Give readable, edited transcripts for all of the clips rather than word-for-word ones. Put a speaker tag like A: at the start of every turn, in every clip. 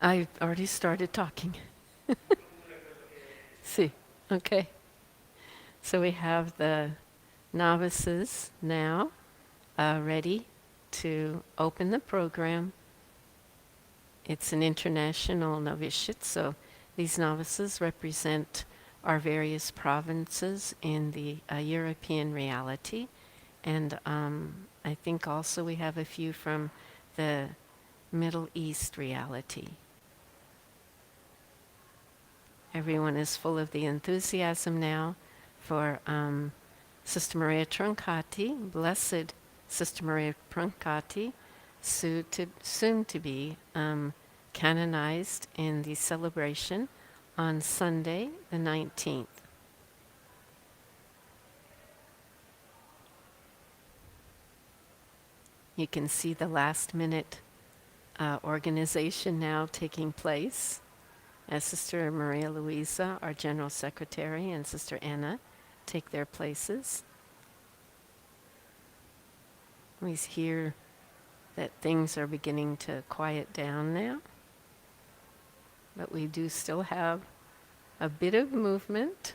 A: I've already started talking. See, okay. So we have the novices now ready to open the program. It's an international novitiate, so these novices represent our various provinces in the European reality. And I think also we have a few from the Middle East reality. Everyone is full of the enthusiasm now for Sister Maria Troncatti, Blessed Sister Maria Troncatti, soon to be canonized in the celebration on Sunday, the 19th. You can see the last minute organization now taking place as Sister Maria Luisa, our General Secretary, and Sister Anna take their places. We hear that things are beginning to quiet down now, but we do still have a bit of movement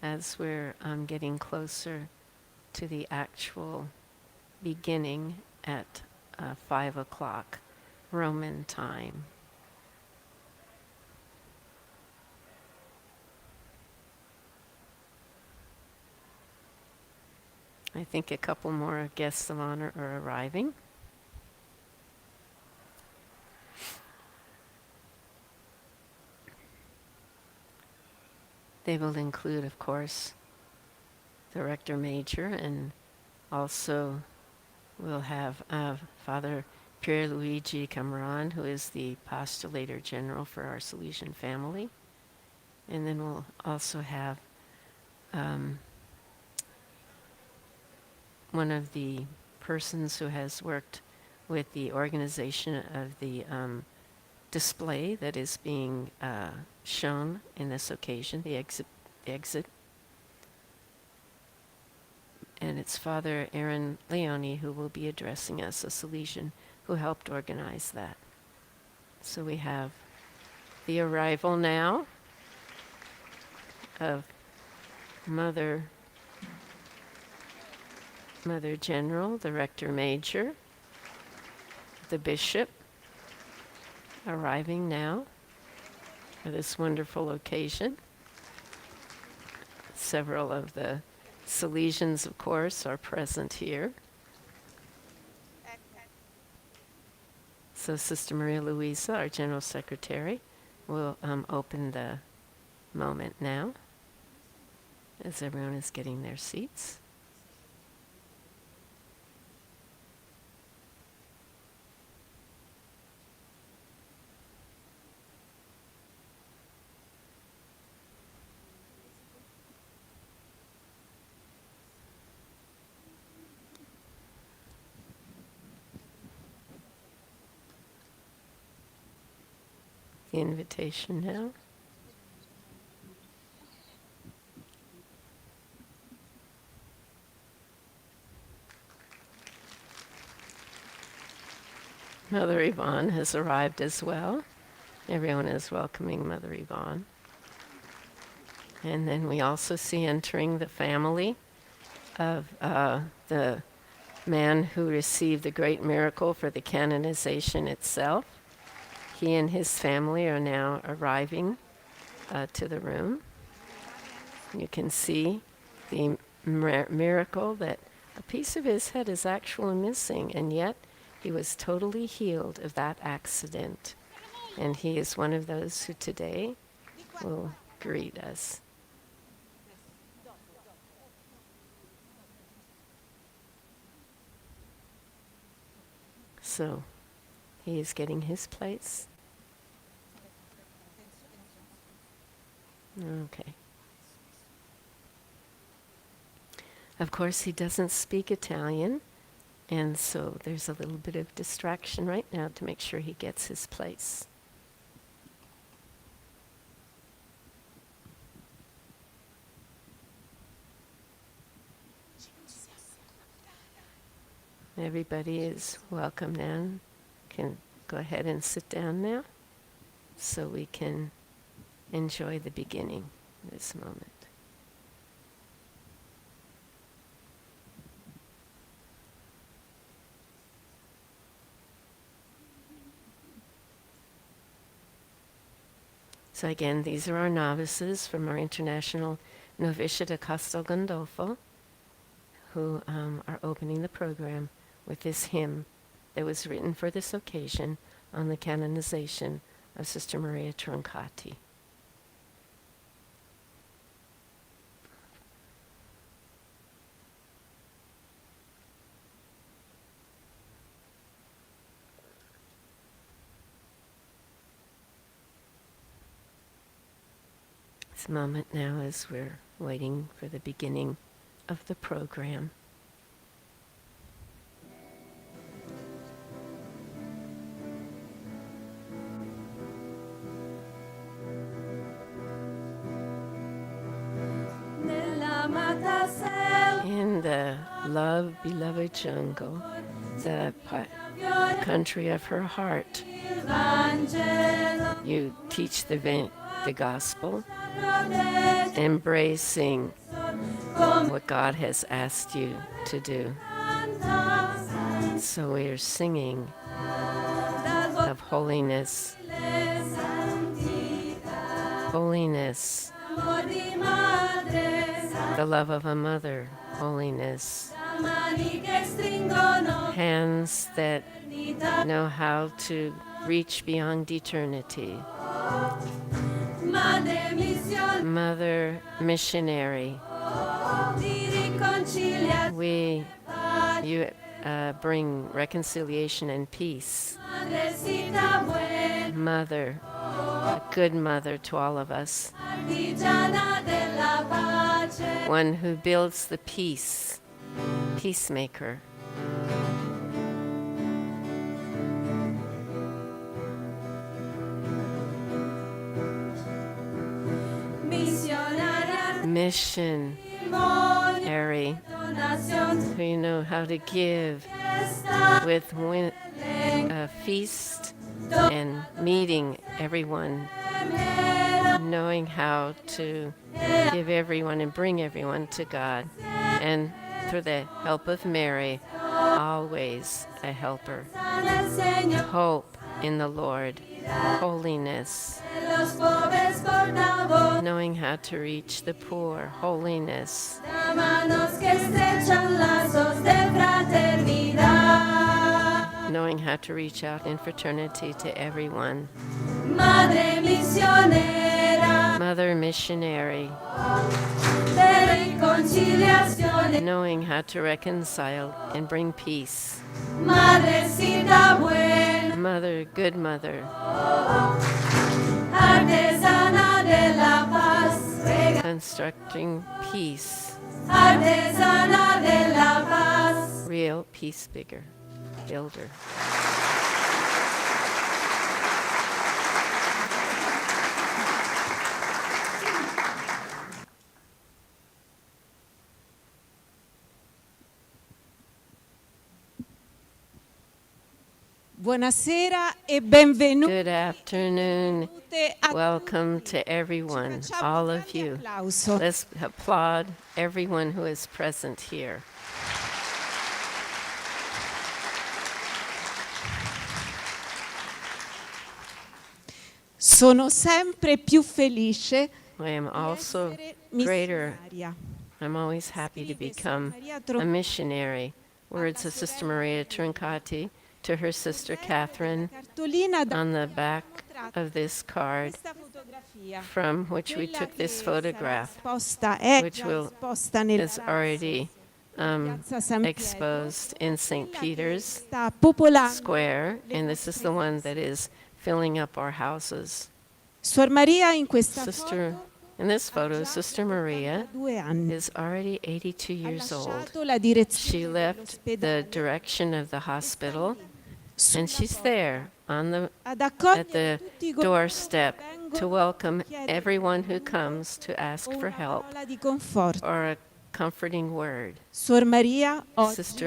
A: as we're getting closer to the actual beginning at 5 o'clock Roman time. I think a couple more guests of honor are arriving. They will include, of course, the Rector Major, and also we'll have Father Pierluigi Cameron, who is the Postulator General for our Salesian family. And then we'll also have one of the persons who has worked with the organization of the display that is being shown in this occasion, the exit. And it's Father Aaron Leone who will be addressing us, a Salesian who helped organize that. So we have the arrival now of Mother General, the Rector Major, the Bishop, arriving now for this wonderful occasion. Several of the Salesians, of course, are present here. So Sister Maria Luisa, our General Secretary, will open the moment now as everyone is getting their seats. The invitation now. Mother Yvonne has arrived as well. Everyone is welcoming Mother Yvonne. And then we also see entering the family of the man who received the great miracle for the canonization itself. He and his family are now arriving to the room. You can see the miracle that a piece of his head is actually missing, and yet he was totally healed of that accident. And he is one of those who today will greet us. So he is getting his place. Okay. Of course, he doesn't speak Italian, and so there's a little bit of distraction right now to make sure he gets his place. Everybody is welcome now. Can go ahead and sit down now so we can enjoy the beginning of this moment. So again, these are our novices from our International Novitiate of Castel Gandolfo who are opening the program with this hymn that was written for this occasion on the canonization of Sister Maria Troncatti. This moment now as we're waiting for the beginning of the program. In the love-beloved jungle, the country of her heart, you teach the gospel, embracing what God has asked you to do. So we are singing of holiness, holiness, the love of a mother, holiness, hands that know how to reach beyond eternity, mother missionary. You bring reconciliation and peace. Mother, a good mother to all of us. One who builds the peace, peacemaker. Missionary, who you know how to give with a feast and meeting everyone, knowing how to give everyone and bring everyone to God, and through the help of Mary, always a helper. Hope in the Lord, holiness, knowing how to reach the poor, holiness, knowing how to reach out in fraternity to everyone. Mother missionary, knowing how to reconcile and bring peace. Mother, good mother, constructing peace, real peace builder.
B: Buonasera e benvenuti.
A: Good afternoon. Welcome to everyone, all of you. Let's applaud everyone who is present here.
B: Sono sempre più felice.
A: I am also greater. I'm always happy to become a missionary. Words of Sister Maria Troncatti to her sister Catherine on the back of this card from which we took this photograph, which is already exposed in St. Peter's Square, and this is the one that is filling up our houses. In this photo, Sister Maria is already 82 years old. She left the direction of the hospital, and she's there at the doorstep to welcome everyone who comes to ask for help or a comforting word. Sister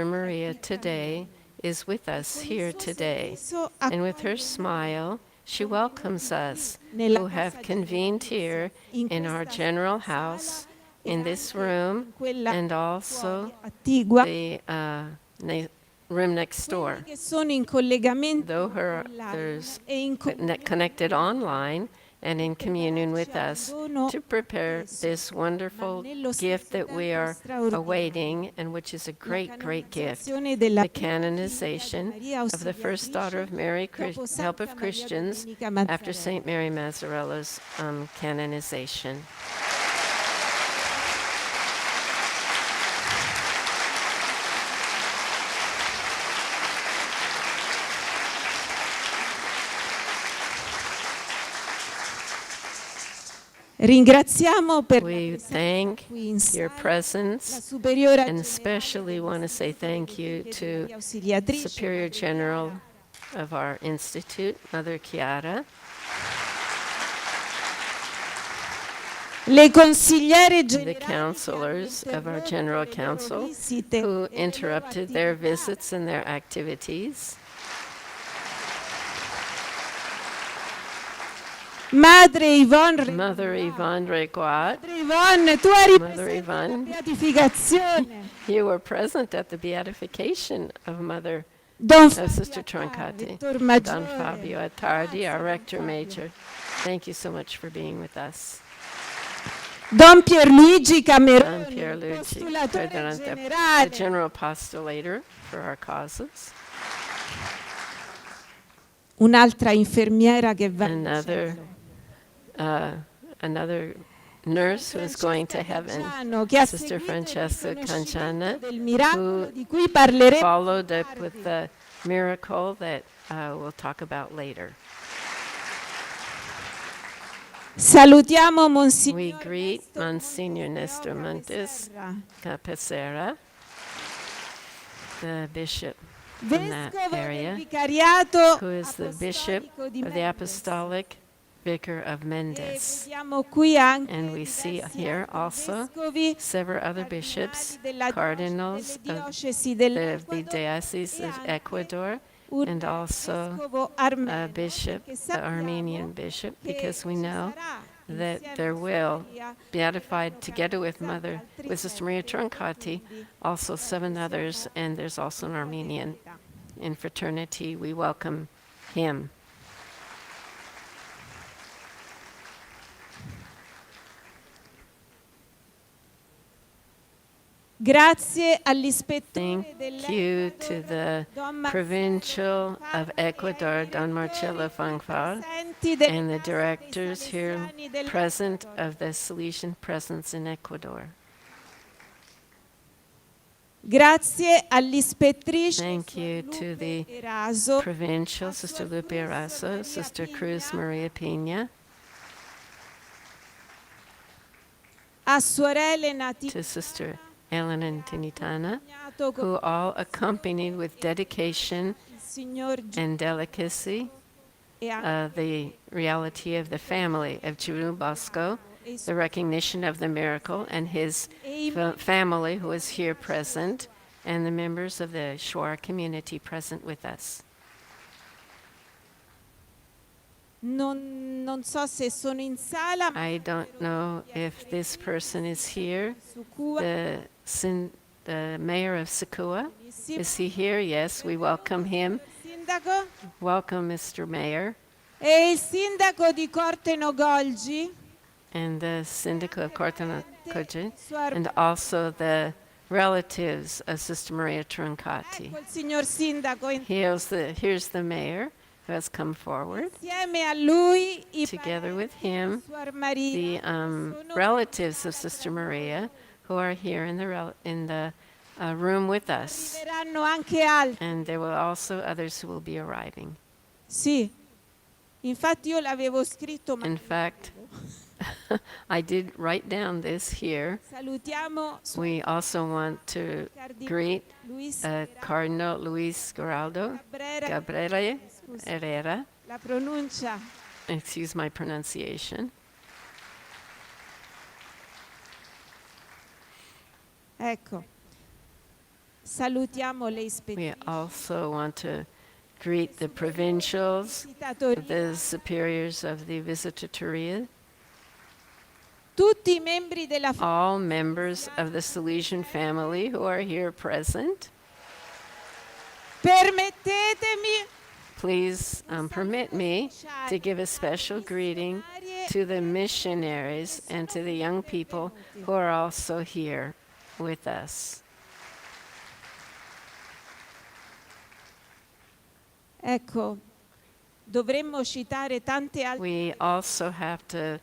A: Maria today is with us here today. And with her smile, she welcomes us who have convened here in our general house, in this room, and also the room next door.
B: che sono in collegamento
A: Though
B: online
A: there's
B: e in
A: connected online and in communion with us to prepare this wonderful gift that we are awaiting, and which is a great, great gift, the canonization of the first daughter of Mary, Help of Christians, after St. Mary Mazzarella's canonization.
B: Ringraziamo per
A: We thank
B: qui in
A: your
B: sala la
A: presence,
B: superiora
A: and
B: generale
A: especially want to say thank you to
B: delle ausiliatrici,
A: Superior General of our Institute, Mother Chiara,
B: le consigliere
A: the
B: generali
A: counselors of our General Council
B: visite
A: who
B: e le loro
A: interrupted their
B: attività.
A: visits and their activities.
B: Madre Yvonne,
A: Mother Yvonne Reguat,
B: Madre Yvonne, tu eri
A: Mother
B: presente alla
A: Yvonne,
B: beatificazione.
A: you were present at the beatification of
B: Don
A: Sister
B: Fabio
A: Troncatti,
B: Rettor
A: Don
B: Maggiore.
A: Fabio Attardi, our
B: Grazie, Don
A: Rector
B: Fabio.
A: Major. Thank you so much for being with us.
B: Don Pierluigi
A: Don
B: Cameroni,
A: Pierluigi,
B: postulatore
A: the
B: generale.
A: General Postulator for our causes.
B: Un'altra infermiera che va in
A: Another,
B: cielo.
A: another nurse who is going to heaven,
B: Canciano, che ha
A: Sister
B: seguito il
A: Francesca
B: riconoscimento
A: Canciana,
B: del miracolo
A: who
B: di cui parleremo
A: followed
B: più
A: up with
B: tardi.
A: the miracle that we'll talk about later.
B: Salutiamo
A: We
B: Monsignor
A: greet
B: Nestor
A: Monsignor Nestor
B: Montes
A: Montes
B: Capesera,
A: Capacera, the bishop in that
B: vescovo del
A: area,
B: vicariato
A: who is the bishop
B: apostolico di
A: of the
B: Mendes.
A: Apostolic Vicar of
B: E
A: Mendes.
B: vediamo qui anche
A: And we see
B: diversi
A: here
B: altri
A: also
B: vescovi,
A: several other bishops,
B: della
A: cardinals
B: delle
A: of
B: diocesi
A: the
B: dell'Ecuador
A: Diocese
B: e
A: of
B: anche
A: Ecuador,
B: un
A: and also
B: vescovo
A: a
B: armeno,
A: bishop,
B: perché
A: the Armenian
B: sappiamo
A: bishop,
B: che
A: because we
B: ci
A: know
B: sarà
A: that
B: insieme
A: there
B: a
A: will,
B: Maria
A: beatified together with
B: canonizzati altri
A: with Sister Maria
B: 7,
A: Troncatti,
B: quindi
A: also 7 others,
B: siamo
A: and there's also an
B: in
A: Armenian
B: fraternità.
A: in fraternity. We welcome him.
B: Grazie all'ispettore
A: Thank you to the Provincial of Ecuador, Don Marcello Fangfar, and the directors here present of the Salesian presence in Ecuador.
B: Grazie all'ispettrice
A: Thank you to the
B: Eraso,
A: Provincial, Sister Lupe Araso, Sister Cruz Maria Pina,
B: a sorelle
A: to
B: Natina,
A: Sister Elena Tinitana, who all accompanied with dedication
B: il signor
A: and delicacy
B: e anche
A: the reality of the family of Giulu Bosco, the recognition of the miracle, and his family who is here present, and the members of the Shuar community present with us.
B: non so se sono in sala, ma
A: I don't know if this person is here.
B: su Cuba,
A: The mayor of Sakua,
B: benissimo.
A: is he here? Yes, we welcome him.
B: Sindaco
A: Welcome, Mr. Mayor.
B: e il sindaco di Corte Nogolgi,
A: And the syndicate of Cortanacoche,
B: Suor-
A: and also the relatives of Sister Maria Troncatti.
B: ecco il signor sindaco
A: Here's the mayor who has come forward.
B: insieme a lui i
A: Together
B: parenti
A: with
B: di
A: him,
B: Suor Maria
A: the
B: sono
A: relatives of Sister Maria who are here in the room with us.
B: arriveranno anche altri.
A: And there will also others who will be arriving.
B: Sì, infatti io l'avevo scritto, ma
A: In fact, I did write down this here.
B: salutiamo
A: We also want to greet
B: Luis
A: Cardinal Luis Geraldo Cabrera Herrera.
B: la pronuncia.
A: Excuse my pronunciation.
B: Ecco. Salutiamo le
A: We
B: ispettrici,
A: also want to greet the provincials,
B: visitatori,
A: the superiors of the Visitatorial,
B: tutti i membri della
A: all members of the Salesian family who are here present.
B: Permettetemi
A: Please permit me to give a special greeting to the missionaries and to the young people who are also here with us.
B: Ecco, dovremmo citare tante altre
A: We also have to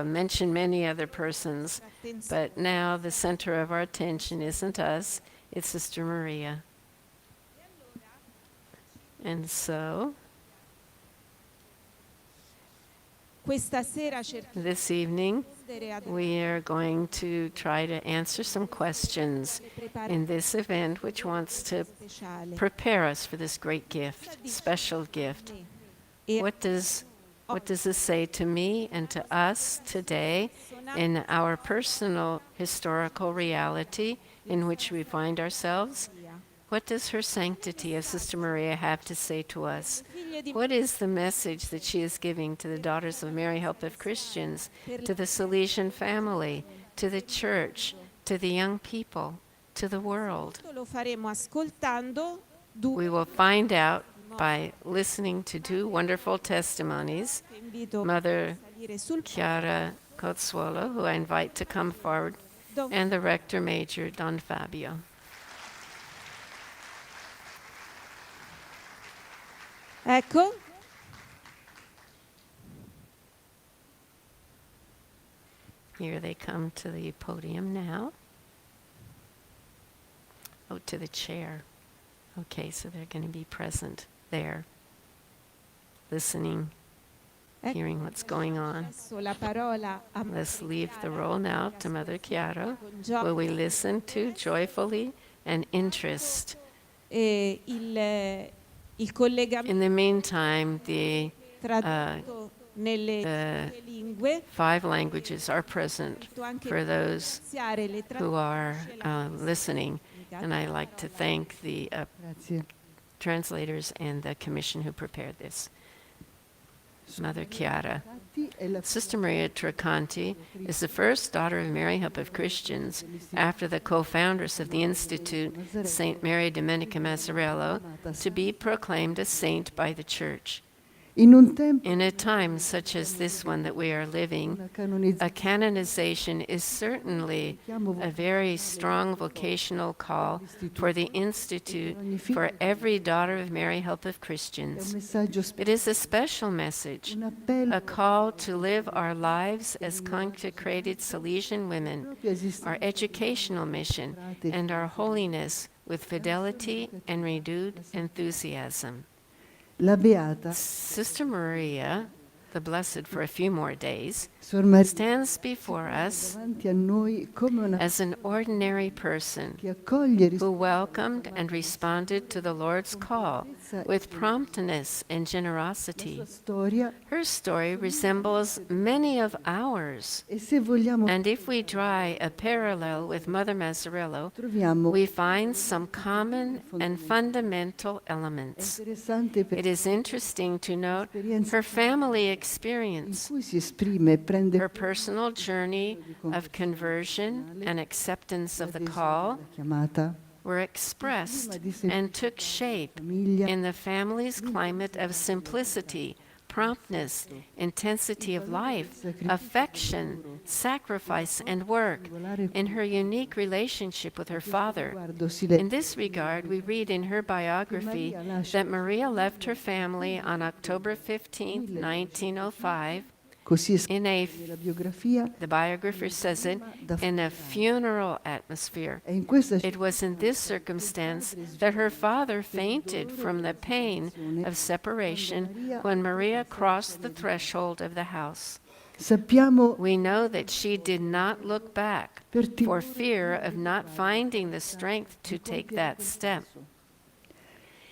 A: mention many other persons, but now the center of our attention isn't us, it's Sister Maria. And so,
B: questa sera cerchiamo
A: this evening,
B: di rispondere ad
A: we are going to try to answer some questions in this event, which wants to
B: speciale.
A: prepare us for this great gift, special gift.
B: E
A: What does this say to me and to us today in our personal historical reality in which we find ourselves? What does her sanctity of Sister Maria have to say to us? What is the message that she is giving to the daughters of Mary, Help of Christians, to the Salesian family, to the church, to the young people, to the world?
B: lo faremo ascoltando
A: We will find out by listening to two wonderful testimonies,
B: che invito
A: Mother
B: a salire sul
A: Chiara Cozzuolo, who I invite to come forward,
B: palco.
A: and the Rector Major, Don Fabio.
B: Ecco,
A: Here they come to the podium now. Oh, to the chair. Okay, so they're going to be present there, listening, hearing what's going on.
B: adesso la parola a
A: Let's
B: Madre
A: leave the
B: Chiara.
A: role now to Mother Chiara,
B: Con gioia.
A: where we listen to joyfully and interest.
B: E il collegamento
A: In the meantime, the
B: tradotto nelle
A: the
B: due lingue,
A: 5 languages are present
B: anche
A: for those
B: iniziare le
A: who are listening. And I like to thank the
C: Grazie.
A: translators and the commission who prepared this. Mother Chiara.
C: Troncanti è la
A: Sister Maria Treconti is the first daughter of Mary, Help of Christians, after the co-founders of the Institute, St. Mary Domenica Mazzarello, to be proclaimed a saint by the Church.
C: in un tempo
A: In a time such as this one that we are living,
C: una
A: a
C: canonizzazione
A: canonization is certainly a very strong vocational call for the Institute for every daughter of Mary, Help of
C: è un
A: Christians.
C: messaggio
A: It is a special message,
C: un appello
A: a call to live our lives as consecrated Salesian women,
C: proprio esiste
A: our educational mission, and our holiness with fidelity and renewed enthusiasm.
C: la beata
A: Sister Maria, the Blessed for a few more days,
C: Suor Maria
A: stands before us
C: davanti a noi come una
A: as an ordinary person
C: che accoglie
A: who welcomed and responded to the Lord's call with promptness and
C: la
A: generosity.
C: sua storia
A: Her story resembles many of ours.
C: e se vogliamo
A: And if we draw a parallel with Mother Mazzarello,
C: troviamo
A: we find some common and fundamental
C: è
A: elements.
C: interessante
A: It
C: perché
A: is interesting to note her family experience,
C: in cui si esprime e prende
A: her personal journey of conversion and acceptance of the call
C: la chiamata
A: were expressed and took shape
C: famiglia
A: in the family's climate of simplicity, promptness, intensity of life, affection, sacrifice, and work, in her unique relationship with her father.
C: guardo si
A: In this regard, we read in her biography that Maria left her family on October 15, 1905,
C: così è scritto
A: in a,
C: nella biografia
A: the biographer says it, in a funeral atmosphere.
C: e in questa
A: It was in this circumstance that her father fainted from the pain of separation when Maria crossed the threshold of the house.
C: sappiamo
A: We know that she did not look back for fear of not finding the strength to take that step.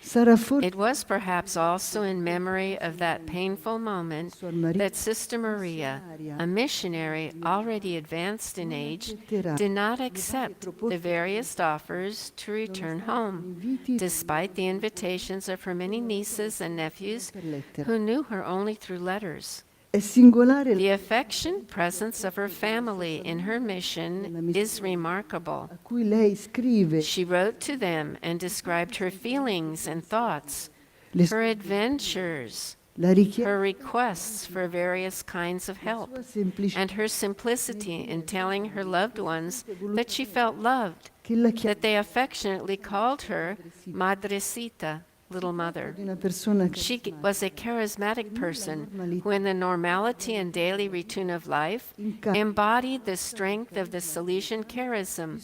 C: Sarà forse
A: It was perhaps also in memory of that painful moment
C: Suor Maria
A: that Sister Maria, a missionary already advanced in age, did not accept the various offers to return home, despite the invitations of her many nieces and nephews
C: per lettera.
A: who knew her only through letters.
C: È singolare
A: The affectionate presence of her family in her mission is remarkable.
C: a cui lei scrive
A: She wrote to them and described her feelings and thoughts,
C: le
A: her adventures,
C: la richiesta
A: her requests for various kinds of help,
C: sua semplicità
A: and her simplicity in telling her loved ones that she felt loved,
C: che la
A: that
C: chiama
A: they affectionately called her Madrecita, little mother.
C: di una persona
A: She
C: che
A: was a charismatic person who, in the normality and daily routine of life, embodied the strength of the Salesian charism,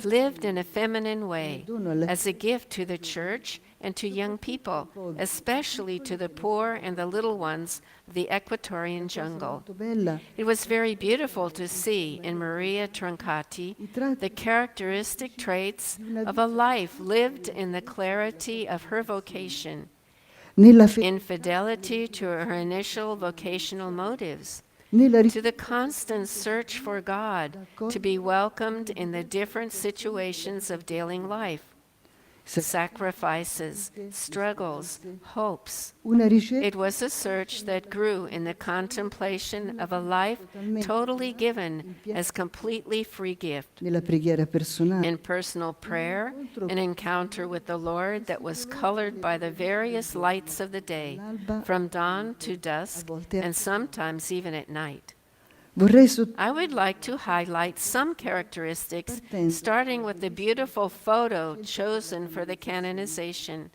A: lived in a feminine way, as a gift to the church and to young people, especially to the poor and the little ones of the Equatorian jungle.
C: molto bella.
A: It was very beautiful to see in Maria Troncatti the characteristic traits of a life lived in the clarity of her vocation,
C: Nella,
A: in fidelity to her initial vocational motives,
C: nella
A: to the constant search for God, to be welcomed in the different situations of daily life, sacrifices, struggles, hopes.
C: una ricerca
A: It was a search that grew in the contemplation of a life totally given as completely free gift.
C: nella preghiera personale.
A: In personal prayer, an encounter with the Lord that was colored by the various lights of the day, from dawn to dusk, and sometimes even at night.
C: Vorrei
A: I would like to highlight some characteristics, starting with the beautiful photo chosen for the canonization.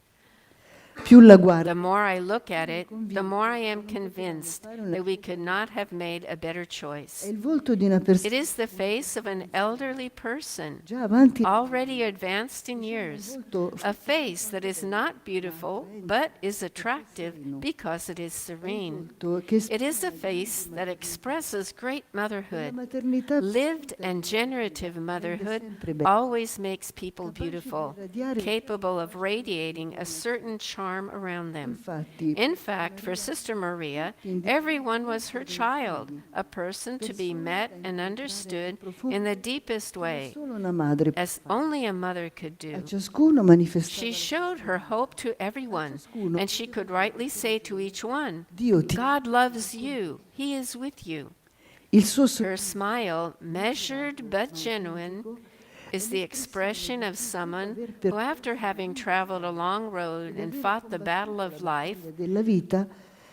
C: più la guardo,
A: The more I look at it, the more I am convinced that we could not have made a better
C: è
A: choice.
C: il volto di una persona
A: It is the face of an elderly person,
C: già avanti,
A: already advanced in years,
C: volto
A: a face that is not beautiful, but is attractive because it is serene.
C: che
A: It is a face that expresses great
C: la
A: motherhood.
C: maternità
A: Lived and generative motherhood always makes people beautiful, capable of radiating a certain charm around them.
C: infatti
A: In fact, for Sister Maria, everyone was her child, a person to be met and understood in the deepest way,
C: solo una madre
A: as only a mother could
C: a
A: do.
C: ciascuno manifestava
A: She showed her hope to everyone, and she could rightly say to each one,
C: Dio ti
A: God loves you, He is with you.
C: il suo
A: Her smile, measured but genuine, is the expression of someone who, after having traveled a long road and fought the battle of life,
C: della vita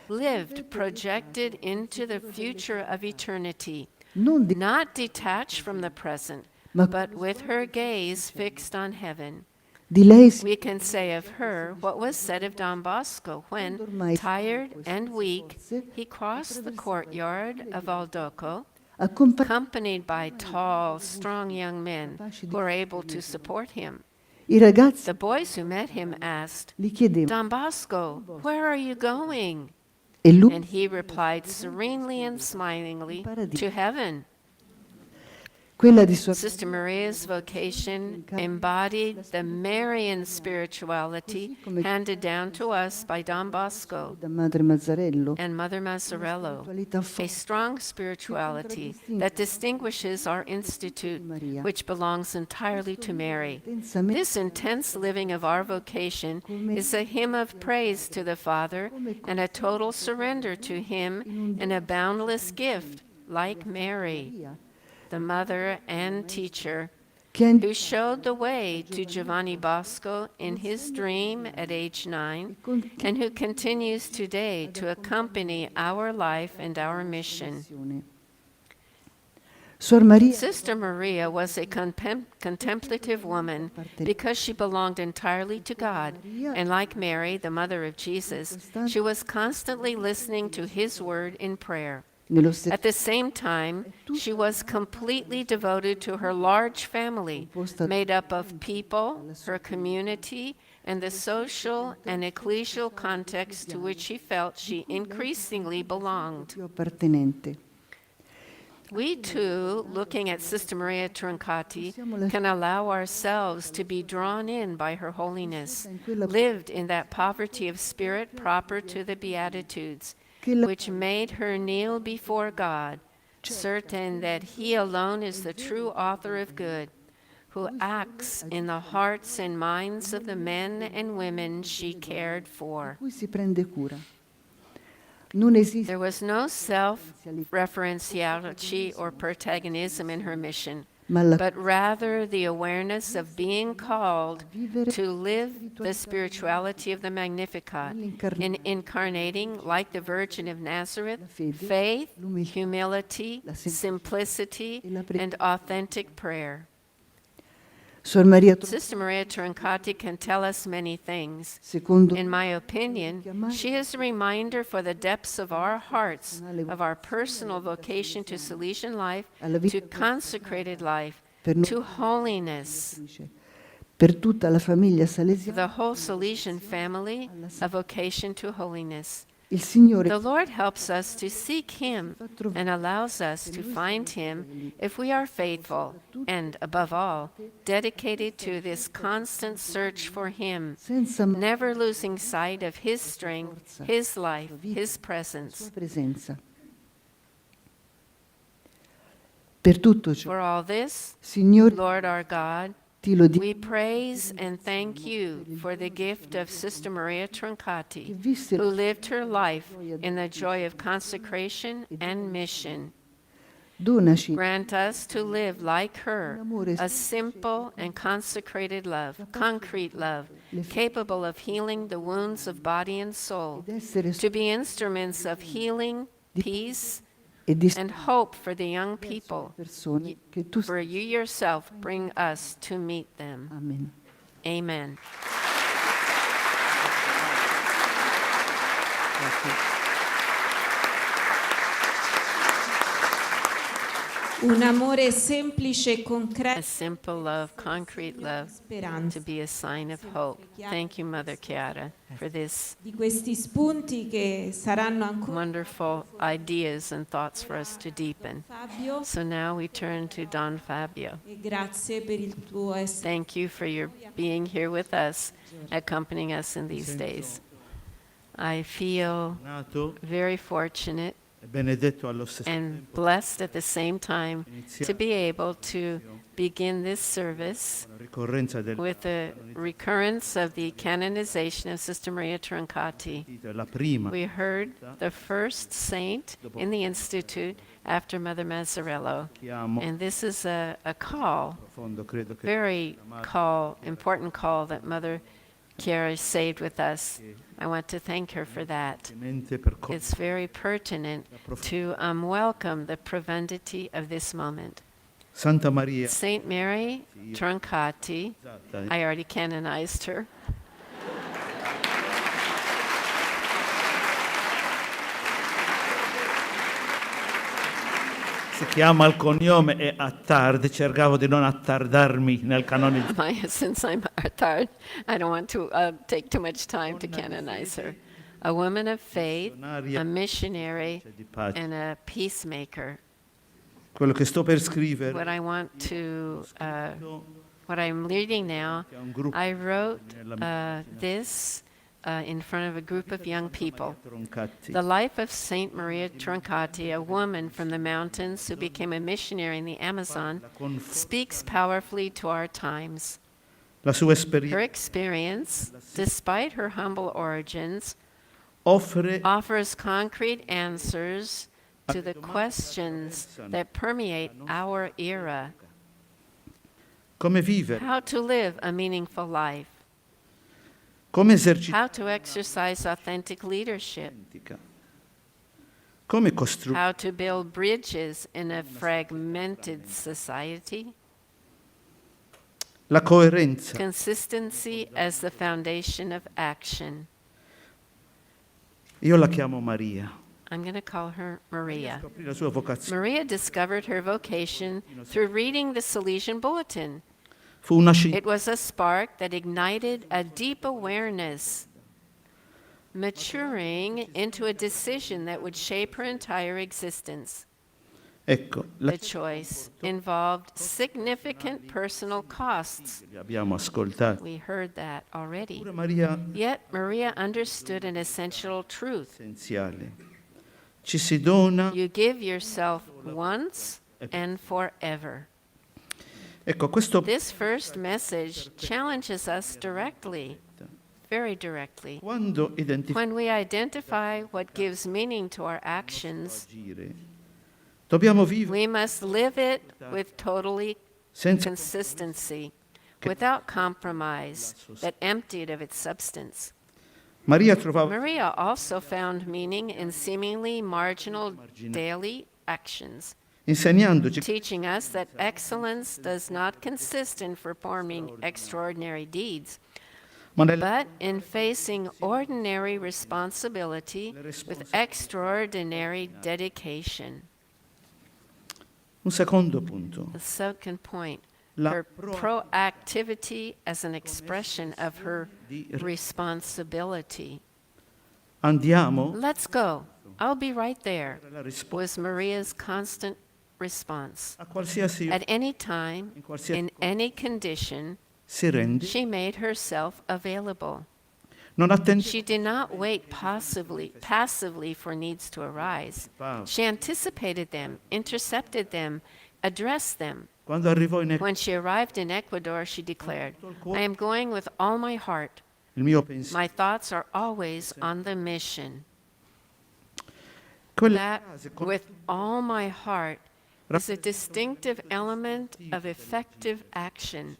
A: lived projected into the future of eternity,
C: non di,
A: not detached from the present,
C: ma
A: but with her gaze fixed on heaven.
C: di lei si
A: We can say of her what was said of Don Bosco when, tired and weak, he crossed the courtyard of Aldoco,
C: accompagna
A: accompanied by tall, strong young men who were able to support him.
C: i ragazzi,
A: The boys who met him asked,
C: gli chiedevano
A: Don Bosco, where are you going?
C: e lui
A: And he replied serenely and smilingly, to heaven.
C: quella di sua
A: Sister Maria's vocation embodied the Marian spirituality handed down to us by Don Bosco
C: da madre Mazzarello,
A: and Mother Mazzarello,
C: spiritualità
A: a
C: forte
A: strong spirituality that distinguishes our institute, which belongs entirely to Mary.
C: intensamente
A: This intense living of our vocation is a hymn of praise to the Father and a total surrender to Him and a boundless gift, like Mary, the mother and teacher,
C: che ha
A: who showed the way to Giovanni Bosco in his dream at age 9, and who continues today to accompany our life and our mission.
C: Suor Maria
A: Sister Maria was a contemplative woman because she belonged entirely to God, and like Mary, the mother of Jesus, she was constantly listening to His word in prayer.
C: nello stesso
A: At the same time, she was completely devoted to her large family, made up of people, her community, and the social and ecclesial context to which she felt she increasingly belonged.
C: più appartenente.
A: We too, looking at Sister Maria Troncatti, can allow ourselves to be drawn in by her holiness, lived in that poverty of spirit proper to the Beatitudes, which made her kneel before God, certain that He alone is the true author of good, who acts in the hearts and minds of the men and women she cared for.
C: cui si prende cura. Non esiste
A: There was no self-referentiality or protagonism in her mission,
C: ma la
A: but rather the awareness of being called to live the spirituality of the Magnificat in incarnating, like the Virgin of Nazareth, faith, humility, simplicity, and authentic prayer.
C: Sor Maria
A: Sister Maria Troncatti can tell us many things.
C: secondo
A: In my opinion, she is a reminder for the depths of our hearts, of our personal vocation to Salesian life, to consecrated life, to holiness.
C: per tutta la famiglia
A: For
C: salesiana,
A: the whole Salesian family, a vocation to holiness.
C: il Signore
A: The Lord helps us to seek Him and allows us to find Him if we are faithful and, above all, dedicated to this constant search for Him,
C: senza
A: never losing sight of His strength, His life, His presence.
C: sua presenza. Per tutto ciò,
A: For all this,
C: Signore,
A: Lord our God,
C: ti lo dico
A: we praise and thank you for the gift of Sister Maria Troncatti, who lived her life in the joy of consecration and mission.
C: donaci
A: Grant us to live like her, a simple and consecrated love, concrete love, capable of healing the wounds of body and soul,
C: ed essere
A: to be instruments of healing, peace,
C: e di
A: and hope for the young people.
C: persone che tu
A: For you yourself bring us to meet them.
C: Amen.
A: Amen.
B: Un amore semplice e
A: A
B: concreto,
A: simple love, concrete love, to
B: speranza.
A: be a sign of hope. Thank you, Mother Chiara, for this
B: Di questi spunti che saranno ancora
A: wonderful ideas and thoughts for us to deepen.
B: Fabio,
A: So now we turn to Don Fabio.
B: e grazie per il tuo essere.
A: Thank you for your being here with us, accompanying us in these days. I feel
D: Nato
A: very fortunate
D: e benedetto allo stesso
A: and
D: tempo
A: blessed at the same time to be able to begin this service
D: la ricorrenza del
A: with the recurrence of the canonization of Sister Maria Troncatti.
D: partito, è la prima
A: We heard the first saint in the Institute after Mother Mazzarello.
D: che amo
A: And this is a call,
D: profondo, credo che
A: very important call that Mother Chiara saved with us. I want to thank her for that.
D: mente per
A: It's very pertinent to welcome the profundity of this moment.
D: Santa Maria
A: Saint Mary Troncatti,
D: Esatto,
A: I already canonized her.
D: si chiama il cognome e attard, cercavo di non attardarmi nel canonizzazione.
A: Since I'm Artard, I don't want to take too much time to canonize her. A woman of faith, a missionary,
D: Di pace.
A: and a peacemaker.
D: Quello che sto per scrivere
A: What I want to, what I'm reading now,
D: che è un gruppo
A: I wrote this in front of a group of young people.
D: Troncatti.
A: The life of Saint Maria Troncatti, a woman from the mountains who became a missionary in the Amazon, speaks powerfully to our times.
D: La sua
A: Her
D: esperienza
A: experience, despite her humble origins,
D: offre
A: offers concrete answers to the questions that permeate our era.
D: come vivere,
A: How to live a meaningful life,
D: come esercitare,
A: how to exercise authentic leadership,
D: come costruire,
A: how to build bridges in a fragmented society,
D: la coerenza.
A: consistency as the foundation of action.
D: Io la chiamo Maria.
A: I'm going to call her Maria.
D: Scoprì la sua vocazione.
A: Maria discovered her vocation through reading the Salesian Bulletin.
D: Fu una scienza
A: It was a spark that ignited a deep awareness, maturing into a decision that would shape her entire existence.
D: Ecco,
A: The choice involved significant personal costs.
D: li abbiamo ascoltati.
A: We heard that already.
D: Pure Maria
A: Yet Maria understood an essential truth.
D: essenziale. Ci si dona.
A: You give yourself once and forever.
D: Ecco, questo
A: This first message challenges us directly, very directly.
D: quando identifichiamo
A: When we identify what gives meaning to our actions,
D: agire, dobbiamo vivere
A: we must live it with totally
D: senza
A: consistency, without compromise, that emptied of its substance.
D: Maria trovava
A: Maria also found meaning in seemingly marginal daily actions,
D: insegnandoci
A: teaching us that excellence does not consist in performing extraordinary deeds,
D: ma nel
A: but in facing ordinary responsibility with extraordinary dedication.
D: un secondo punto.
A: The second point,
D: La
A: her proactivity as an expression of her responsibility.
D: Andiamo
A: Let's go. I'll be right there,
D: la risposta
A: was Maria's constant response.
D: a qualsiasi
A: At any time,
D: in qualsiasi
A: in any condition,
D: si rende,
A: she made herself available.
D: non attende
A: She did not wait passively for needs to arise. She anticipated them, intercepted them, addressed them.
D: quando arrivò in
A: When she arrived in Ecuador, she declared, I am going with all my heart.
D: il mio pensiero.
A: My thoughts are always on the mission.
D: Quella
A: That,
D: frase
A: with all my heart, is a distinctive element of effective action.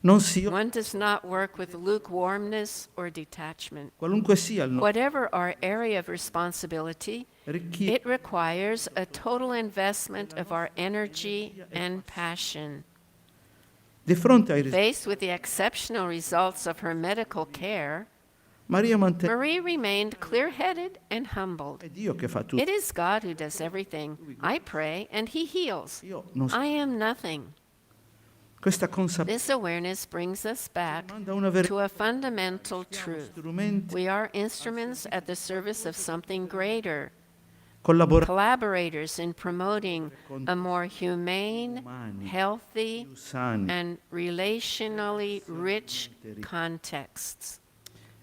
D: non si
A: One does not work with lukewarmness or detachment.
D: qualunque sia il nostro
A: Whatever our area of responsibility,
D: richiede
A: it requires a total investment of our energy and passion.
D: di fronte ai
A: Faced with the exceptional results of her medical care,
D: Maria mantenne
A: Marie remained clear-headed and humbled.
D: è Dio che fa tutto.
A: It is God who does everything. I pray and He heals.
D: Io non so.
A: I am nothing.
D: Questa consapevolezza
A: This awareness brings us back
D: manda una vera
A: to a fundamental truth.
D: strumenti
A: We are instruments at the service of something greater,
D: collaborativi
A: collaborators in promoting a more humane, healthy,
D: sani.
A: and relationally rich contexts.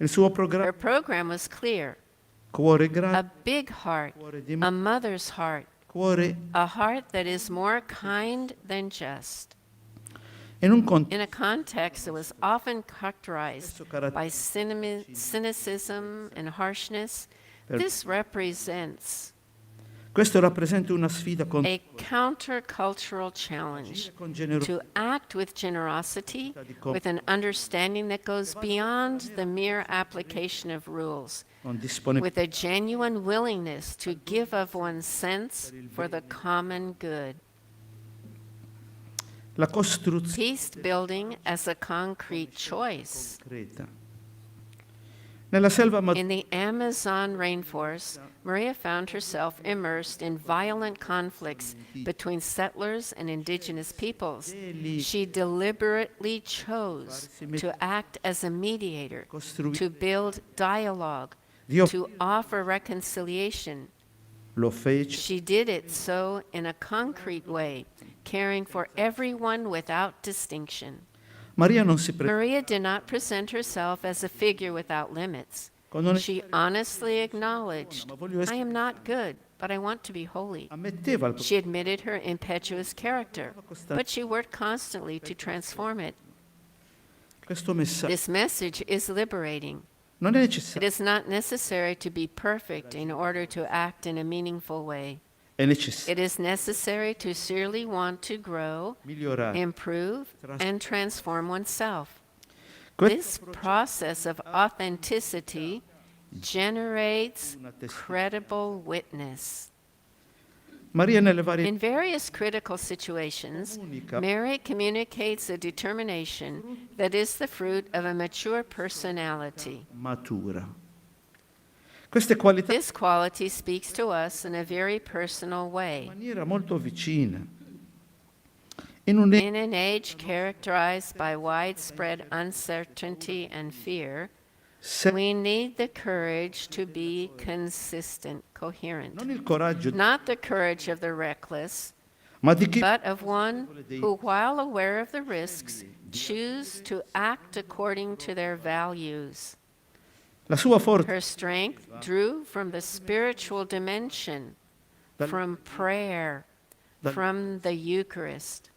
D: Il suo
A: Her
D: programma
A: program was clear:
D: cuore
A: a
D: grande,
A: big heart,
D: cuore di
A: a mother's heart,
D: cuore
A: a heart that is more kind than just.
D: in un contesto
A: In a context that was often characterized by cynicism and harshness, this represents
D: questo rappresenta una sfida con
A: a countercultural challenge to act with generosity, with an understanding that goes beyond the mere application of rules,
D: disponibilità.
A: with a genuine willingness to give of one's sense for the common good.
D: La costruzione
A: Peace building as a concrete choice.
D: concreta. Nella selva
A: In the Amazon rainforest, Maria found herself immersed in violent conflicts between settlers and indigenous peoples. She deliberately chose to act as a mediator, to build dialogue,
D: Dio
A: to offer reconciliation.
D: lo fece
A: She did it so in a concrete way, caring for everyone without distinction.
D: Maria non si
A: Maria did not present herself as a figure without limits. She honestly acknowledged, I am not good, but I want to be holy.
D: ammetteva il
A: She admitted her impetuous character, but she worked constantly to transform it.
D: questo messaggio.
A: This message is liberating.
D: Non è
A: It
D: necessario,
A: is not necessary to be perfect in order to act in a meaningful way.
D: è necessario
A: It is necessary to sincerely want to grow,
D: migliorare.
A: improve, and transform oneself. This
D: Questo
A: process of authenticity generates credible witness.
D: Maria nelle varie
A: In various critical situations, Mary communicates a determination that is the fruit of a mature personality.
D: matura. Queste qualità
A: This quality speaks to us in a very personal
D: in
A: way.
D: maniera molto vicina. In un
A: In an age characterized by widespread uncertainty and fear,
D: Se
A: We need the courage to be consistent, coherent.
D: non il coraggio,
A: Not the courage of the reckless,
D: ma di chi
A: but of one who, while aware of the risks, choose to act according to their values.
D: la sua forza
A: Her strength drew from the spiritual dimension, from prayer, from the Eucharist.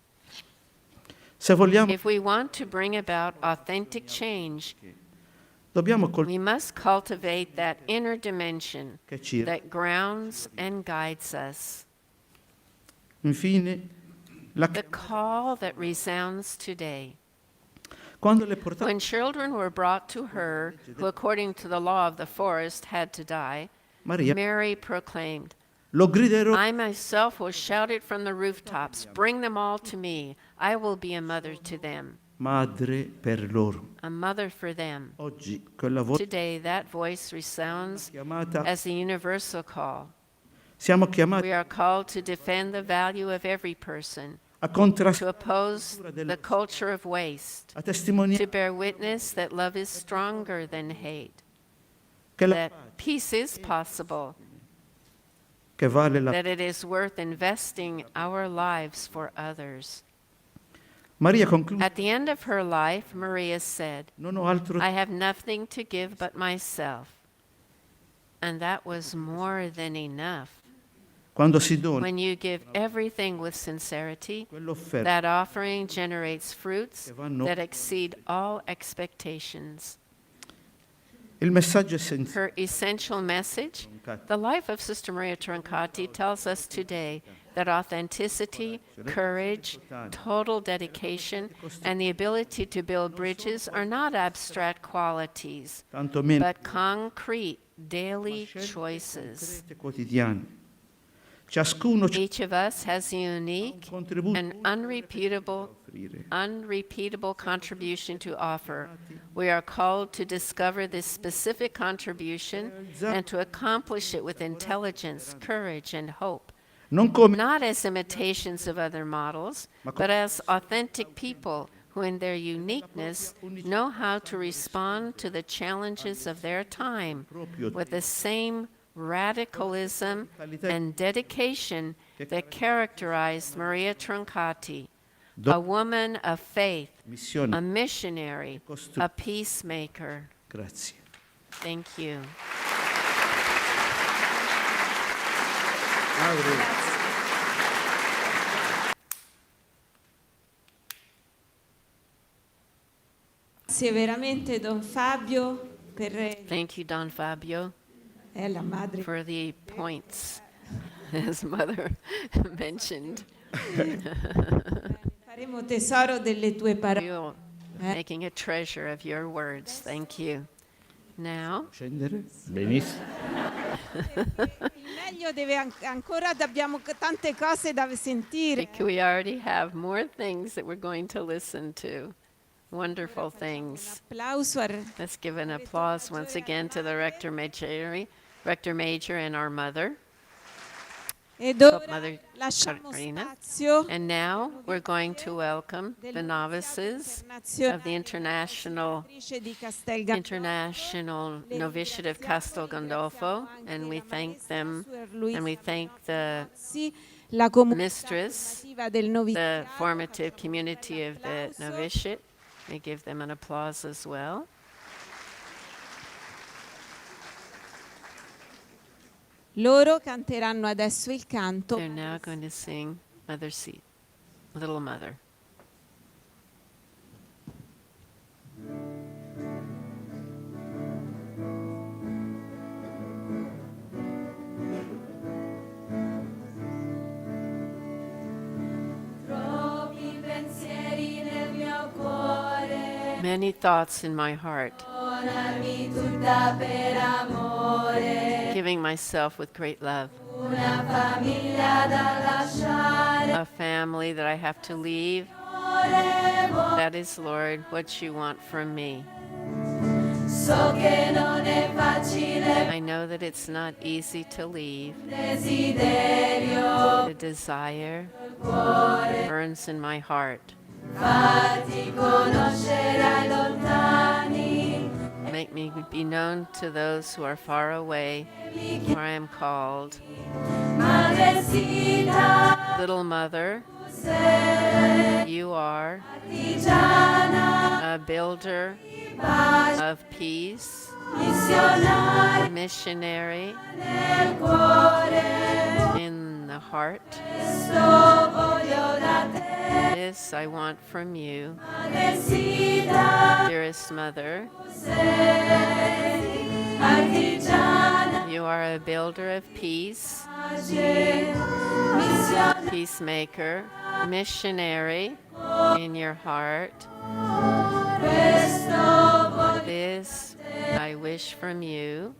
D: se vogliamo
A: If we want to bring about authentic change,
D: dobbiamo
A: we must cultivate that inner dimension
D: che ci
A: that grounds and guides us.
D: infine la
A: The call that resounds today.
D: quando le portava
A: When children were brought to her, who according to the law of the forest had to die,
D: Maria
A: Mary proclaimed,
D: lo griderò
A: I myself will shout it from the rooftops, bring them all to me. I will be a mother to them,
D: madre per loro.
A: a mother for them.
D: Oggi quella voce
A: Today, that voice resounds
D: chiamata
A: as the universal call.
D: siamo chiamati
A: We are called to defend the value of every person,
D: a
A: to
D: contrastare,
A: oppose the culture of waste,
D: a testimoniare
A: to bear witness that love is stronger than hate,
D: che,
A: that peace is possible,
D: che vale la
A: that it is worth investing our lives for others.
D: Maria conclude,
A: At the end of her life, Maria said,
D: non ho altro
A: I have nothing to give but myself. And that was more than enough.
D: quando si dona
A: When you give everything with sincerity,
D: quell'offerta
A: that offering generates fruits
D: che vanno.
A: that exceed all expectations.
D: Il messaggio essenziale
A: Her essential message, the life of Sister Maria Troncatti tells us today that authenticity, courage, total dedication, and the ability to build bridges are not abstract qualities,
D: tanto meno
A: but concrete daily choices.
D: concrete quotidiane. Ciascuno ci
A: Each of us has a unique
D: contributo
A: and unrepeatable
D: offrire.
A: contribution to offer. We are called to discover this specific contribution and to accomplish it with intelligence, courage, and hope,
D: Non come
A: not as imitations of other models, but as authentic people who in their uniqueness know how to respond to the challenges of their time with the same radicalism and dedication that characterized Maria Troncatti, a woman of faith, a
D: missione.
A: missionary, a peacemaker.
D: Grazie.
A: Thank you.
B: Grazie veramente Don Fabio per
A: Thank you, Don Fabio,
B: la madre.
A: for the points his mother mentioned.
B: Faremo tesoro delle tue parole.
A: You're making a treasure of your words. Thank you. Now,
D: Scendere? Benissimo.
B: Il meglio deve ancora abbiamo tante cose da sentire.
A: we already have more things that we're going to listen to. Wonderful things.
B: Applauso a
A: Let's give an applause once again to the Rector Major and our mother.
B: ed ora
A: Mother
B: lasciamo
A: Carina.
B: spazio
A: And now we're going to welcome the novices of the International Novitiate of Castel Gandolfo, and we thank them, and we thank the
B: la comunità
A: mistress,
B: formativa del
A: the
B: noviciato.
A: formative community of the novitiate. We give them an applause as well.
B: Loro canteranno adesso il canto.
A: They're now going to sing Mother Seat, Little Mother.
E: Troppi pensieri nel mio cuore,
A: Many thoughts in my heart,
E: donarmi tutta per amore,
A: giving myself with great love.
E: una famiglia da lasciare,
A: A family that I have to leave. That is, Lord, what you want from me.
E: so che non è facile,
A: I know that it's not easy to leave.
E: desiderio,
A: The desire burns in my heart.
E: farti conoscere ai lontani,
A: Make me might be known to those who are far away, where I am called.
E: Madrecita,
A: Little Mother, you are
E: artigiana,
A: a builder
E: pace,
A: of peace,
E: missionaria
A: missionary
E: nel cuore.
A: in the heart.
E: Questo voglio da te,
A: This I want from you,
E: Madrecita,
A: dearest Mother.
E: sei artigiana,
A: You are a builder of peace,
E: pace, missionaria.
A: peacemaker, missionary in your heart.
E: Questo voglio
A: This I wish from you.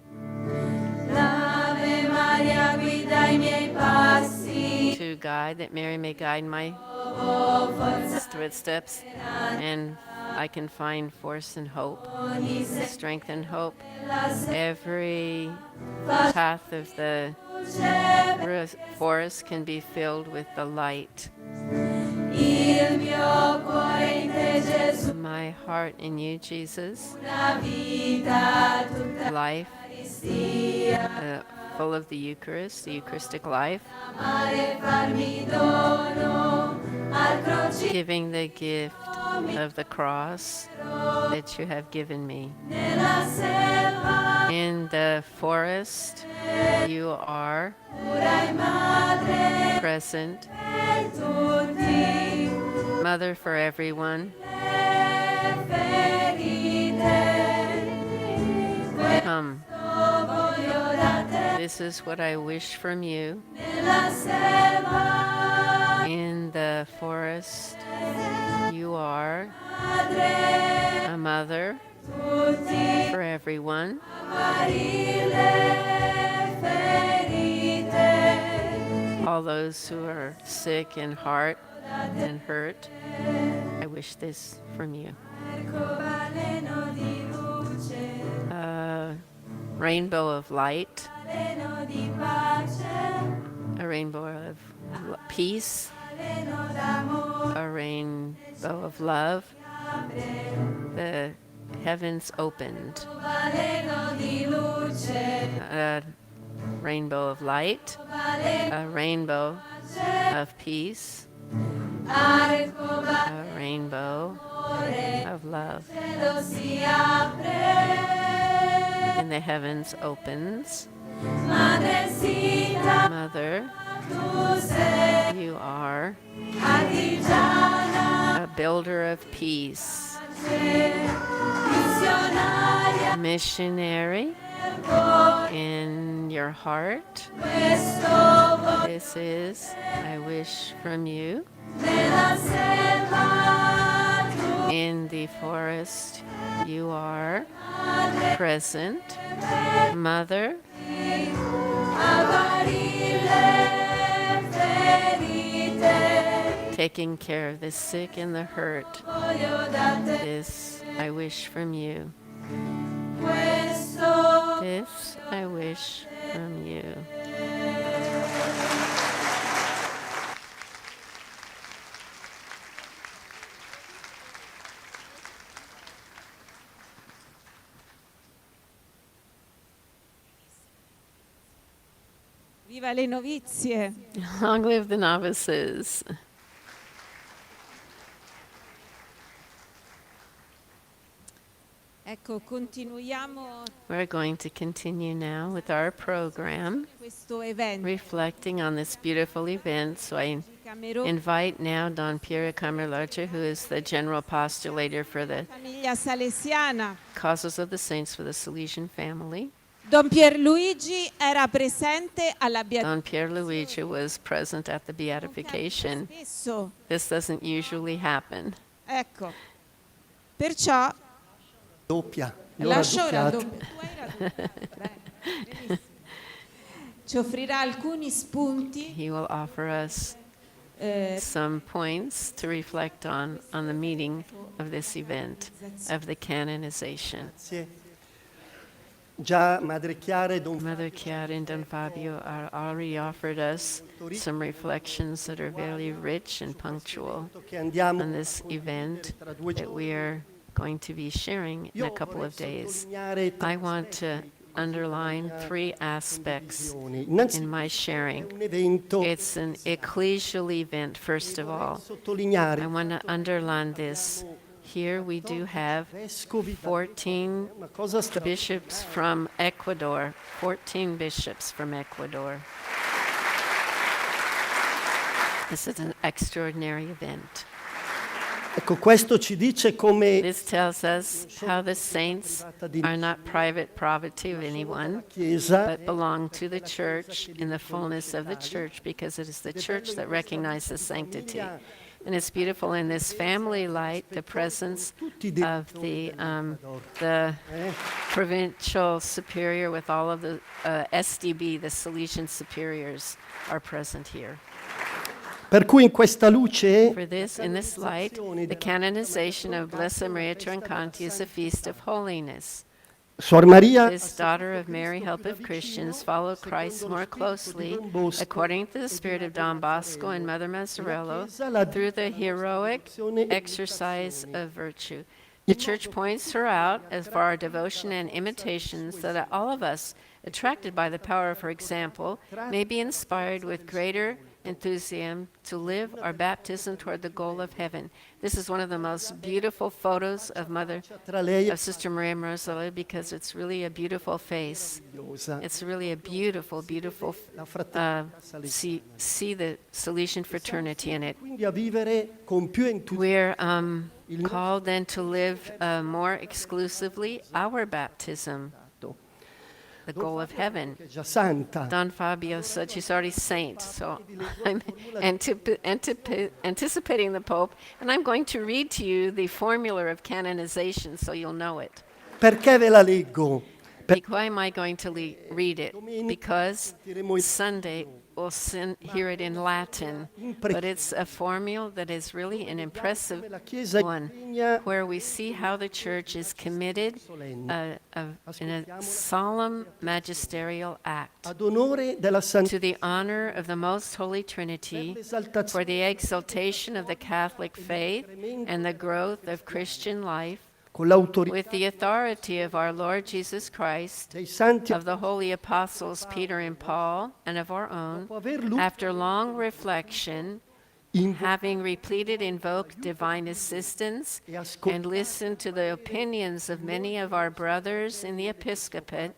E: l'Ave Maria guida I miei passi,
A: To guide, that Mary may guide my footsteps, and I can find force and hope, strength and hope. Every path of the forest can be filled with the light.
E: il mio cuore in te Gesù,
A: My heart in you, Jesus,
E: una vita tutta
A: life full of the Eucharist, the Eucharistic life,
E: amare farmi dono al croce
A: giving the gift of the cross that you have given me.
E: nella selva,
A: In the forest, you are
E: pura madre
A: present,
E: per tutti,
A: Mother for everyone.
E: ferite.
A: Come,
E: Voglio da te
A: this is what I wish from you.
E: nella selva,
A: In the forest, you are
E: madre
A: a mother
E: tutti,
A: for everyone.
E: guarire le ferite.
A: All those who are sick in heart and hurt, I wish this from you.
E: Arcobaleno di luce,
A: A rainbow of light,
E: baleno di pace,
A: a rainbow of peace,
E: baleno d'amore,
A: a rainbow of love. The heavens opened,
E: baleno di luce,
A: a rainbow of light,
E: baleno
A: a rainbow of peace,
E: arcobaleno
A: a rainbow of love.
E: cielo si apre,
A: And the heavens opens.
E: madrecita
A: Mother,
E: tu sei
A: you are
E: artigiana,
A: a builder of peace,
E: missionaria,
A: missionary in your heart.
E: questo voglio
A: This is, I wish from you.
E: nella selva, tu
A: In the forest, you are present, Mother,
E: a guarire le ferite.
A: taking care of the sick and the hurt.
E: Voglio da te
A: This I wish from you.
E: questo.
A: This I wish from you.
B: Viva le novizie!
A: Long live the novices.
B: Ecco, continuiamo
A: We're going to continue now with our program,
B: questo evento.
A: reflecting on this beautiful event. So I
B: Camero,
A: invite now Don Piero Camerloce, who is the general postulator for the
B: famiglia salesiana.
A: Causes of the Saints for the Salesian family.
B: Don Pierluigi era presente alla
A: Don Pierluigi was present at the beatification.
B: Spesso,
A: This doesn't usually happen.
B: ecco. Perciò
F: doppia.
B: lascio ora
F: doppiata.
B: doppia. Tu hai raddoppia. Bene, benissimo. Ci offrirà alcuni spunti
A: He will offer us
B: eh,
A: some points to reflect on the meeting of this event, of the canonization.
F: Grazie. Già Madre Chiara e Don
A: Mother Chiara and Don Fabio are already offered us some reflections that are very rich and punctual
F: che andiamo
A: on this event
F: tra 2
A: that we are going to be sharing in a couple of days. I want to underline three aspects in my sharing. It's an ecclesial event, first of all. I want to underline this. Here we do have 14 bishops from Ecuador. 14 bishops from Ecuador. This is an extraordinary event.
F: Ecco, questo ci dice come
A: This tells us how the saints are not private property of anyone,
F: Chiesa
A: but belong to the church in the fullness of the church, because it is the church that recognizes sanctity. And it's beautiful in this family light, the presence of the provincial superior with all of the SDB, the Salesian superiors, are present here.
F: Per cui in questa luce
A: For this, in this light, the canonization of Blessed Maria Troncanti is a feast of holiness.
F: Suor Maria
A: This daughter of Mary, help of Christians, followed Christ more closely, according to the spirit of Don Bosco and Mother Mazzarello, through the heroic exercise of virtue. The Church points her out as for our devotion and imitation, so that all of us, attracted by the power of her example, may be inspired with greater enthusiasm to live our baptism toward the goal of heaven. This is one of the most beautiful photos of Sister Maria Marzella, because it's really a beautiful face. It's really a beautiful, beautiful, see the Salesian fraternity in it.
F: quindi a vivere con più entusiasmo
A: We're called then to live more exclusively our baptism, the goal of heaven.
F: già santa.
A: Don Fabio said she's already saint, so I'm anticipating the Pope, and I'm going to read to you the formula of canonization so you'll know it.
F: Perché ve la leggo?
A: Why am I going to read it? Because Sunday we'll hear it in Latin, but it's a formula that is really an impressive one, where we see how the Church is committed in a solemn magisterial act
F: Ad onore della santità,
A: to the honor of the Most Holy Trinity, for the exaltation of the Catholic faith and the growth of Christian life,
F: con l'autorità
A: with the authority of our Lord Jesus Christ,
F: dei santi,
A: of the holy apostles Peter and Paul, and of our own,
F: dopo averlo
A: after long reflection, having repeated invoked divine assistance and listened to the opinions of many of our brothers in the episcopate,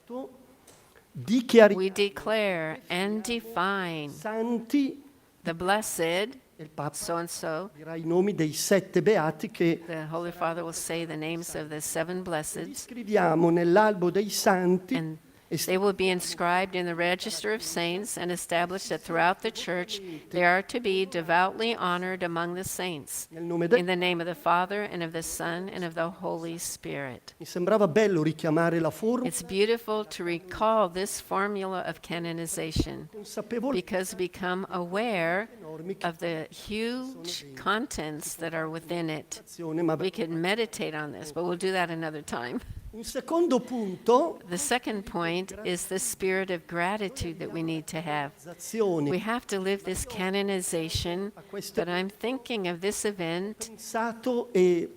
F: dichiariamo
A: we declare and define
F: santi,
A: the blessed,
F: il Papa
A: so-and-so.
F: dirà i nomi dei 7 beati che
A: The Holy Father will say the names of the 7 blesseds,
F: scriviamo nell'albo dei santi
A: and they will be inscribed in the register of saints and established that throughout the Church they are to be devoutly honored among the saints,
F: nel nome
A: in the name of the Father and of the Son and of the Holy Spirit.
F: Mi sembrava bello richiamare la formula
A: It's beautiful to recall this formula of canonization,
F: consapevole
A: because we become aware
F: enormi che
A: of the huge contents that are within it.
F: ma
A: We can meditate on this, but we'll do that another time.
F: un secondo punto,
A: The second point is the spirit of gratitude that we need to have.
F: azioni
A: We have to live this canonization, but I'm thinking of this event,
F: pensato e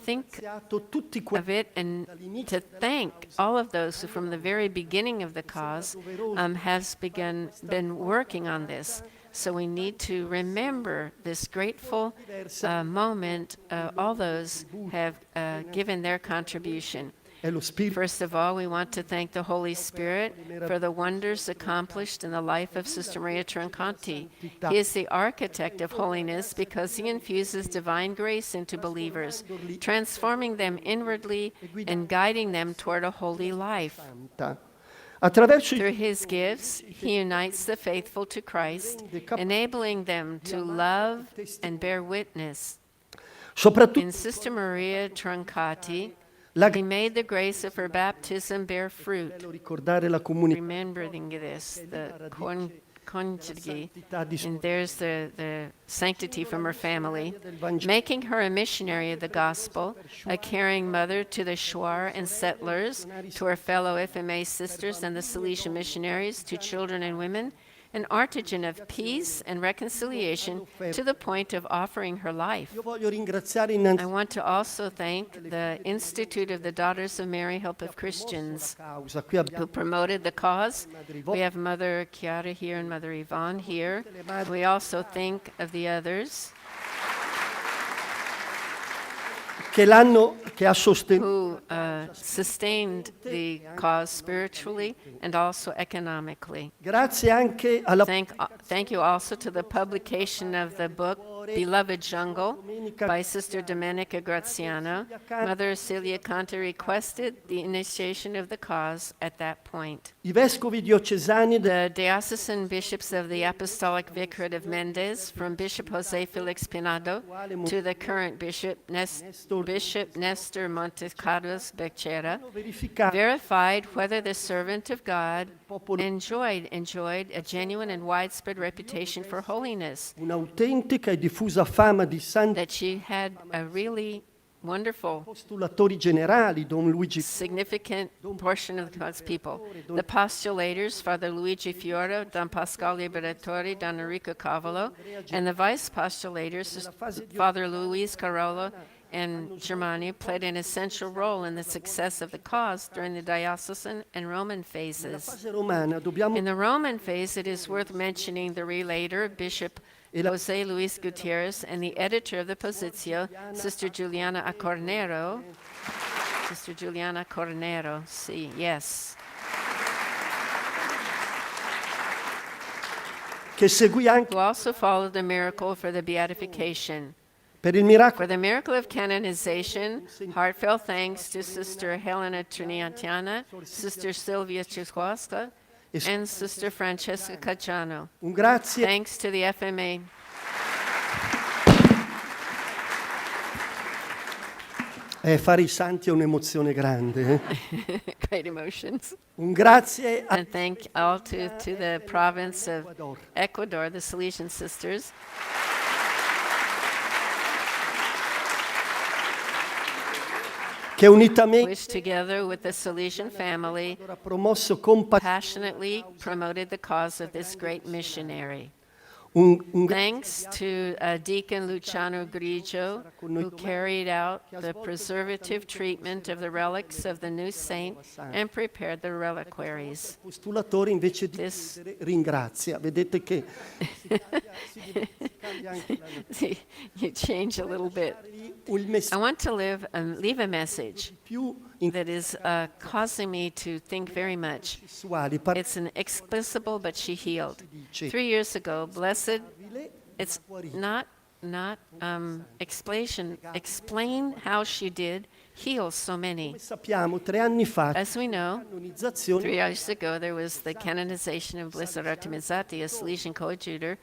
A: think
F: iniziato tutti
A: of
F: quelli
A: it, and to thank all of those who from the very beginning of the cause has been working on this. So we need to remember this grateful moment, all those who have given their contribution.
F: è lo spirito
A: First of all, we want to thank the Holy Spirit for the wonders accomplished in the life of Sister Maria Troncanti. He is the architect of holiness because he infuses divine grace into believers, transforming them inwardly and guiding them toward a holy life.
F: santa. Attraverso i
A: Through his gifts, he unites the faithful to Christ, enabling them to love and bear witness.
F: soprattutto
A: In Sister Maria Troncatti,
F: la
A: he made the grace of her baptism bear fruit.
F: bello ricordare la comunità
A: Remembering this, the conjugi,
F: di
A: and there's the sanctity from her family, making her a missionary of the gospel, a caring mother to the Shuar and settlers, to her fellow FMA sisters and the Salesian missionaries, to children and women, an artisan of peace and reconciliation to the point of offering her life.
F: Io voglio ringraziare
A: I
F: innanzitutto
A: want to also thank the Institute of the Daughters of Mary, Help of
F: la
A: Christians,
F: causa. Qui
A: who
F: abbiamo
A: promoted the cause.
F: Madre
A: We
F: Yvonne,
A: have Mother Chiara here and Mother Yvonne here. We also think of the others
F: che ha sostenuto
A: who sustained the cause spiritually and also economically.
F: grazie anche alla
A: Thank you also to the publication of the book Beloved Jungle by Sister Domenica Graziano. Mother Celia Conte requested the initiation of the cause at that point.
F: i vescovi diocesani
A: The diocesan bishops of the Apostolic Vicariate of Mendez, from Bishop Jose Felix Pinado to the current Bishop Nestor Montecados Becerra,
F: hanno verificato
A: verified whether the servant of God enjoyed a genuine and widespread reputation for holiness,
F: un'autentica e diffusa fama di santi
A: that she had a really wonderful,
F: postulatori generali, Don Luigi
A: significant portion of God's people. The postulators, Father Luigi Fiora, Don Pascal Liberatore, Don Enrico Cavallo, and the vice postulators, Father Luis Carollo and Germani, played an essential role in the success of the cause during the diocesan and Roman
F: nella
A: phases.
F: fase romana. Dobbiamo
A: In the Roman phase, it is worth mentioning the relator, Bishop Jose Luis Gutierrez, and the editor of the Positio, Sister Juliana Acornero. Sister Juliana Cornero, see, yes.
F: che seguì anche
A: Who also followed the miracle for the beatification.
F: per il miracolo
A: For the miracle of canonization, heartfelt thanks to Sister Helena Trinitiana, Sister Sylvia Chiswaska, and Sister Francesca Cacciano.
F: un grazie
A: Thanks to the FMA.
F: fare i santi è un'emozione grande.
A: Great emotions.
F: Un grazie a
A: And thank all to the province of Ecuador, the Salesian sisters,
F: che unitamente
A: which together with the Salesian family
F: ha promosso con
A: passionately promoted the cause of this great missionary.
F: un
A: Thanks to Deacon Luciano Grigio, who carried out the preservative treatment of the relics of the new saint and prepared the reliquaries.
F: postulatore invece di
A: This-
F: chiedere ringrazia. Vedete che cambia anche la
A: You change a little bit.
F: il
A: I
F: messaggio
A: want to leave a message
F: più in
A: that is causing me to think very much.
F: sessuali
A: It's inexplicable, but she healed. 3 years ago, blessed, it's not explain how she did heal so many.
F: sappiamo 3 anni fa
A: As we know,
F: canonizzazione
A: 3 years ago, there was the canonization of Blessed Artemizzati, a Salesian coadjutor,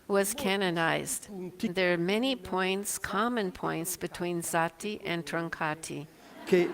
A: was canonized. There are many points, common points between Zatti and Troncatti,
F: che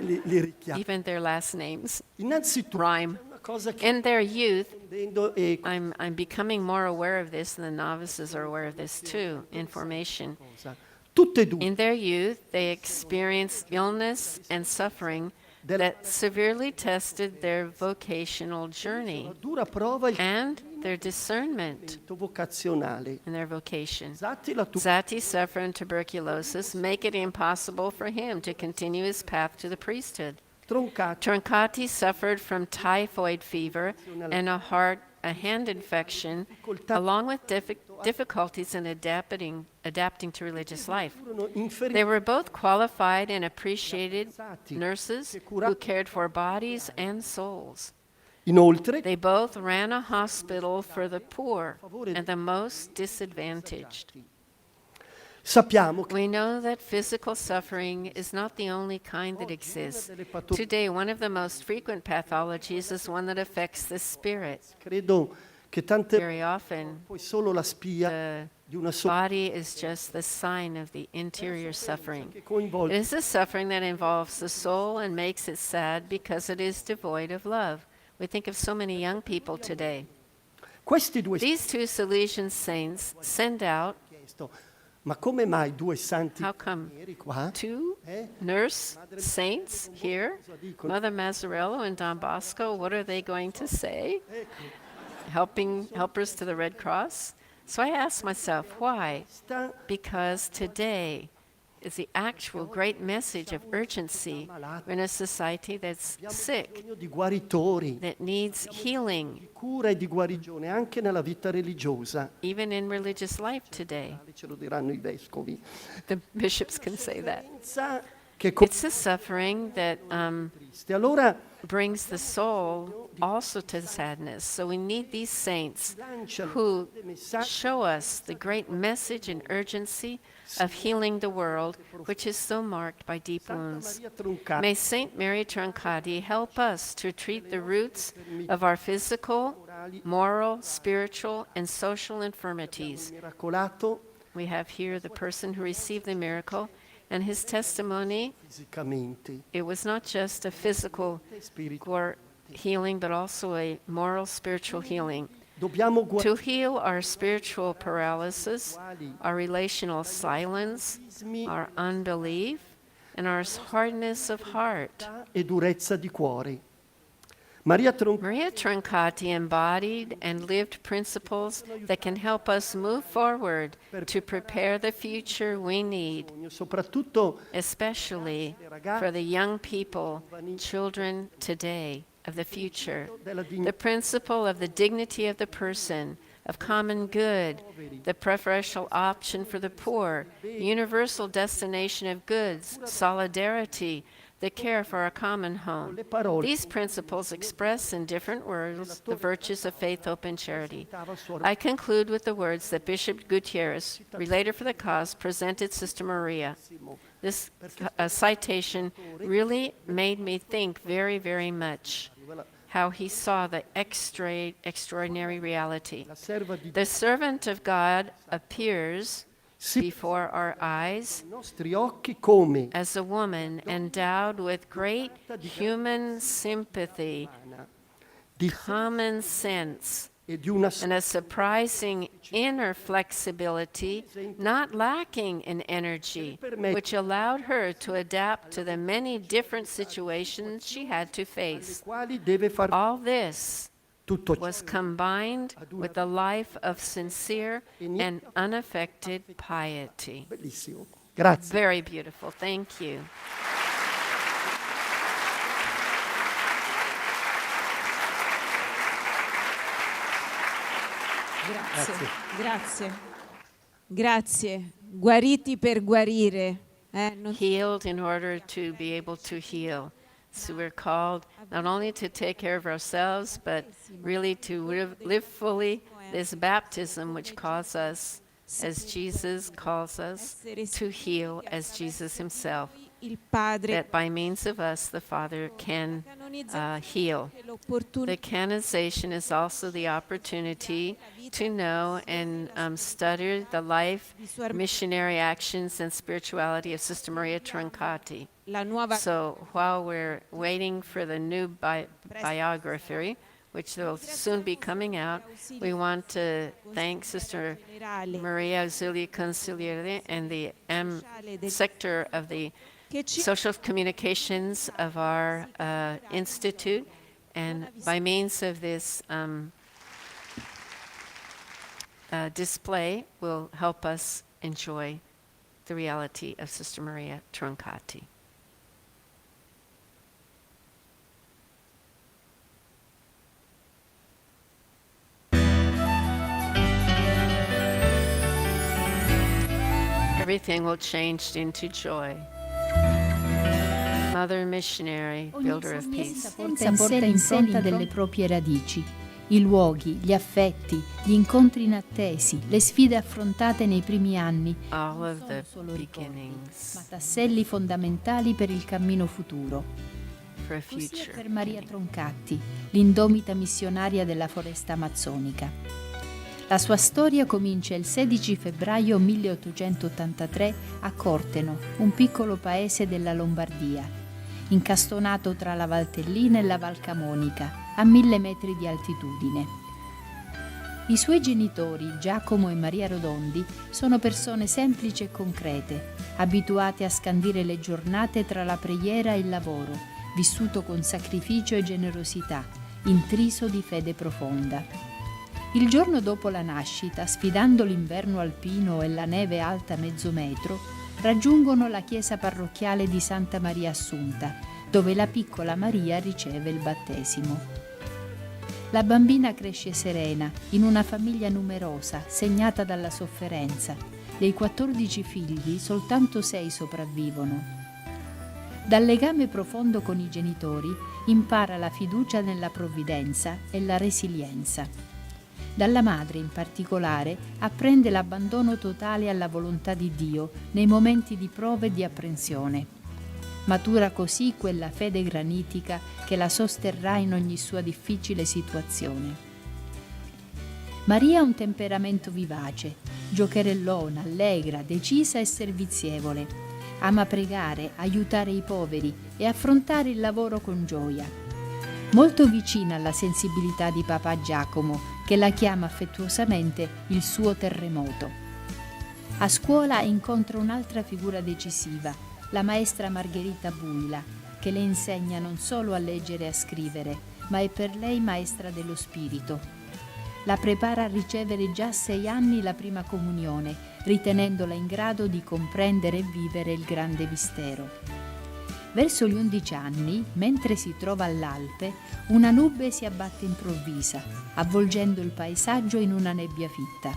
F: li richiama.
A: even their last names
F: Innanzitutto
A: rhyme.
F: una cosa che
A: In their youth,
F: intendo e
A: I'm becoming more aware of this, and the novices are aware of this too, in formation.
F: cosa. Tutte e due
A: In their youth, they experienced illness and suffering that severely tested their vocational journey
F: una dura prova il
A: and their discernment
F: talento vocazionale.
A: in their vocation.
F: Zatti la tua
A: Zatti suffered tuberculosis, make it impossible for him to continue his path to the priesthood.
F: Troncatti
A: Troncatti suffered from typhoid fever and a hand infection, along with difficulties in adapting to religious life.
F: furono inferiori
A: They were both qualified and appreciated nurses who cared for bodies and souls.
F: inoltre
A: They both ran a hospital for the poor and the most disadvantaged.
F: sappiamo che
A: We know that physical suffering is not the only kind that exists. Today, one of the most frequent pathologies is one that affects the spirit.
F: credo che tante
A: Very often,
F: poi solo la spia
A: the
F: di una sola
A: body is just the sign of the interior suffering.
F: che
A: It
F: coinvolge
A: is a suffering that involves the soul and makes it sad because it is devoid of love. We think of so many young people today.
F: questi due
A: These two Salesian saints send out,
F: chiesto, ma come mai due santi
A: how come,
F: neri qua?
A: two nurse saints here, Mother Mazzarello and Don Bosco. What are they going to say? helpers to the Red Cross. So I asked myself, why? Because today is the actual great message of urgency. We're in a society that's sick,
F: Bisogno di guaritori,
A: that needs healing,
F: di cura e di guarigione anche nella vita religiosa.
A: even in religious life today.
F: Ce lo diranno i vescovi.
A: The bishops can say that.
F: Sa che
A: It's a suffering that
F: triste. Allora
A: brings the soul also to sadness. So we need these saints who show us the great message and urgency of healing the world, which is so marked by deep wounds.
F: Maria Troncatti,
A: May Saint Mary Troncatti help us to treat the roots of our physical, moral, spiritual, and social infirmities.
F: miracolato
A: We have here the person who received the miracle, and his testimony,
F: fisicamente.
A: it was not just a physical healing, but also a moral, spiritual healing.
F: Dobbiamo
A: To heal our spiritual paralysis, our relational silence, our unbelief, and our hardness of heart.
F: e durezza di cuore. Maria Troncatti
A: Maria Troncatti embodied and lived principles that can help us move forward to prepare the future we need,
F: soprattutto
A: especially for the young people, children today of the future. The principle of the dignity of the person, of common good, the preferential option for the poor, universal destination of goods, solidarity, the care for our common home. These principles express in different words the virtues of faith, hope, and charity. I conclude with the words that Bishop Gutierrez, relator for the cause, presented Sister Maria. This citation really made me think very, very much how he saw the extraordinary reality. The servant of God appears before our eyes
F: i nostri occhi come
A: as a woman endowed with great human sympathy,
F: di
A: common sense,
F: e di una
A: and a surprising inner flexibility, not lacking in energy, which allowed her to adapt to the many different situations she had to face.
F: quali deve far
A: All this
F: tutto ciò.
A: was combined with a life of sincere and unaffected piety.
F: Bellissimo. Grazie.
A: Very beautiful. Thank you.
B: Grazie. Guariti per guarire.
A: Healed in order to be able to heal. So we're called not only to take care of ourselves, but really to live fully this baptism which calls us, as Jesus calls us, to heal as Jesus himself.
B: Il Padre
A: That by means of us, the Father can heal. The canonization is also the opportunity to know and study the life, missionary actions, and spirituality of Sister Maria Troncatti.
B: la nuova
A: So while we're waiting for the new biography, which will soon be coming out, we want to thank Sister Maria Auxilii Consigliere and the sector of the social communications of our institute, and by means of this display will help us enjoy the reality of Sister Maria Troncatti. Everything will change into joy. Mother missionary, builder of peace.
G: Porta in sé delle proprie radici, i luoghi, gli affetti, gli incontri inattesi, le sfide affrontate nei primi anni,
A: All of the
G: solo ricordi,
A: beginnings
G: ma tasselli fondamentali per il cammino futuro.
A: for a
G: Così è
A: future.
G: per Maria Troncatti, l'indomita missionaria della foresta amazzonica. La sua storia comincia il 16 febbraio 1883 a Corteno, un piccolo paese della Lombardia, incastonato tra la Valtellina e la Val Camonica, a 1000 metri di altitudine. I suoi genitori, Giacomo e Maria Rodondi, sono persone semplici e concrete, abituate a scandire le giornate tra la preghiera e il lavoro, vissuto con sacrificio e generosità, intriso di fede profonda. Il giorno dopo la nascita, sfidando l'inverno alpino e la neve alta mezzo metro, raggiungono la chiesa parrocchiale di Santa Maria Assunta, dove la piccola Maria riceve il battesimo. La bambina cresce serena, in una famiglia numerosa, segnata dalla sofferenza. Dei 14 figli, soltanto 6 sopravvivono. Dal legame profondo con i genitori impara la fiducia nella provvidenza e la resilienza. Dalla madre, in particolare, apprende l'abbandono totale alla volontà di Dio nei momenti di prova e di apprensione. Matura così quella fede granitica che la sosterrà in ogni sua difficile situazione. Maria ha un temperamento vivace, giocherellona, allegra, decisa e servizievole. Ama pregare, aiutare i poveri e affrontare il lavoro con gioia. Molto vicina alla sensibilità di papà Giacomo, che la chiama affettuosamente il suo terremoto. A scuola incontra un'altra figura decisiva, la maestra Margherita Buila, che le insegna non solo a leggere e a scrivere, ma è per lei maestra dello spirito. La prepara a ricevere già a 6 anni la prima comunione, ritenendola in grado di comprendere e vivere il grande mistero. Verso gli 11 anni, mentre si trova all'Alpe, una nube si abbatte improvvisa, avvolgendo il paesaggio in una nebbia fitta.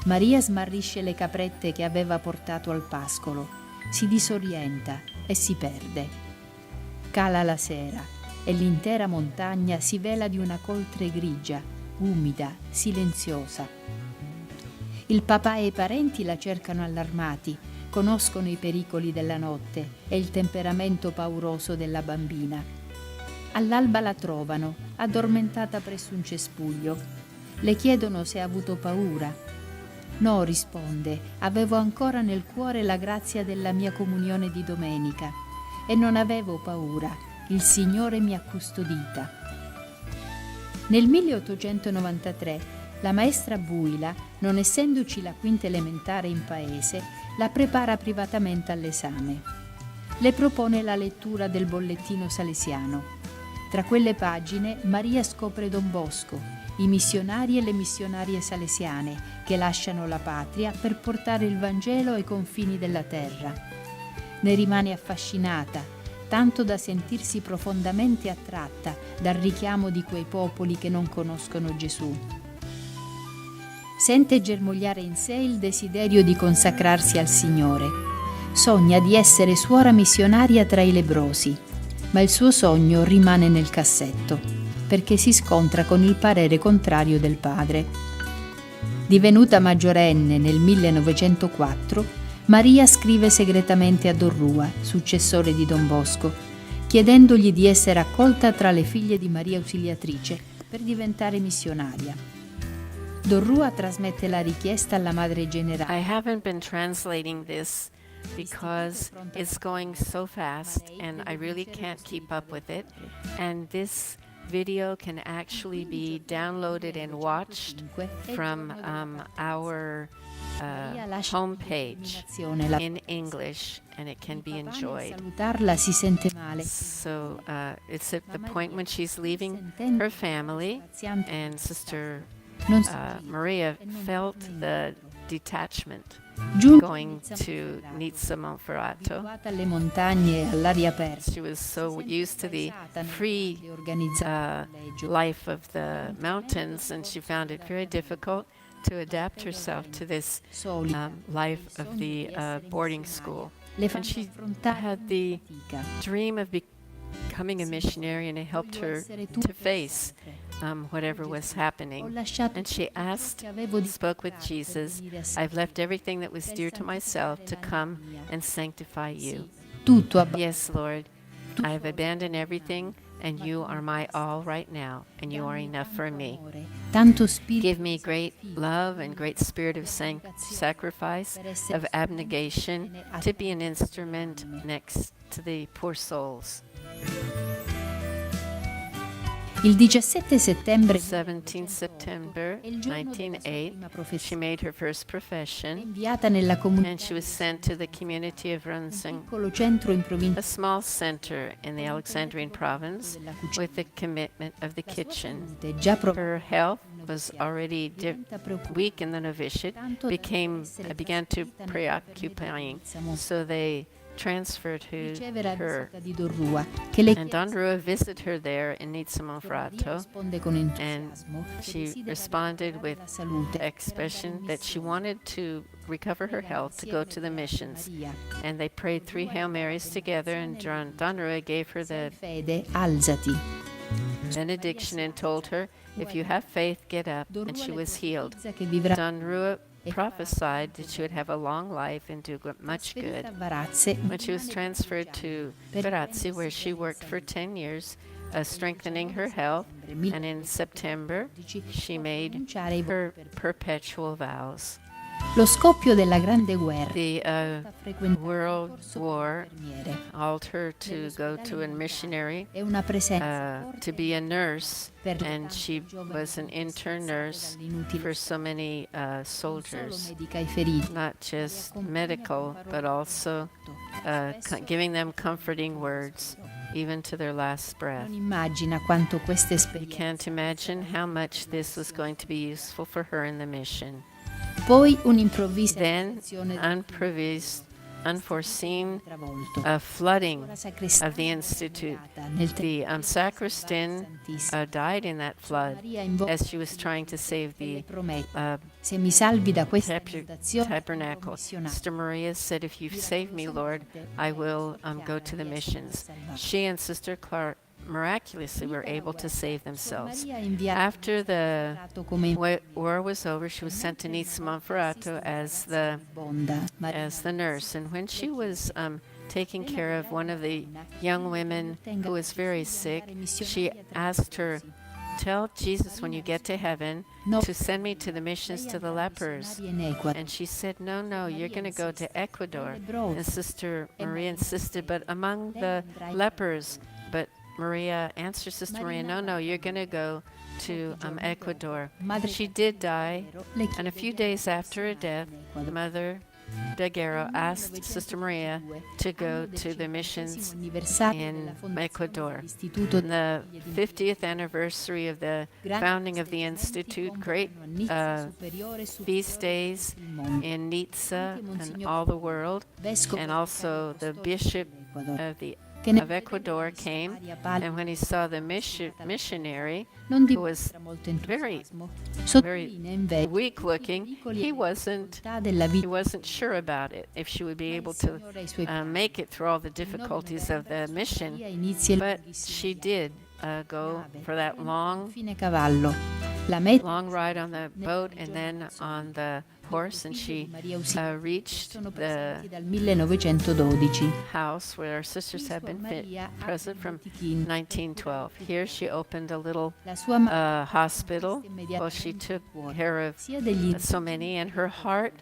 G: Maria smarrisce le caprette che aveva portato al pascolo, si disorienta e si perde. Cala la sera e l'intera montagna si vela di una coltre grigia, umida, silenziosa. Il papà e i parenti la cercano allarmati, conoscono i pericoli della notte e il temperamento pauroso della bambina. All'alba la trovano, addormentata presso un cespuglio. Le chiedono se ha avuto paura. No, risponde, avevo ancora nel cuore la grazia della mia comunione di domenica e non avevo paura, il Signore mi ha custodita. Nel 1893 la maestra Buila, non essendoci la quinta elementare in paese, la prepara privatamente all'esame. Le propone la lettura del bollettino salesiano. Tra quelle pagine Maria scopre Don Bosco, i missionari e le missionarie salesiane che lasciano la patria per portare il Vangelo ai confini della terra. Ne rimane affascinata, tanto da sentirsi profondamente attratta dal richiamo di quei popoli che non conoscono Gesù. Sente germogliare in sé il desiderio di consacrarsi al Signore. Sogna di essere suora missionaria tra i lebbrosi, ma il suo sogno rimane nel cassetto, perché si scontra con il parere contrario del padre. Divenuta maggiorenne nel 1904, Maria scrive segretamente a Don Rua, successore di Don Bosco, chiedendogli di essere accolta tra le figlie di Maria Ausiliatrice per diventare missionaria. Don Rua trasmette la richiesta alla Madre Generale.
A: I haven't been translating this because it's going so fast and I really can't keep up with it. And this video can actually be downloaded and watched from our homepage in English, and it can be enjoyed.
G: Salutarla si sente male.
A: So it's at the point when she's leaving her family, and Sister Maria felt the detachment going to Nizza Monferrato.
G: Alle montagne e all'aria aperta.
A: She was so used to the free life of the mountains, and she found it very difficult to adapt herself to this life of the boarding school. And she had the dream of becoming a missionary, and it helped her to face whatever was happening. And she spoke with Jesus, I've left everything that was dear to myself to come and sanctify you. Yes, Lord, I have abandoned everything, and you are my all right now, and you are enough for me. Give me great love and great spirit of sacrifice, of abnegation, to be an instrument next to the poor souls.
G: Il 17 settembre
A: 17 September 1908, she made her first profession,
G: inviata nella comunità,
A: and she was sent to the community of Runsing,
G: piccolo centro in
A: a
G: provincia,
A: small center in the Alexandrian province, with the commitment of the kitchen.
G: già
A: Her health was already weak in the novitiate, began to preoccupying. So they transferred
G: Riceve la
A: her.
G: visita di Don Rua, che le
A: And Don Rua visited her there in Nizza
G: Maria
A: Monferrato,
G: risponde con entusiasmo che
A: she
G: desidera
A: responded
G: recuperare
A: with
G: la salute per
A: expression
G: andare in
A: that she
G: missione.
A: wanted to recover her health to go to the missions.
G: Maria,
A: And they prayed 3 Hail Marys together, and Don Rua gave her
G: se hai
A: the
G: fede, alzati.
A: benediction and told her, if you have faith, get up.
G: Don
A: And
G: Rua
A: she
G: le
A: was healed.
G: profetizza che vivrà
A: Don Rua prophesied that she would have a long life and do much good.
G: trasferita a Varazze.
A: When she was transferred to Varazzi, where she worked for 10 years, strengthening her health, and in September, she made her perpetual vows.
G: Lo scoppio della Grande Guerra
A: The
G: ha frequentato un
A: World
G: corso
A: War
G: per infermiere.
A: called her to go to a missionary,
G: È una presenza
A: to
G: forte
A: be a nurse,
G: per le
A: and
G: tante
A: she
G: giovani
A: was an
G: donne
A: intern
G: stressate
A: nurse
G: dall'inutile
A: for so many
G: non solo
A: soldiers,
G: medica i feriti,
A: not just medical, but also giving them comforting words, even to their last breath.
G: non immagina quanto queste
A: You
G: esperienze.
A: can't imagine how much this was going to be useful for her in the mission.
G: Poi un'improvvisa
A: Then,
G: infezione
A: unforeseen
G: travolto.
A: flooding
G: La sacrestia
A: of the institute.
G: nel
A: The sacristan
G: Santissimo.
A: died in that flood
G: Maria invoca
A: as she was trying to save
G: e le
A: the
G: promette, se mi salvi da questa inondazione,
A: tabernacle. Sister Maria said, if you save me, Lord, I will go to the missions. She and Sister Clark miraculously were able to save themselves.
G: Maria inviata
A: After the
G: come
A: war was over, she was sent to Nizza Monferrato as the
G: Bonda.
A: nurse. And when she was taking care of one of the young women who was very sick, she asked her, tell Jesus when you get to heaven to send me to the missions to the lepers. And she said, no, you're going to go to Ecuador. And Sister Maria insisted, but among the lepers. But Maria answered Sister Maria, no, you're going to go to Ecuador. She did die, and a few days after her death, Mother Daguerre asked Sister Maria to go to the missions in Ecuador. On the 50th anniversary of the founding of the Institute, great feast days in Nizza and all the world, and also the Bishop of Ecuador came, and when he saw the missionary, who was very weak looking, he wasn't sure about it, if she would be able to make it through all the difficulties of the mission. But she did go for that long ride on the boat and then on the horse, and she reached the
G: dal 1912.
A: house where our sisters have been present from 1912. Here she opened a little
G: La sua
A: hospital. Well, she took care of so many, and her heart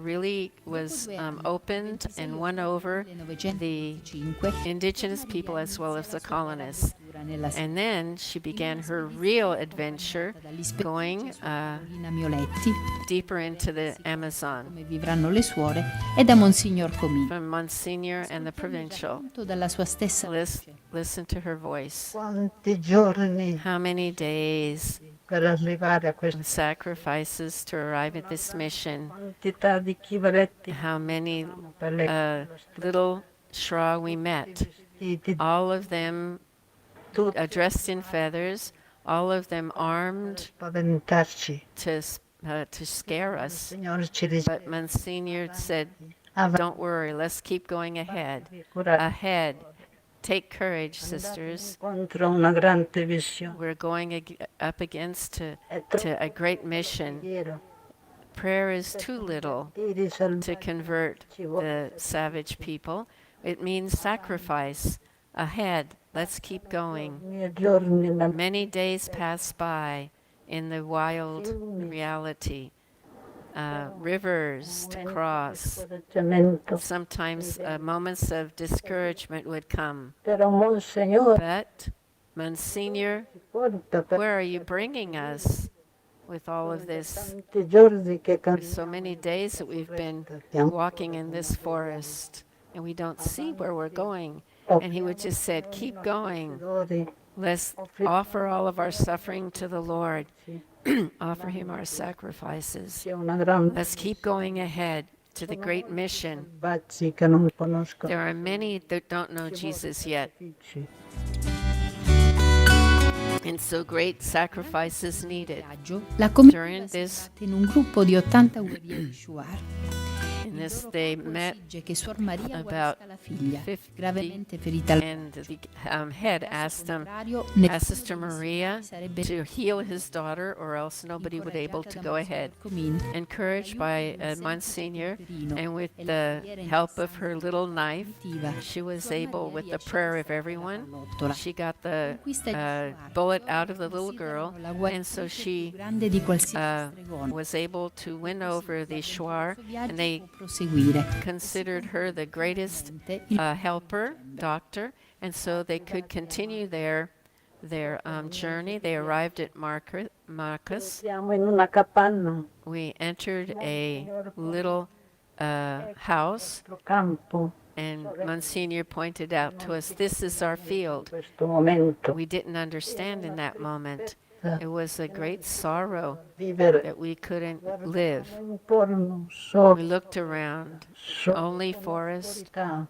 A: really was opened and won over the indigenous people as well as the colonists. And then she began her real adventure, going deeper into the Amazon,
G: come vivranno le suore, e da Monsignor Comini.
A: from Monsignor and the provincial.
G: Dalla sua stessa voce.
A: Listen to her voice.
H: Quanti giorni
A: How many days
H: per arrivare a questa
A: sacrifices to arrive at this mission?
H: quantità di chivaletti
A: How many
H: per le
A: little Shra we met?
H: vestiti,
A: All of them
H: tutti
A: dressed in feathers, all of them armed
H: spaventarci.
A: to scare us.
H: Signore ci
A: But Monsignor said, don't worry, let's keep going ahead.
H: risicura
A: Ahead. Take courage, sisters.
H: contro una grande visione.
A: We're going up against to a great mission.
H: Iero,
A: Prayer is too little
H: di risalvare
A: to convert the savage people. It means sacrifice. Ahead. Let's keep going.
H: i miei giorni nel
A: Many days pass by in the wild reality. Rivers to cross.
H: scoraggiamento.
A: Sometimes moments of discouragement would come.
H: Però Monsignore
A: But, Monsignor,
H: porta per
A: where are you bringing us with all of this?
H: tanti giorni che
A: With so many days that we've been walking in this forest, and we don't see where we're going. And he would just said, keep going.
H: camminiamo
A: Let's offer all of our suffering to the Lord. Offer him our sacrifices.
H: C'è una grande
A: Let's keep going ahead to the great mission.
H: bazzi che non conoscono
A: There are many that don't know Jesus yet,
H: sacrifici.
A: and so great sacrifices needed.
G: Viaggio, la comitiva
A: During
G: si è
A: this-
G: fatta in un gruppo di 80 guerrieri Shuar.
A: In this, they met,
G: Esige che Suor Maria
A: about
G: guarisca la figlia,
A: 50
G: gravemente ferita al
A: and the head asked them,
G: contrario,
A: asked Sister Maria to heal his daughter, or else nobody would be able to go ahead. Encouraged by Monsignor, and with the help of her little knife, she was able, with the prayer of everyone, she got the bullet out of the little girl, and so she was able to win over the Shuar, and they considered her the greatest helper, doctor, and so they could continue their journey. They arrived at Marcus.
H: Siamo in una capanna,
A: We entered a little house,
H: un campo,
A: and Monsignor pointed out to us, this is our
H: in
A: field.
H: questo momento.
A: We didn't understand in that moment. It was a great sorrow
H: Vivere
A: that we couldn't live.
H: intorno solo
A: We looked around, only forest,
H: oscurità.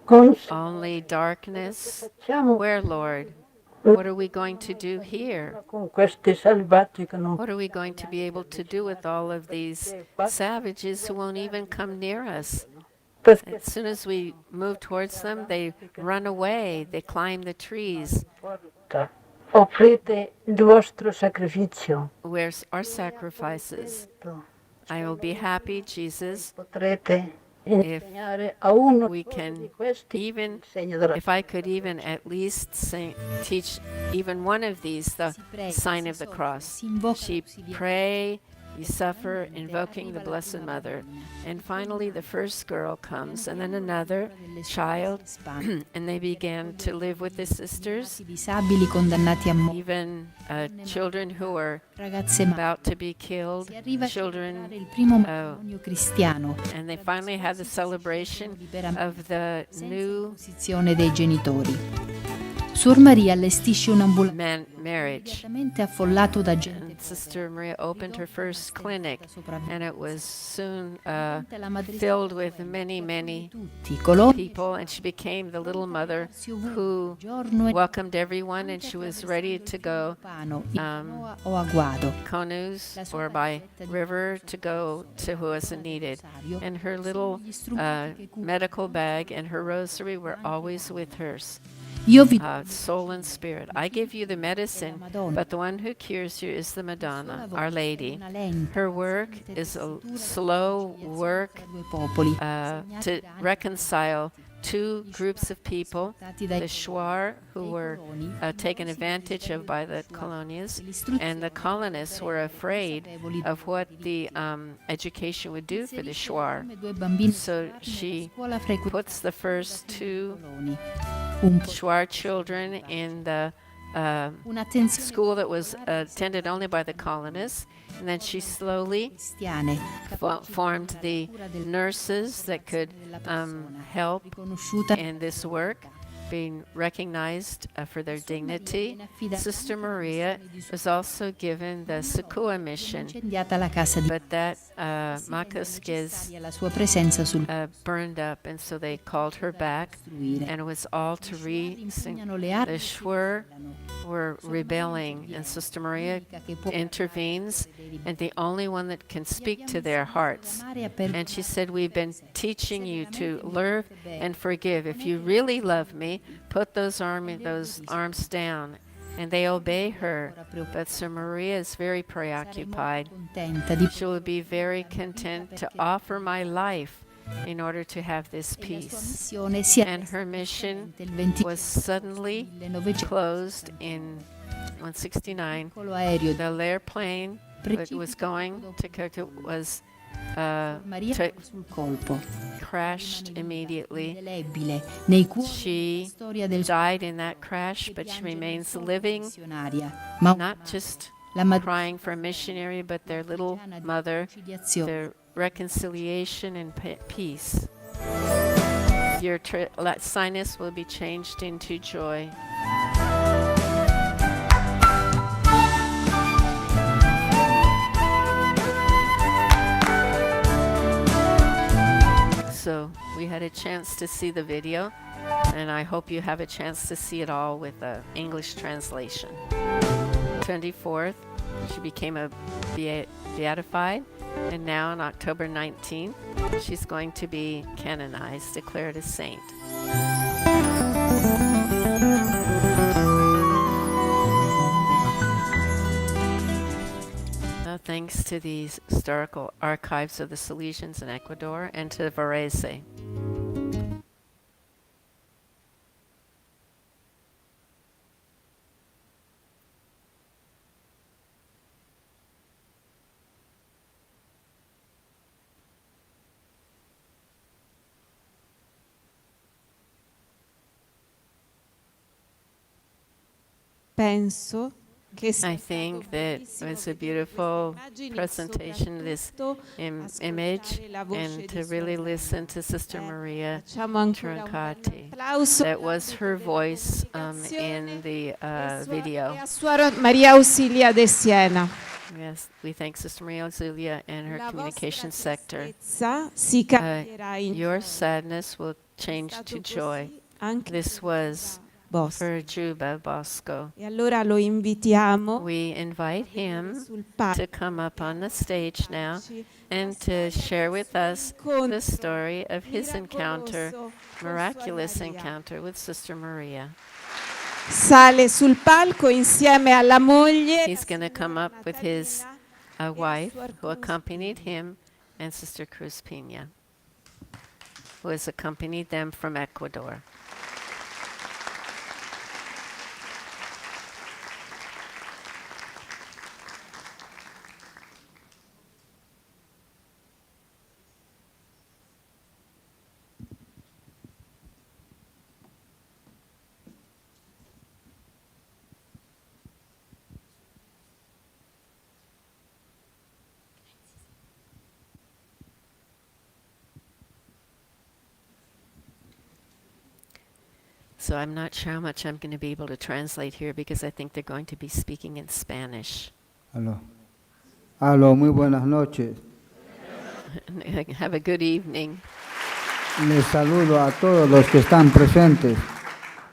H: Con
A: only darkness.
H: facciamo
A: Where, Lord? What are we going to do here?
H: con questi selvaggi che non
A: What are we going to be able to do with all of these savages who won't even come near us?
H: perché
A: As soon as we move towards them, they run away, they climb the trees.
H: porta. Offrite il vostro sacrificio.
A: Where's our sacrifices? I will be happy, Jesus,
H: Potrete insegnare a uno
A: we
H: solo
A: can
H: di questi
A: even,
H: il segno della
A: if I could even at least teach even one of these, the sign of the cross. She pray, you suffer, invoking the Blessed Mother. And finally, the first girl comes, and then another child, and they began to live with the sisters,
G: disabili condannati a morte,
A: even children who were
G: ragazze madri.
A: about to be killed,
G: Si arriva a
A: children,
G: celebrare il primo matrimonio cristiano
A: and they finally had the celebration of the
G: senza
A: new
G: opposizione dei genitori. Suor Maria allestisce un ambulatorio
A: marriage.
G: immediatamente affollato da gente.
A: And Sister Maria opened her first clinic, and it was soon
G: La madre
A: filled with many
G: tutti coloro che
A: people, and she became the little mother who
G: giorno e
A: welcomed everyone, and she was ready to go
G: pano in canoa o a guado.
A: canoes or by river to go to who was needed. And her little medical bag and her rosary were always with hers.
G: Io vi
A: Soul and spirit. I give you the medicine, but the one who cures you is the Madonna, Our Lady.
G: una lente
A: Her work is a slow work
G: tra due popoli
A: to reconcile two groups of people,
G: stati dai
A: the Shuar, who were taken advantage of by the colonies, and the colonists were afraid of what the education would do for the Shuar.
G: come due bambini
A: So she
G: scuola frequentano
A: puts the first two
G: coloni. Un po'
A: Shuar children in the
G: un'attenzione
A: school that was attended only by the colonists, and then she slowly
G: cristiane
A: formed the nurses that could help
G: riconosciuta
A: in this work, being recognized for their dignity. Sister Maria was also given the Sakua mission,
G: incendiata la casa di
A: but that Makaskas
G: necessaria la sua presenza sul
A: burned up, and so they called her back,
G: costruire.
A: and it was all to
G: Impugnano le
A: the
G: armi
A: Shuar were rebelling, and Sister Maria intervenes, and the only one that can speak to their hearts. And she said, we've been teaching you to love and forgive. If you really love me, put those arms down. And they obey her. But Sir Maria is very preoccupied.
G: contenta di
A: She will be very content to offer my life in order to have this
G: e la sua
A: peace.
G: missione si
A: And her mission
G: il 20
A: was suddenly
G: 1900
A: closed in 169.
G: piccolo aereo
A: The airplane that was going to Kyoto was
G: Maria sul colpo
A: crashed immediately.
G: indelebile nei cuori
A: She
G: della storia del
A: died in that crash, but she remains living,
G: missionaria, ma
A: not just
G: la madre
A: crying for a missionary, but their little mother, their reconciliation and peace. Your sinus will be changed into joy. So we had a chance to see the video, and I hope you have a chance to see it all with the English translation. 24th, she became a beatified, and now on October 19th, she's going to be canonized, declared a saint. Thanks to the historical archives of the Salesians in Ecuador and to Varese.
B: Penso che sia
A: I
B: stato
A: think that
B: bellissimo
A: it's a
B: vedere
A: beautiful
B: queste immagini,
A: presentation of this
B: soprattutto
A: image,
B: ascoltare la voce
A: and
B: di
A: to
B: Sua
A: really
B: Maria.
A: listen to Sister Maria
B: Facciamo ancora un
A: Troncatti.
B: grande applauso
A: That was her
B: della
A: voice
B: comunicazione
A: in the
B: e
A: video.
B: a Suor Maria Ausilia de Siena.
A: Yes, we thank Sister Maria Auxilia and her
B: La
A: communication
B: vostra
A: sector.
B: tristezza si cambierà in
A: Your
B: gioia.
A: sadness will
B: È
A: change
B: stato
A: to
B: così
A: joy.
B: anche
A: This
B: per
A: was
B: Bosco.
A: for Juba Bosco.
B: E allora lo invitiamo
A: We invite
B: a venire
A: him
B: sul palco
A: to come up on the stage now
B: raccontarci
A: and
B: la
A: to
B: storia
A: share
B: del
A: with
B: suo
A: us
B: incontro
A: the story of his encounter,
B: miracoloso con Suor
A: miraculous
B: Maria.
A: encounter with Sister Maria.
B: Sale sul palco insieme alla moglie,
A: He's going to come up with his wife
B: Suor
A: who accompanied him and Sister Cruz Pina, who has accompanied them from Ecuador. So I'm not sure how much I'm going to be able to translate here because I think they're going to be speaking in Spanish.
I: Aló. Aló, muy buenas noches.
A: Have a good evening.
I: Les saludo a todos los que están presentes,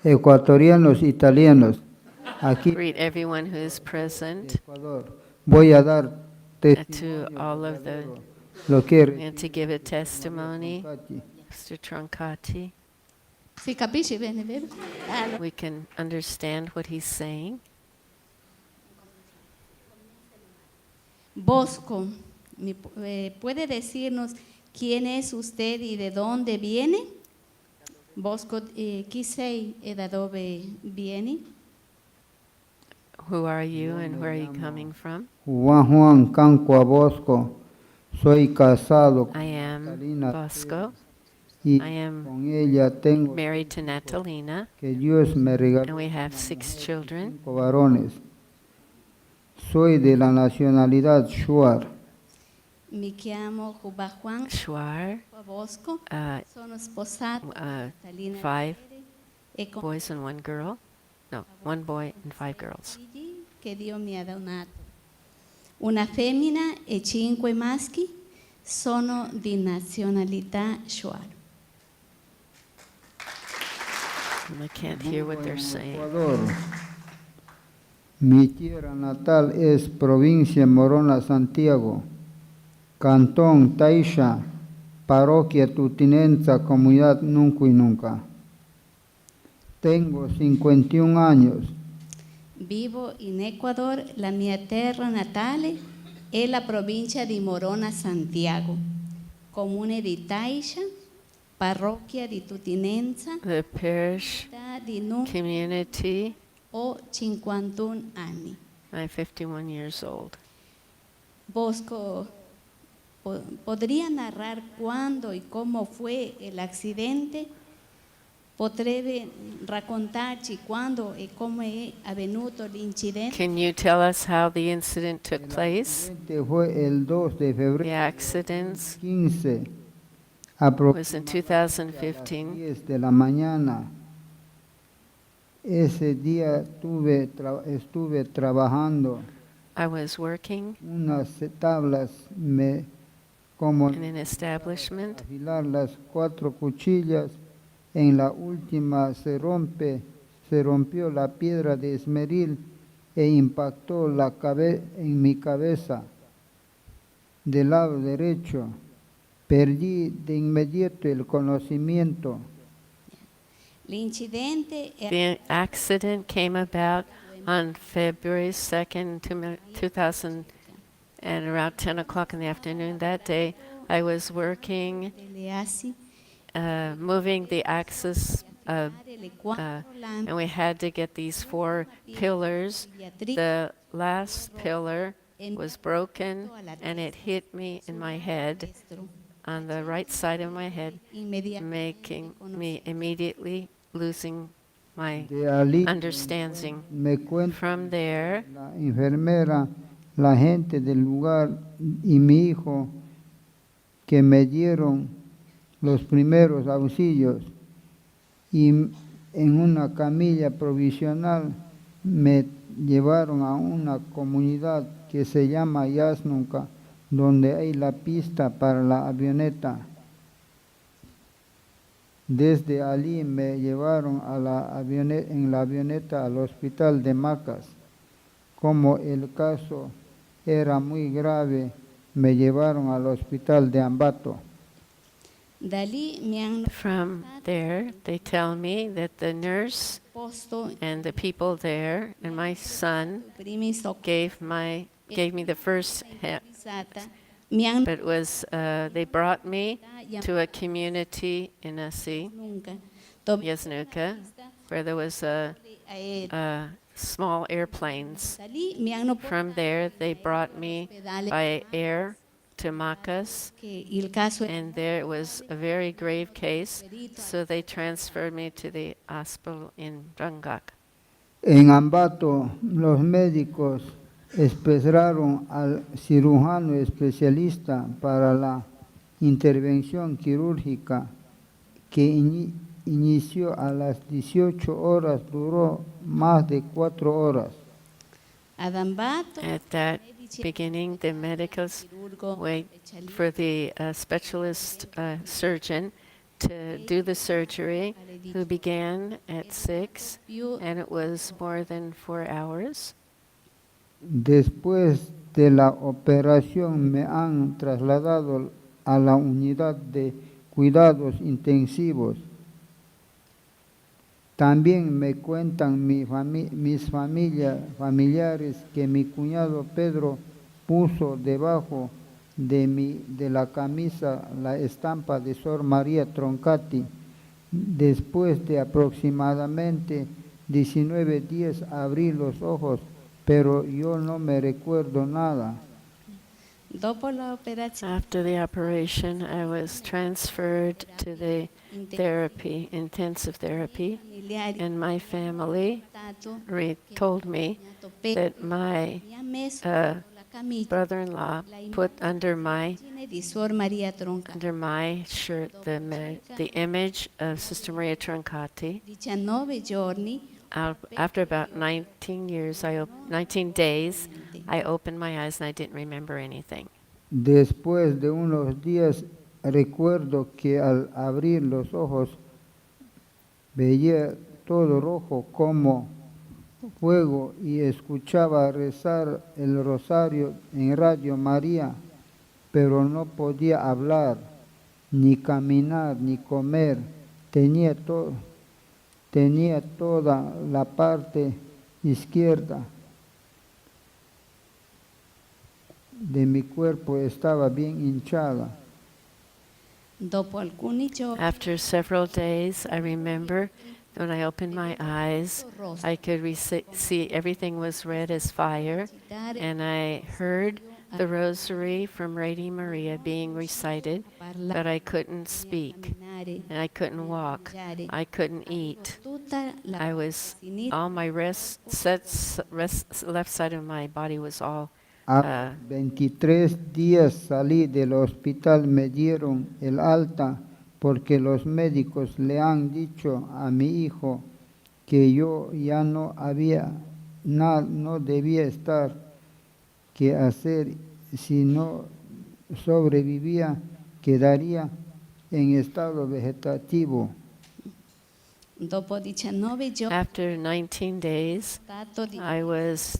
I: ecuatorianos, italianos. Aquí
A: Greet everyone who is present,
I: Ecuador. Voy a dar
A: to
I: testimonio
A: all of the,
I: verdadero, lo que
A: and to give a testimony.
I: Troncatti.
A: Mr. Troncatti,
E: Si capisci bene, vero?
A: we can understand what he's saying.
E: Bosco, ¿puede decirnos quién es usted y de dónde viene? Bosco, chi sei e da dove vieni?
A: Who are you and where are you coming from?
I: Juan Cancua Bosco. Soy casado
A: I am
I: Catalina
A: Bosco.
I: y
A: I am
I: con ella tengo
A: married to Natalina,
I: que Dios me regaló
A: and we have 6 children.
I: 5 varones. Soy de la nacionalidad Shuar.
E: Mi chiamo Juba Juan
A: Shuar,
E: Bosco, sono sposato Catalina
A: 5
E: e con
A: boys and 1 girl. No, 1 boy and 5 girls.
E: figli che Dio mi ha donato. Una femmina e 5 maschi, sono di nazionalità Shuar.
A: And I can't hear what they're saying.
I: Ecuador. Mi tierra natal es provincia Morona Santiago, Cantón Taisha, parroquia Tutinenza, comunidad Nunca y Nunca. Tengo 51 años.
E: Vivo in Ecuador, la mia terra natale è la provincia di Morona Santiago, comune di Taisha, parrocchia di Tutinenza,
A: The parish
E: città di Nunca.
A: community,
E: Ho 51 anni.
A: I'm 51 years old.
E: Bosco, ¿podría narrar cuándo y cómo fue el accidente? Potrebbe raccontarci quando e come è avvenuto l'incidente?
A: Can you tell us how the incident took place?
I: Este fue el 2 de
A: The
I: febrero
A: accidents
I: 15,
A: was in
I: aproximadamente
A: 2015.
I: 10 de la mañana. Ese día estuve trabajando
A: I was working
I: unas tablas, me como
A: in an establishment.
I: afilar las 4 cuchillas. En la última se rompió la piedra de esmeril e impactó en mi cabeza del lado derecho. Perdí de inmediato el conocimiento.
E: L'incidente è
A: The accident came about on February 2nd, 2000, and around 10 o'clock in the afternoon that day. I was working,
E: delle assi
A: moving the axis,
E: le quattro
A: and we had to get these 4 pillars. The last pillar was broken, and it hit me in my head, on the right side of my head, making me immediately losing my
I: De allí
A: understanding.
I: me cuenta
A: From there,
I: la enfermera, la gente del lugar y mi hijo que me dieron los primeros auxilios y en una camilla provisional me llevaron a una comunidad que se llama Yasnunca, donde hay la pista para la avioneta. Desde allí me llevaron en la avioneta al hospital de Macas. Como el caso era muy grave, me llevaron al hospital de Ambato.
E: da lì mi hanno
A: from there, they tell me that the nurse
E: posto
A: and the people there and my son
E: i primi
A: gave me the first
E: soccorrisata. Mi hanno
A: but they brought me to a community in Asi,
E: nunca dove
A: Yasnuka, where there was small airplanes.
E: da lì mi hanno
A: From there, they brought me by air to Macas,
E: che il caso è
A: and there it was a very grave case, so they transferred me to the hospital in Rangak.
I: En Ambato, los médicos esperaron al cirujano especialista para la intervención quirúrgica que inició a las 18 horas, duró más de 4 horas.
E: ad Ambato
A: At that beginning, the medicals wait for the specialist surgeon to do the surgery, who began at 6, and it was more than 4 hours.
I: Después de la operación me han trasladado a la unidad de cuidados intensivos. También me cuentan mis familiares que mi cuñado Pedro puso debajo de la camisa la estampa de Sor María Troncatti. Después de aproximadamente 19 días abrí los ojos, pero yo no me recuerdo nada.
E: dopo l'operazione
A: After the operation, I was transferred to the intensive therapy,
E: familiari
A: and my family
E: stato
A: told me that my
E: mi ha messo
A: uh,
E: la camicia
A: brother-in-law put under my
E: di Suor Maria Troncatti.
A: shirt the image of Sister Maria Troncatti.
E: 19 giorni
A: After about 19 days, I opened my eyes and I didn't remember anything.
I: Después de unos días recuerdo que al abrir los ojos veía todo rojo como fuego y escuchaba rezar el rosario en Radio María, pero no podía hablar, ni caminar, ni comer. Tenía toda la parte izquierda de mi cuerpo estaba bien hinchada.
E: dopo alcuni giorni
A: After several days, I remember when I opened my eyes, I could see everything was red as fire, and I heard the rosary from Radio Maria being recited, but I couldn't speak, and I couldn't walk, I couldn't eat.
E: tutta la
A: All my left side of my body was all
I: A 23 días salí del hospital, me dieron el alta porque los médicos le han dicho a mi hijo que yo ya no debía estar que hacer, sino sobrevivía quedaría en estado vegetativo.
E: Dopo 19 giorni
A: After 19 days,
E: stato di
A: I was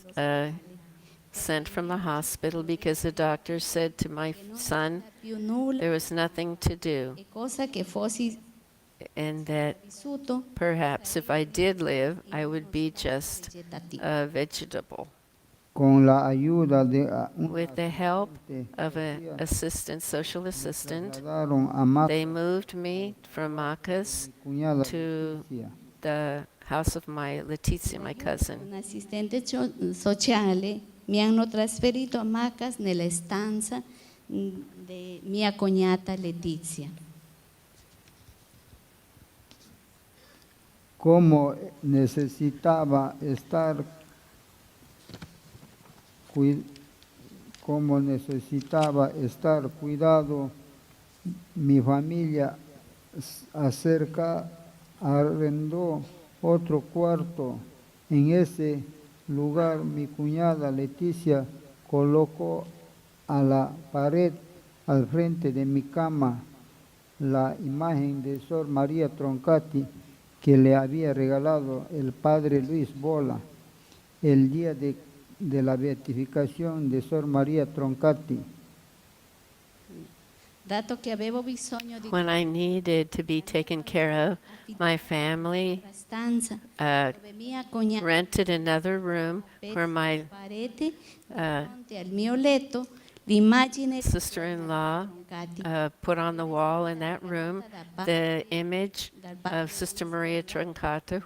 A: sent from the hospital because the doctor said to my son
E: più nulla
A: there was nothing to do,
E: e cosa che fossi
A: and that
E: vissuto
A: perhaps if I did live, I would be just
E: vegetativo.
A: a vegetable.
I: Con la ayuda de un
A: With the help
I: asistente
A: of an assistant, social assistant,
I: trasladaron a Maca,
A: they moved me from Macas
I: mi cuñada
A: to
I: Leticia.
A: the house of my Letizia, my cousin.
E: Un assistente sociale mi hanno trasferito a Macas nella stanza di mia cognata Letizia.
I: Como necesitaba estar como necesitaba estar cuidado, mi familia acerca arrendó otro cuarto. En ese lugar mi cuñada Leticia colocó a la pared al frente de mi cama la imagen de Sor María Troncatti que le había regalado el padre Luis Bola el día de la beatificación de Sor María Troncatti.
E: Dato che avevo bisogno di
A: When I needed to be taken care of, my family
E: una stanza
A: uh,
E: dove mia cognata
A: rented another room where my
E: parete davanti al mio letto l'immagine di
A: sister-in-law
E: Troncatti.
A: put on the wall in that room the image of Sister Maria Troncata,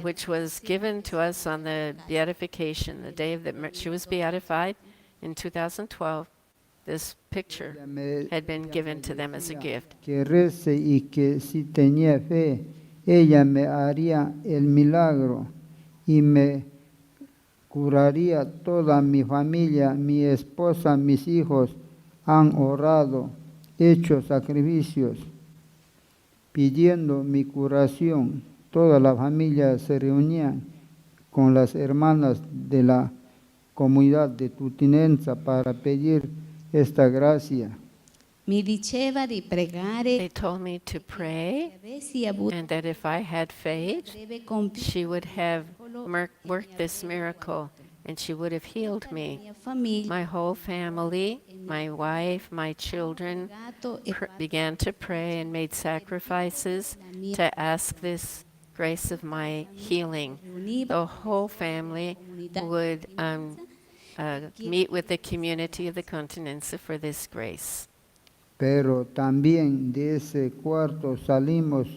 A: which was given to us on the beatification, the day that she was beatified in 2012. This picture had been given to them as a gift.
I: Que rece y que si tenía fe, ella me haría el milagro y me curaría toda mi familia. Mi esposa, mis hijos han orado, hecho sacrificios, pidiendo mi curación. Toda la familia se reunía con las hermanas de la comunidad de Tutinenza para pedir esta gracia.
E: Mi diceva di pregare
A: They told me to pray,
E: che avessi avuto
A: and that if I had faith,
E: breve compiuto
A: she would have worked this miracle, and she would have healed me.
E: mia famiglia
A: My whole family, my wife, my children began to pray and made sacrifices to ask this grace of my healing. The whole family would meet with the community of the Continenza for this grace.
I: Pero también de ese cuarto salimos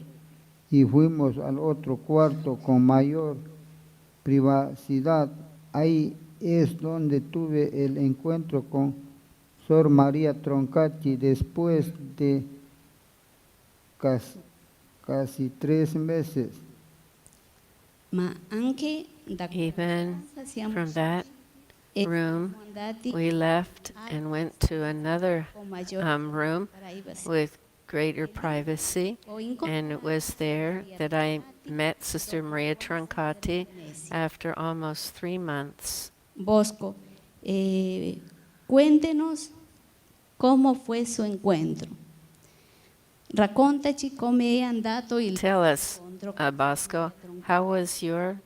I: y fuimos al otro cuarto con mayor privacidad. Ahí es donde tuve el encuentro con Sor María Troncatti después de casi 3 meses.
E: ma anche da
A: Even
E: casa siamo
A: from that room,
E: andati
A: we left and went to another
E: con maggiore
A: room
E: privacy.
A: with greater privacy, and it was there that I met Sister Maria Troncatti after almost 3 months.
E: Bosco, cuéntenos cómo fue su encuentro. Raccontaci come è andato il
A: Tell us,
E: incontro
A: Bosco, how was your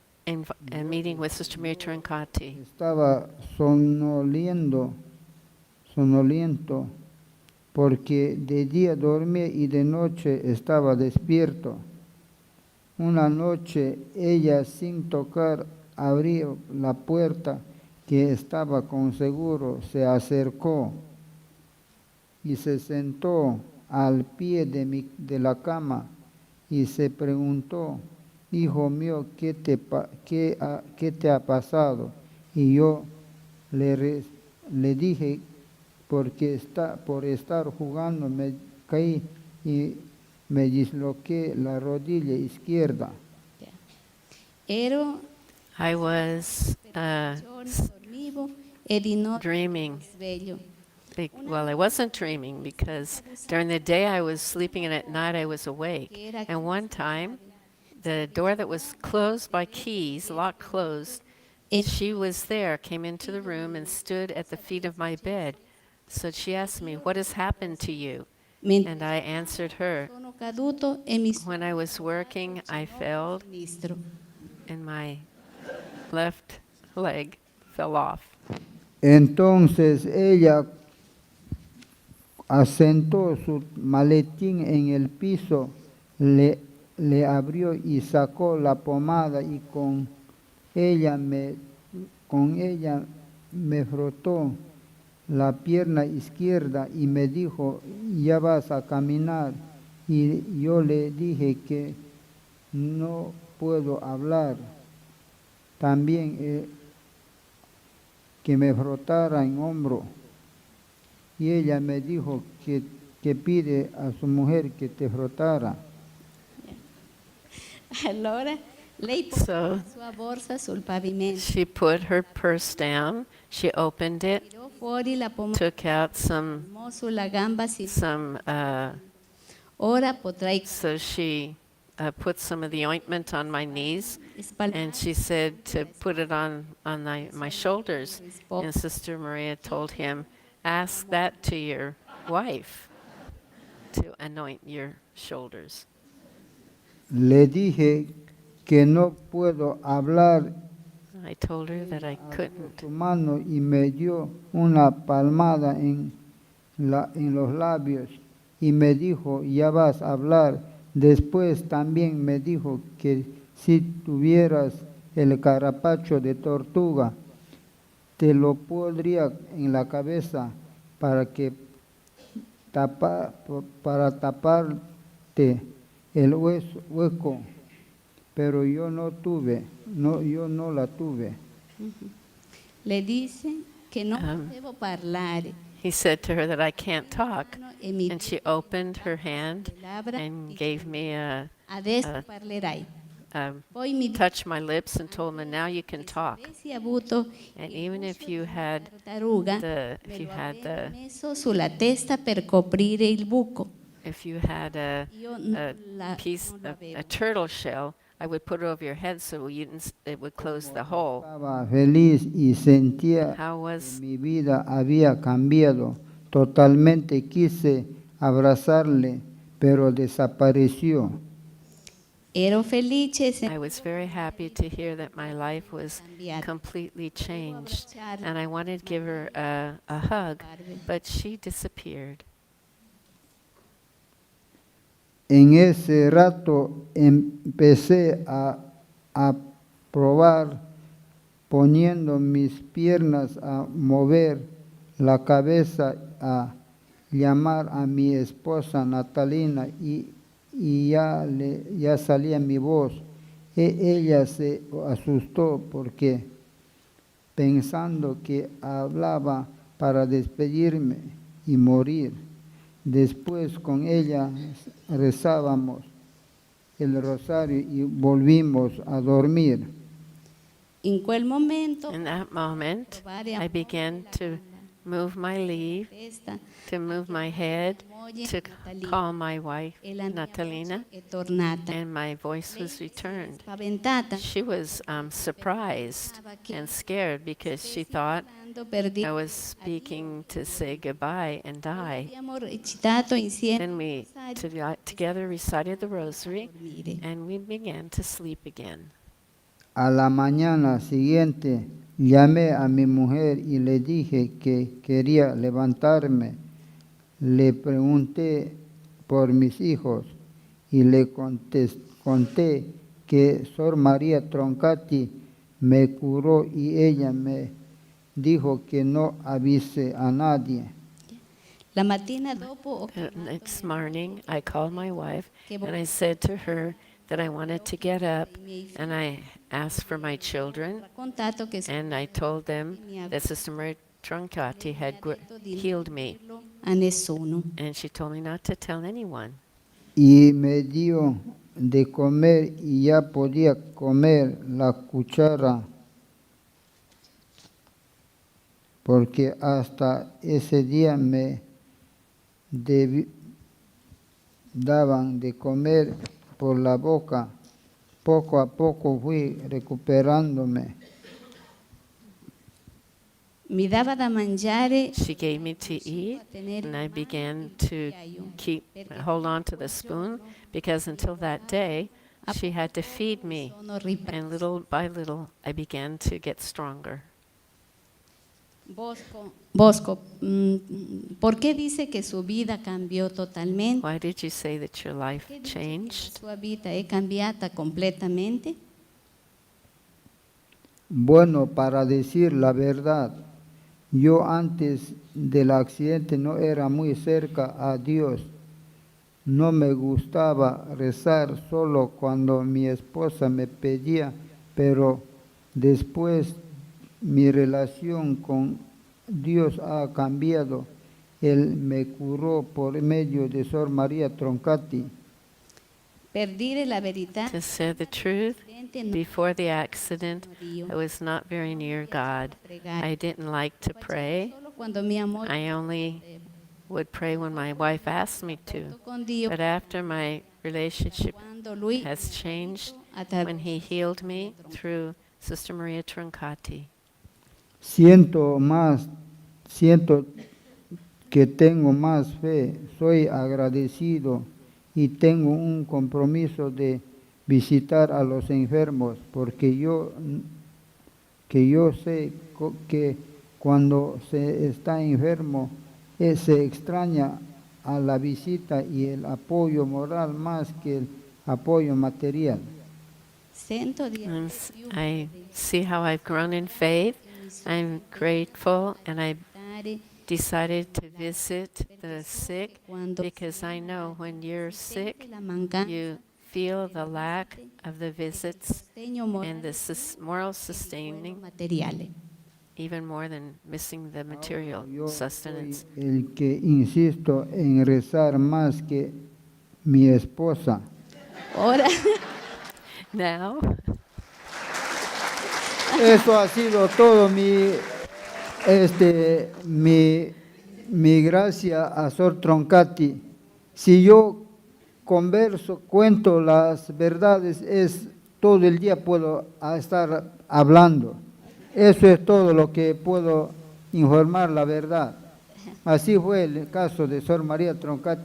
A: meeting with Sister Maria Troncatti?
I: Estaba sonoliento, porque de día dormía y de noche estaba despierto. Una noche ella sin tocar abrió la puerta que estaba con seguro, se acercó y se sentó al pie de la cama y se preguntó: hijo mío, ¿qué te ha pasado? Y yo le dije, porque por estar jugando me caí y me disloqué la rodilla izquierda.
E: Ero
A: I was
E: dormivo e di notte
A: dreaming.
E: sveglio.
A: Well, I wasn't dreaming because during the day I was sleeping and at night I was awake. And one time, the door that was closed by keys, locked closed, she was there, came into the room and stood at the feet of my bed So she asked me, what has happened to you?
E: Mentre
A: And I answered her,
E: sono caduto e mi sono
A: when I was working, I fell
E: sinistro.
A: and my left leg fell off.
I: Entonces ella asentó su maletín en el piso, le abrió y sacó la pomada y con ella me frotó la pierna izquierda y me dijo, ya vas a caminar. Y yo le dije que no puedo hablar. También que me frotara en hombro. Y ella me dijo que pide a su mujer que te frotara.
E: Allora lei
A: So-
E: posò la sua borsa sul pavimento,
A: She put her purse down, she opened it,
E: tirò fuori la pomata
A: took out some,
E: sulla gamba sinistra. Ora potrai
A: so she put some of the ointment on my knees,
E: spalmare
A: and she said to put it on my shoulders. And Sister Maria told him, ask that to your wife, to anoint your shoulders.
I: Le dije que no puedo hablar.
A: I told her that I
I: Abrió
A: couldn't.
I: su mano y me dio una palmada en los labios y me dijo, ya vas a hablar. Después también me dijo que si tuvieras el carapacho de tortuga, te lo pondría en la cabeza para taparte el hueco, pero yo no la tuve.
E: le disse che non potevo parlare.
A: He said to her that I can't talk,
E: E mi
A: and she opened her hand
E: le labbra
A: and gave me
E: adesso parlerai. Poi mi disse
A: touched my lips and told me, now you can talk.
E: avessi avuto
A: And even if you had
E: tartaruga,
A: if
E: me
A: you
E: lo
A: had
E: avrei messo sulla testa per coprire il buco.
A: if you had
E: Io
A: a piece
E: non lo
A: of
E: avevo.
A: a turtle shell, I would put it over your head so it would close the hole.
I: Estaba feliz y sentía
A: How
I: que
A: was
I: mi vida había cambiado. Totalmente quise abrazarle, pero desapareció.
E: Ero felice
A: I was very happy to hear that my life was completely changed, and I wanted to give her a hug, but she disappeared.
I: En ese rato empecé a probar poniendo mis piernas a mover la cabeza, a llamar a mi esposa Natalina y ya salía mi voz. Ella se asustó porque pensando que hablaba para despedirme y morir. Después con ella rezábamos el rosario y volvimos a dormir.
E: in quel momento.
A: In that moment, I began to move my leaf,
E: Testa,
A: to move my head,
E: moglie
A: to
E: Natalina.
A: call my wife,
E: E la mia
A: Natalina,
E: voce è tornata.
A: and my voice was returned.
E: Spaventata.
A: She was surprised and scared because she thought
E: Parlando per
A: I
E: dire
A: was speaking to say goodbye and die.
E: abbiamo recitato insieme
A: Then we together recited the rosary,
E: dormire.
A: and we began to sleep again.
I: A la mañana siguiente llamé a mi mujer y le dije que quería levantarme. Le pregunté por mis hijos y le conté que Sor María Troncatti me curó y ella me dijo que no avise a nadie.
E: La mattina dopo ho
A: Next morning, I called my wife and I said to her that I wanted to get up, and I asked for my children,
E: raccontato che
A: and I told them that Sister Maria Troncatti had healed me,
E: a nessuno.
A: and she told me not to tell anyone.
I: Y me dio de comer y ya podía comer la cuchara porque hasta ese día me daban de comer por la boca. Poco a poco fui recuperándome.
E: Mi dava da mangiare,
A: She gave me to eat, and I began to hold on to the spoon, because until that day, she had to feed me.
E: sono ripresa.
A: And little by little, I began to get stronger.
E: Bosco, ¿por qué dice que su vida cambió totalmente?
A: Why did you say that your life
E: ¿Por qué dice que la
A: changed?
E: sua vita è cambiata completamente?
I: Bueno, para decir la verdad, yo antes del accidente no era muy cerca a Dios. No me gustaba rezar solo cuando mi esposa me pedía, pero después mi relación con Dios ha cambiado. Él me curó por medio de Sor María Troncatti.
E: Per dire la verità,
A: To say the truth, before the accident, I was not very near God. I didn't like to pray.
E: solo quando mia moglie
A: I only would pray when my wife asked me to.
E: con Dio,
A: But after my relationship
E: quando lui
A: has changed,
E: attraverso
A: when he healed me through Sister Maria Troncatti,
I: Siento que tengo más fe, soy agradecido y tengo un compromiso de visitar a los enfermos, porque yo sé que cuando se está enfermo se extraña a la visita y el apoyo moral más que el apoyo material.
E: sento di
A: and I see how I've grown in faith. I'm grateful, and I
E: aspettare
A: decided to visit the sick, because I know when you're sick,
E: la mancanza
A: you feel the lack of the visits
E: sostegno morale
A: and the moral sustaining,
E: materiale.
A: even more than missing the material
I: Yo
A: sustenance.
I: soy el que insisto en rezar más que mi esposa.
E: Ora
A: Now,
I: Eso ha sido todo mi gracia a Sor Troncatti. Si yo converso, cuento las verdades, todo el día puedo estar hablando. Eso es todo lo que puedo informar, la verdad. Así fue el caso de Sor María Troncatti.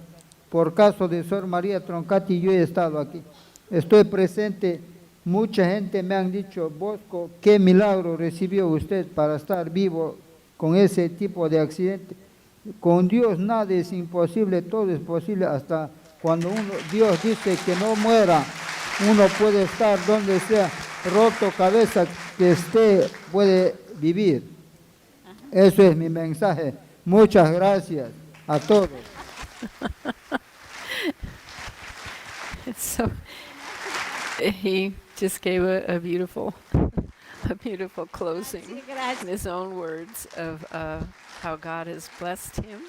I: Por caso de Sor María Troncatti yo he estado aquí. Estoy presente. Mucha gente me han dicho, Bosco, qué milagro recibió usted para estar vivo con ese tipo de accidente. Con Dios nada es imposible, todo es posible. Hasta cuando Dios dice que no muera, uno puede estar donde sea, roto cabeza que esté, puede vivir. Eso es mi mensaje. Muchas gracias a todos.
A: so he just gave a beautiful closing in his own words of how God has blessed him,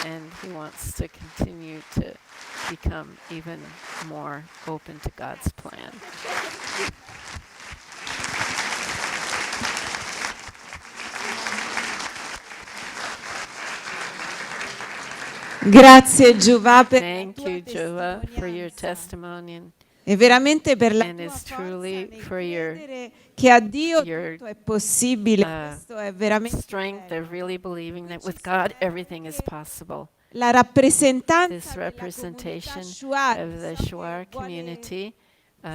A: and he wants to continue to become even more open to God's plan.
B: Grazie Giova per la
A: Thank
B: tua
A: you, Jova, for your
B: testimonianza.
A: testimony,
B: E veramente per la
A: and
B: tua
A: it's
B: forza
A: truly
B: nel
A: for your
B: credere che a Dio
A: your,
B: tutto è possibile.
A: uh,
B: Questo è veramente
A: strength
B: bello.
A: of really believing that with God everything is possible.
B: La rappresentanza
A: This
B: della
A: representation
B: comunità Shuar,
A: of the
B: so che
A: Shuar
B: vuole
A: community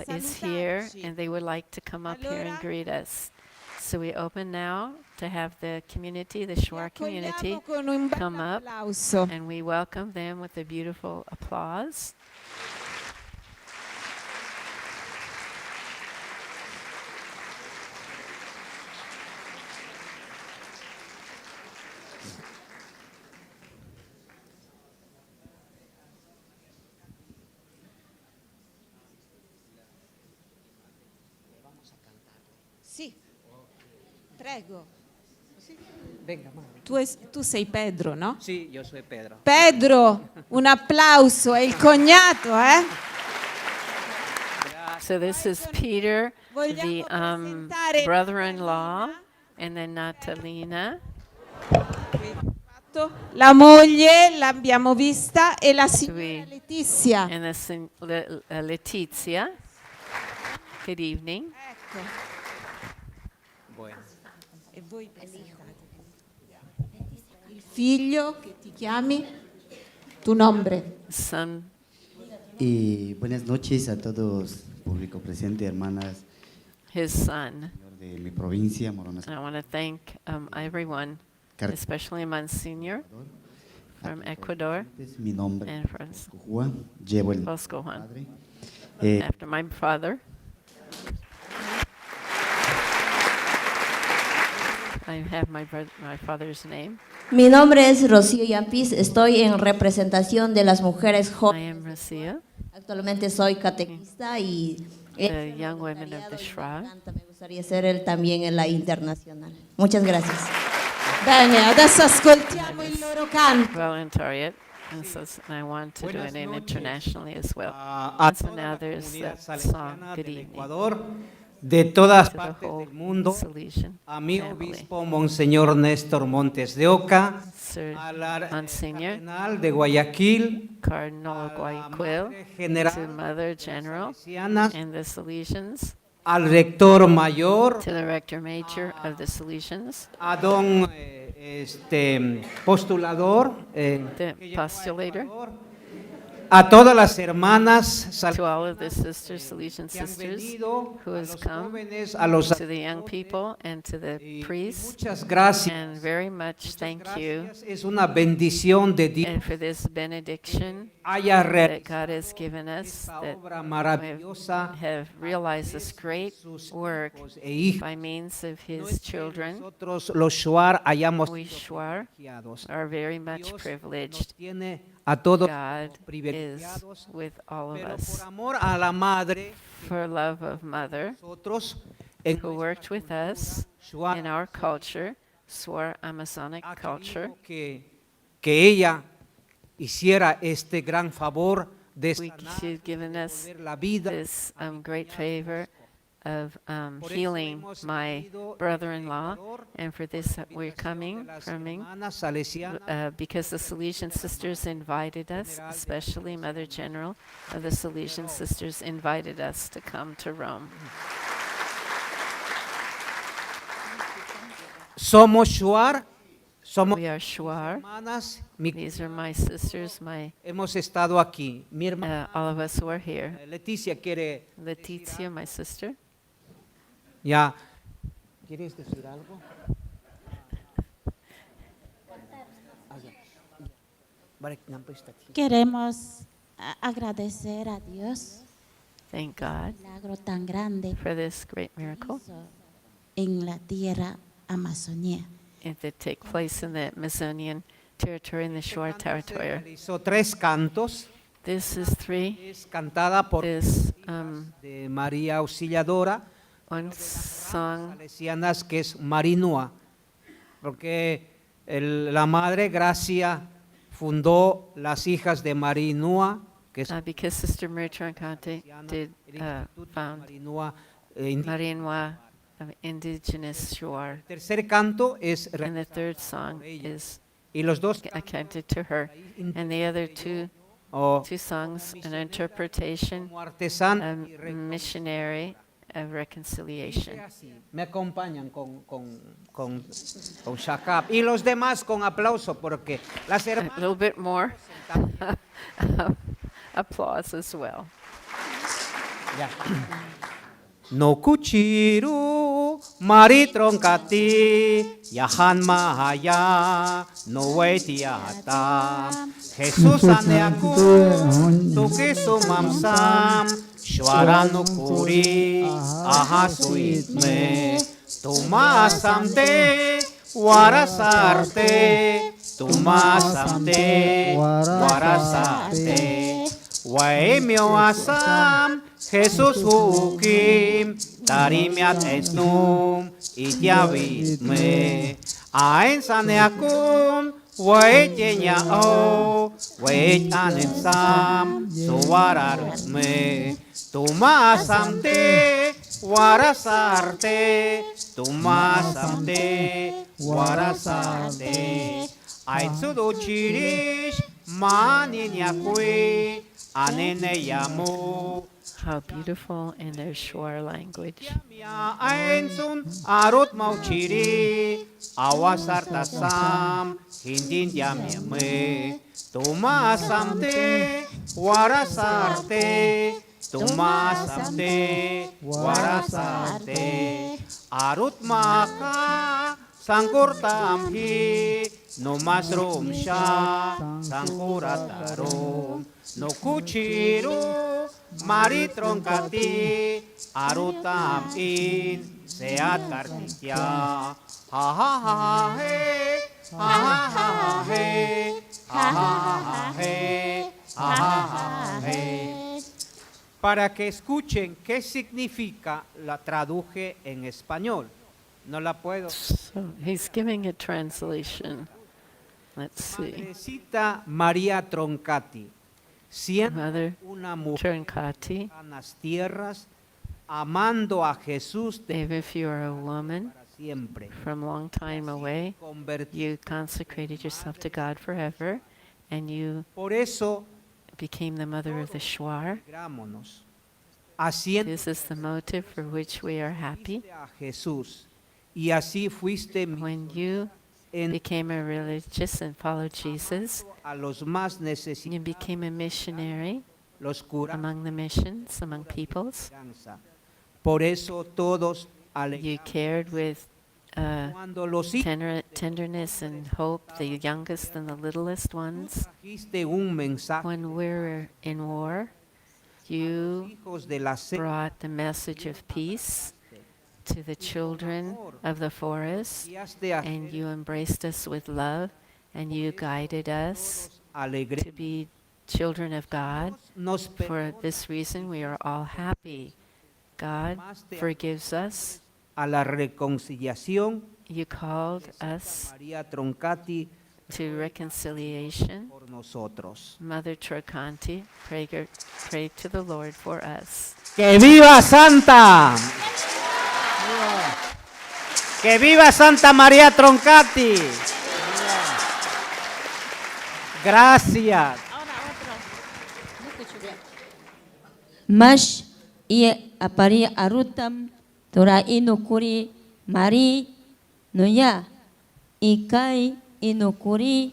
A: is here,
B: salutarci.
A: and they would like to come up here and
B: Allora,
A: greet us. So we open now to have the community, the Shuar
B: vi accogliamo
A: community,
B: con un bel
A: come up,
B: applauso.
A: and we welcome them with a beautiful applause.
B: Sì, prego.
J: Venga, madre.
B: Tu sei Pedro, no?
J: Sí, yo soy Pedro.
B: Pedro, un applauso, è il cognato, eh?
A: So this is Peter,
B: Vogliamo
A: the
B: presentare
A: brother-in-law, and then Natalina.
B: La moglie l'abbiamo vista e la signora
A: We-
B: Letizia.
A: And Letizia. Good evening.
B: Ecco.
J: Bueno.
B: E voi presentate. il figlio che ti chiami, tu nombre.
A: son.
K: Y buenas noches a todos, público presente, hermanas
A: His son.
K: de mi provincia, Morona.
A: And I want to thank everyone, especially Monsignor from Ecuador
K: Mi nombre
A: and from
K: es Juan, llevo el
A: Bosco Juan,
K: padre.
A: after my father. I have my father's name.
L: Mi nombre es Rocío Yapis, estoy en representación de las mujeres
A: I
L: jóvenes.
A: am Rosia,
L: Actualmente soy catequista y
A: the young women of the Shrine.
L: me gustaría ser él también en la internacional. Muchas gracias.
B: Bene, adesso ascoltiamo il loro canto.
A: Voluntariat, and I want to do it internationally as well.
J: A
A: And so
J: toda
A: now
J: la
A: there's
J: comunidad
A: that song,
J: salesiana
A: Good
J: del
A: Evening,
J: Ecuador, de todas
A: to the
J: partes
A: whole
J: del mundo,
A: Salesian
J: a mi
A: family.
J: obispo Monseñor Néstor Montes de Oca,
A: Sir
J: al
A: Monsignor,
J: cardenal de Guayaquil,
A: Cardinal
J: a la
A: Guayaquil,
J: Madre General
A: to Mother General
J: Salesianas,
A: and the Salesians,
J: al rector mayor,
A: to the Rector Major of the Salesians,
J: a don postulador,
A: the
J: que llegó a
A: postulator,
J: Ecuador, a todas las hermanas
A: to all of the sisters, Salesian
J: que han
A: sisters,
J: venido,
A: who
J: a
A: has
J: los
A: come,
J: jóvenes, a los
A: to the young people and to the
J: y
A: priests,
J: muchas gracias.
A: and very much thank you.
J: Gracias. Es una bendición de Dios
A: And for this benediction
J: haya
A: that
J: realizado
A: God has given us,
J: esta
A: that
J: obra
A: we
J: maravillosa
A: have realized this great
J: sus
A: work
J: hijos e hijas.
A: by means of
J: No
A: His
J: es que
A: children.
J: nosotros los Shuar hayamos
A: We
J: sido
A: Shuar
J: privilegiados.
A: are very much
J: Dios nos
A: privileged.
J: tiene a todos
A: God is
J: privilegiados,
A: with all of
J: pero por
A: us.
J: amor a la madre,
A: For love of Mother,
J: nosotros en
A: who worked with us
J: Shuar
A: in our culture, Swar Amazonic
J: ha
A: culture,
J: querido que ella hiciera este gran favor de
A: she's given us
J: devolver la vida.
A: this great favor of
J: Por eso
A: healing
J: hemos
A: my
J: venido
A: brother-in-law,
J: de Ecuador,
A: and for this we're
J: invitación
A: coming
J: de las
A: from
J: hermanas salesianas,
A: because the Salesian sisters invited us, especially Mother General of the Salesian sisters invited us to come to Rome.
J: somos Shuar, somos
A: We are Shuar.
J: hermanas,
A: These are my sisters,
J: hemos estado aquí. Mi hermana
A: all of us who are here.
J: Leticia quiere,
A: Leticia, my sister.
J: ya, ¿quieres decir algo?
M: Queremos agradecer a Dios
A: Thank God
M: milagro tan grande
A: for this great miracle
M: en la tierra Amazonía.
A: that take place in the Amazonian territory, in the Shuar territory.
J: Hizo 3 cantos.
A: This is 3.
J: Es cantada por
A: This
J: de María Auxiliadora,
A: one song
J: salesianas, que es Marinúa, porque la Madre Gracia fundó las hijas de Marinúa, que es
A: because Sister Maria Troncatti did found
J: Marinúa.
A: Marienwa of indigenous Shuar.
J: El tercer canto es
A: And the third song is
J: y los dos
A: accounted to her. And the other two songs, an interpretation, a missionary of reconciliation.
J: me acompañan con Shakab y los demás con aplauso porque las
A: A
J: hermanas
A: little bit more applause as well.
J: ya. No kuchiru mari troncati yahan mahaya no wetiata Jesus aneaku tuki sumamsam shwaranu kuri aha suitme tumasamte warasarte tumasamte warasarte waemio asam Jesus hukim tarimiat esnum itiavitme aen saneakum wait yenyao wait anensam suwararutme tumasamte warasarte tumasamte warasarte aitsudo chirish maninyakui anene yamu
A: How beautiful in their Shuar language.
J: Aensun arut mau ciri awas artasam hindin yameme tumasamte warasarte tumasamte warasarte arut maka sangkur tamhi no masrum sha sangkuratarum no kuchiru mari troncatti arutam in seat kartitya ha ha ha he ha ha ha he ha ha he ha ha he. Para que escuchen qué significa, la traduje en español. No la puedo.
A: So he's giving a translation. Let's see.
J: Madrecita María Troncatti, siendo
A: Mother
J: una mujer
A: Troncatti,
J: en las tierras, amando a Jesús
A: Maybe if you are a woman
J: para siempre.
A: from a long time away, you consecrated yourself to God forever, and you
J: Por eso,
A: became the mother of the Shuar.
J: alegrámonos, haciendo
A: This is the motive for which we are happy.
J: a Jesús, y así fuiste
A: When you became a religious and followed Jesus,
J: a los más
A: you
J: necesitados,
A: became a missionary
J: los curas.
A: among the missions, among peoples.
J: Por eso todos
A: You cared with
J: cuando los hijos
A: tenderness and hope, the youngest and the littlest ones.
J: trajiste un mensaje
A: When we were in war, you
J: hijos de la selva,
A: brought the message of peace to the children of the forest, and you embraced us with love, and you guided us to be children of God. For this reason, we are all happy. God forgives us.
J: a la reconciliación.
A: You called us
J: María Troncatti
A: to reconciliation.
J: por nosotros.
A: Mother Troncatti, pray to the Lord for us.
J: ¡Que viva Santa! ¡Que viva Santa María Troncatti! Gracias.
L: Mash i apari arutam tora inukuri mari noya ikai inukuri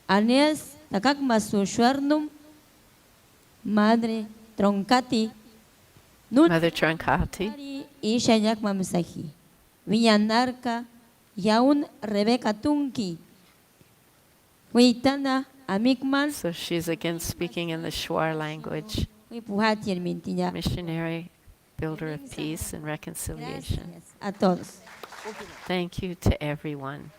L: anes takak masushwarnum madre Troncatti
A: Mother Troncatti,
L: ishayak mamsahi viyanarka yaun Rebecca Tunki Huitana amikman
A: so she's again speaking in the Shuar language.
L: Puhati el mintiya.
A: Missionary, builder of peace and reconciliation.
L: A todos.
A: Thank you to everyone.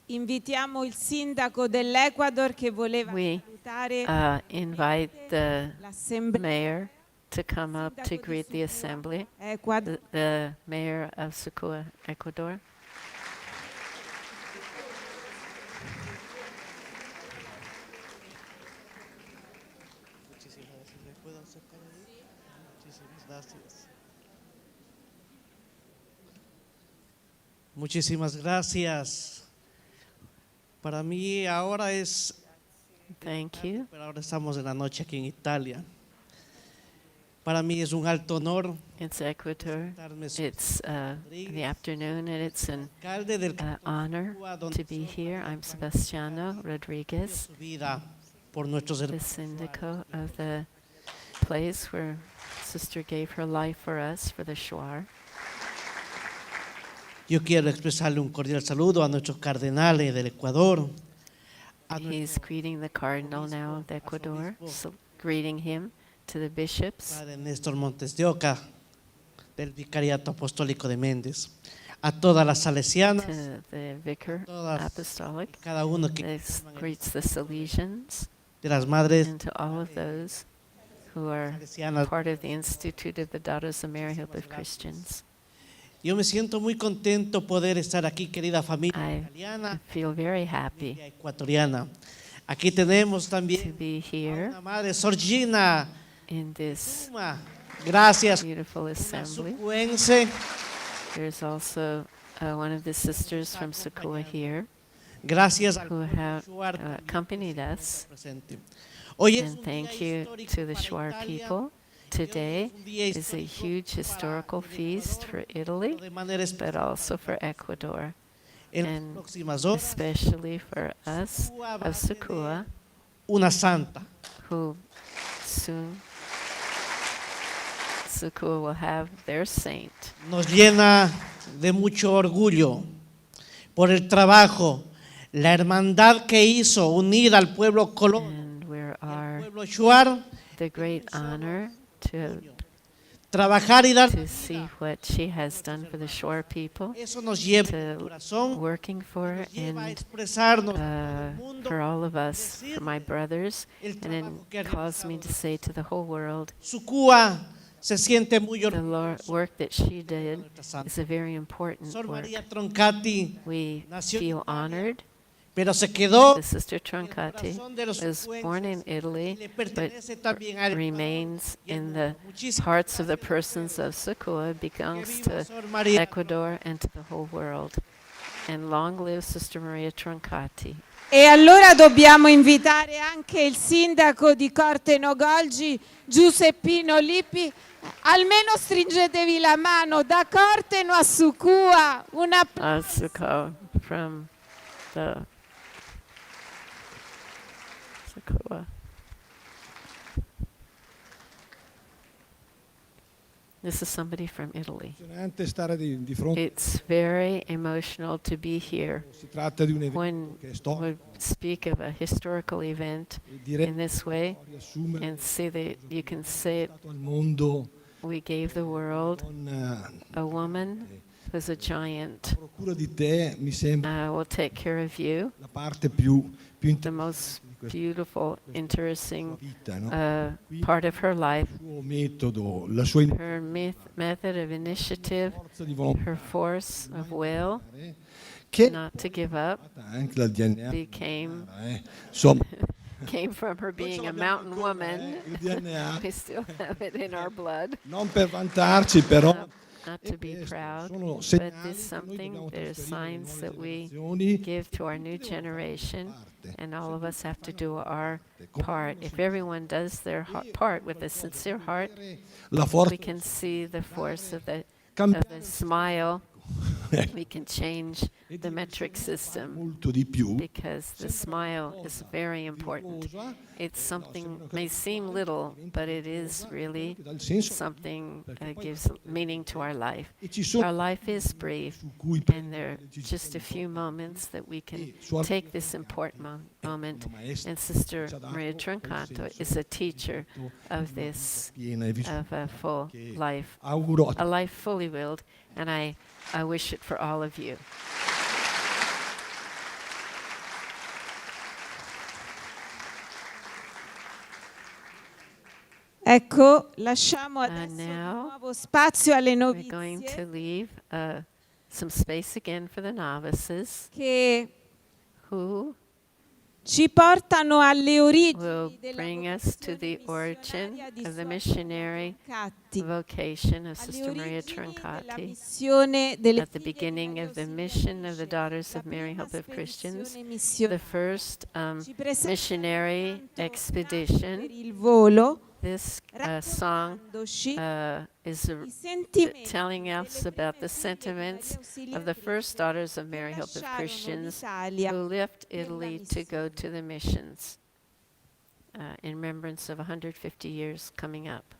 B: Invitiamo il sindaco dell'Ecuador che voleva
A: We
B: salutare
A: invite the
B: l'assemblea.
A: mayor to come up to greet the assembly, the mayor of Sucua, Ecuador.
N: Muchísimas gracias. Para mí ahora es...
A: Thank you.
N: Pero ahora estamos en la noche aquí en Italia. Para mí es un alto honor.
A: It's Ecuador. It's the afternoon, and it's an honor to be here. I'm Sebastiano Rodriguez, the syndico of the place where Sister gave her life for us, for the Shuar.
N: Yo quiero expresarle un cordial saludo a nuestros cardenales del Ecuador.
A: He's greeting the cardinal now of Ecuador, so greeting him, to the bishops,
N: Padre Néstor Montes de Oca, del Vicariato Apostólico de Méndez, a todas las salesianas,
A: to the vicar apostolic,
N: cada uno que
A: this greets the Salesians,
N: de las madres
A: and to all of those who are part of the Institute of the Daughters of Mary, Hope of Christians.
N: Yo me siento muy contento poder estar aquí, querida familia italiana,
A: I feel very happy
N: ecuatoriana. Aquí tenemos también
A: to be here
N: a una madre Sorgina.
A: in this
N: Gracias.
A: beautiful assembly.
N: Sucuense.
A: There's also one of the sisters from Sucua here.
N: Gracias al
A: who have
N: Shuar también
A: accompanied us.
N: presente. Hoy es
A: And
N: un
A: thank
N: día
A: you
N: histórico
A: to the
N: para
A: Shuar
N: Italia.
A: people. Today is a huge historical feast for Italy, but also for Ecuador, and especially for us of Sukua,
N: Una santa.
A: who soon Sukua will have their saint.
N: Nos llena de mucho orgullo por el trabajo, la hermandad que hizo unir al pueblo colono y al pueblo Shuar,
A: The great honor to
N: trabajar y dar
A: to see what she has done for the Shore people,
N: eso nos lleva al
A: to
N: corazón,
A: working for
N: lleva a
A: and
N: expresarnos al mundo,
A: for all of us, for my brothers,
N: el
A: and then
N: trabajo que ha
A: caused me to say to the whole world,
N: Sukua se siente muy
A: the work that she did is a very important
N: Sor
A: work.
N: María Troncatti
A: We
N: nació en
A: feel honored.
N: pero se quedó
A: The Sister Troncatti was born in Italy, but remains in the hearts of the persons of Sukua, belongs to Ecuador and to the whole world. And long live Sister Maria Troncatti.
B: E allora dobbiamo invitare anche il sindaco di Corte Nogolgi, Giuseppino Lippi. Almeno stringetevi la mano da Corteno a Sukua.
A: Sukua from the Sukua. This is somebody from Italy. It's very emotional to be here. When we speak of a historical event in this way and see that you can say it, we gave the world a woman who's a giant. Will take care of you. The most beautiful, interesting part of her life, her method of initiative, her force of will, not to give up, came from her being a mountain woman. We still have it in our blood. Not to be proud, but this is something, there are signs that we give to our new generation, and all of us have to do our part. If everyone does their part with a sincere heart, we can see the force of the smile. We can change the metric system because the smile is very important. It's something, may seem little, but it is really something that gives meaning to our life. Our life is brief, and there are just a few moments that we can take this important moment. And Sister Maria Troncato is a teacher of this, of a full life, a life fully willed, and I wish it for all of you.
B: Ecco, lasciamo adesso di nuovo spazio alle
A: We're going
B: novizie
A: to leave some space again for the novices
B: che
A: who
B: ci portano alle origini
A: will bring us to the origin of the missionary vocation of Sister Maria Troncatti, at the beginning of the mission of the Daughters of Mary, Hope of Christians, the first missionary expedition. This song is telling us about the sentiments of the first Daughters of Mary, Hope of Christians, who left Italy to go to the missions in remembrance of 150 years coming up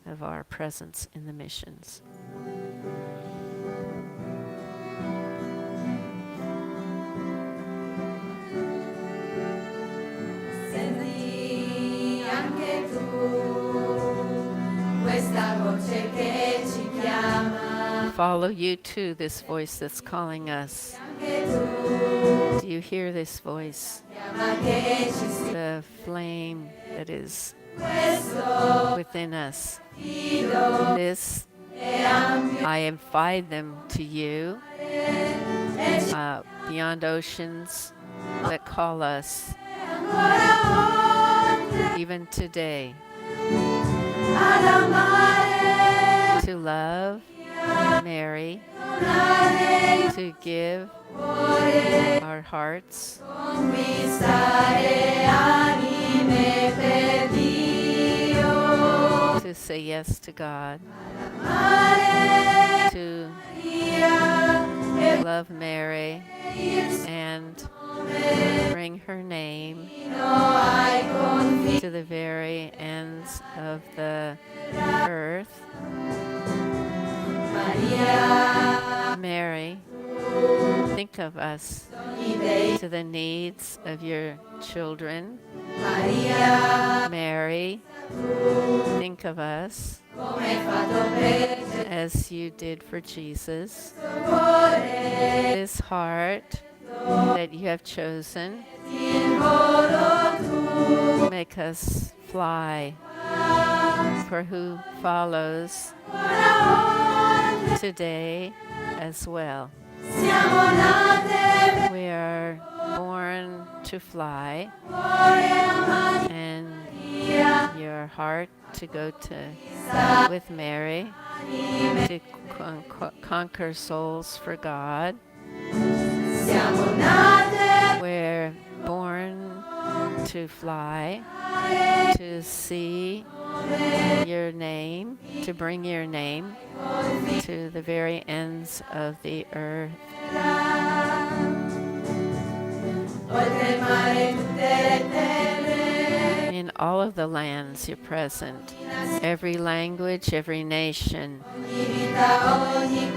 A: of our presence in the missions. Follow you too, this voice that's calling us. Do you hear this voice? The flame that is within us. This, I invite them to you, beyond oceans that call us, even today, to love Mary to give our hearts to say yes to God, to love Mary and bring her name to the very ends of the earth. Mary, think of us to the needs of your children. Mary, think of us as you did for Jesus. This heart that you have chosen, make us fly for who follows today as well. We are born to fly, and your heart to go to with Mary to conquer souls for God. We're born to fly, to see your name, to bring your name to the very ends of the earth. In all of the lands you're present, every language, every nation,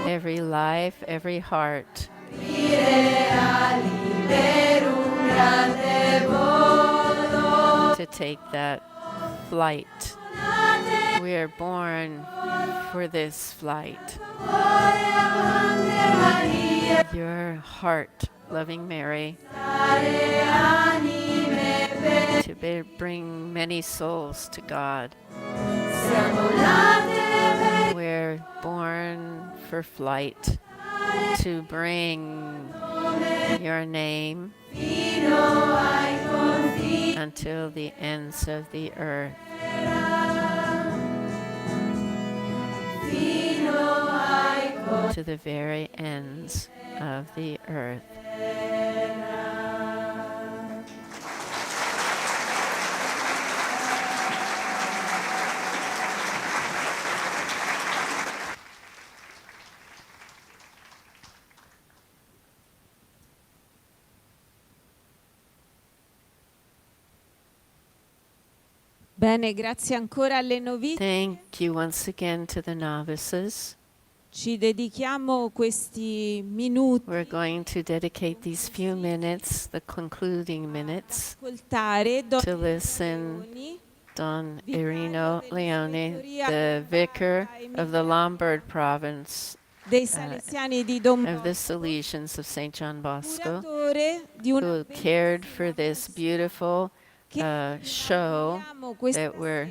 A: every life, every heart. To take that flight. We are born for this flight. Your heart, loving Mary, to bring many souls to God. We're born for flight, to bring your name until the ends of the earth. To the very ends of the earth.
B: Bene, grazie ancora alle novizie.
A: Thank you once again to the novices.
B: Ci dedichiamo questi minuti.
A: We're going to dedicate these few minutes, the concluding minutes, to listen Don Irino Leone, the vicar of the Lombard province of the Salesians of St. John Bosco, who cared for this beautiful show that we're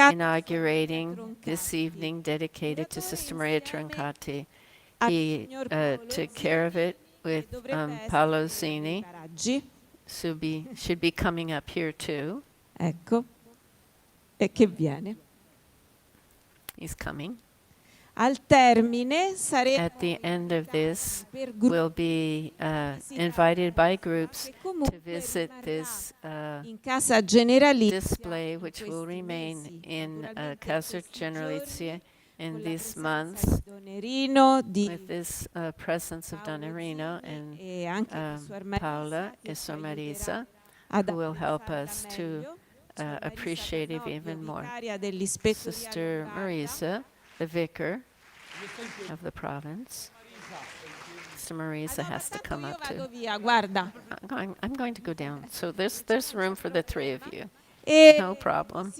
A: inaugurating this evening, dedicated to Sister Maria Troncatti. He took care of it with Paolo Zini. Should be coming up here too.
B: Ecco, e che viene.
A: He's coming.
B: Al termine
A: At the end of this, we'll be invited by groups to visit this display, which will remain in Casa Generalizia in these months, with this presence of Don Irino and Paola e Sor Marisa, who will help us to appreciate it even more. Sister Marisa, the vicar of the province. Sister Marisa has to come up too. I'm going to go down. So there's room for the three of you. No problem.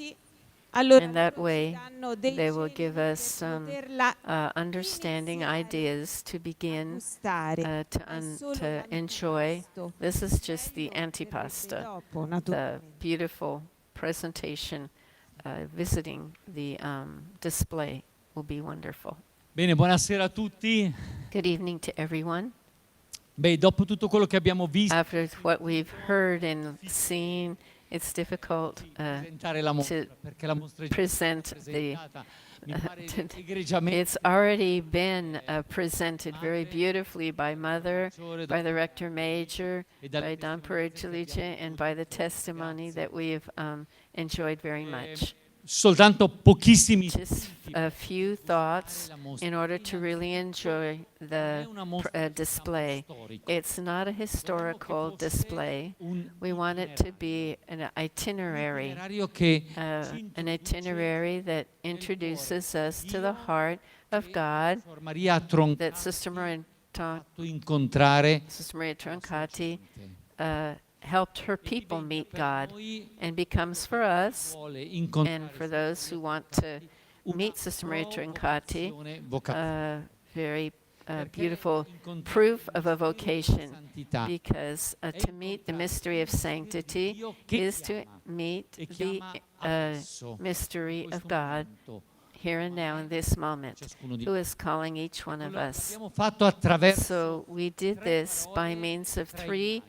A: And that way, they will give us some understanding ideas to begin to enjoy. This is just the antipasta, the beautiful presentation. Visiting the display will be wonderful.
O: Bene, buonasera a tutti.
A: Good evening to everyone.
O: Beh, dopo tutto quello che abbiamo visto,
A: After what we've heard and seen It's difficult
O: presentare la mostra,
A: to
O: perché la mostra è già
A: present the.
O: presentata, mi pare egregiamente.
A: It's already been presented very beautifully by Mother, by the Rector Major, by Don Pericolice, and by the testimony that we've enjoyed very much.
O: Soltanto pochissimi
A: Just a few thoughts in order to really enjoy the display. It's not a historical display. We want it to be an itinerary that introduces us to the heart of God that Sister Maria Troncatti helped her people meet God and becomes for us and for those who want to meet Sister Maria Troncatti very beautiful proof of a vocation, because to meet the mystery of sanctity is to meet the mystery of God here and now in this moment, who is calling each one of us. So we did this by means of 3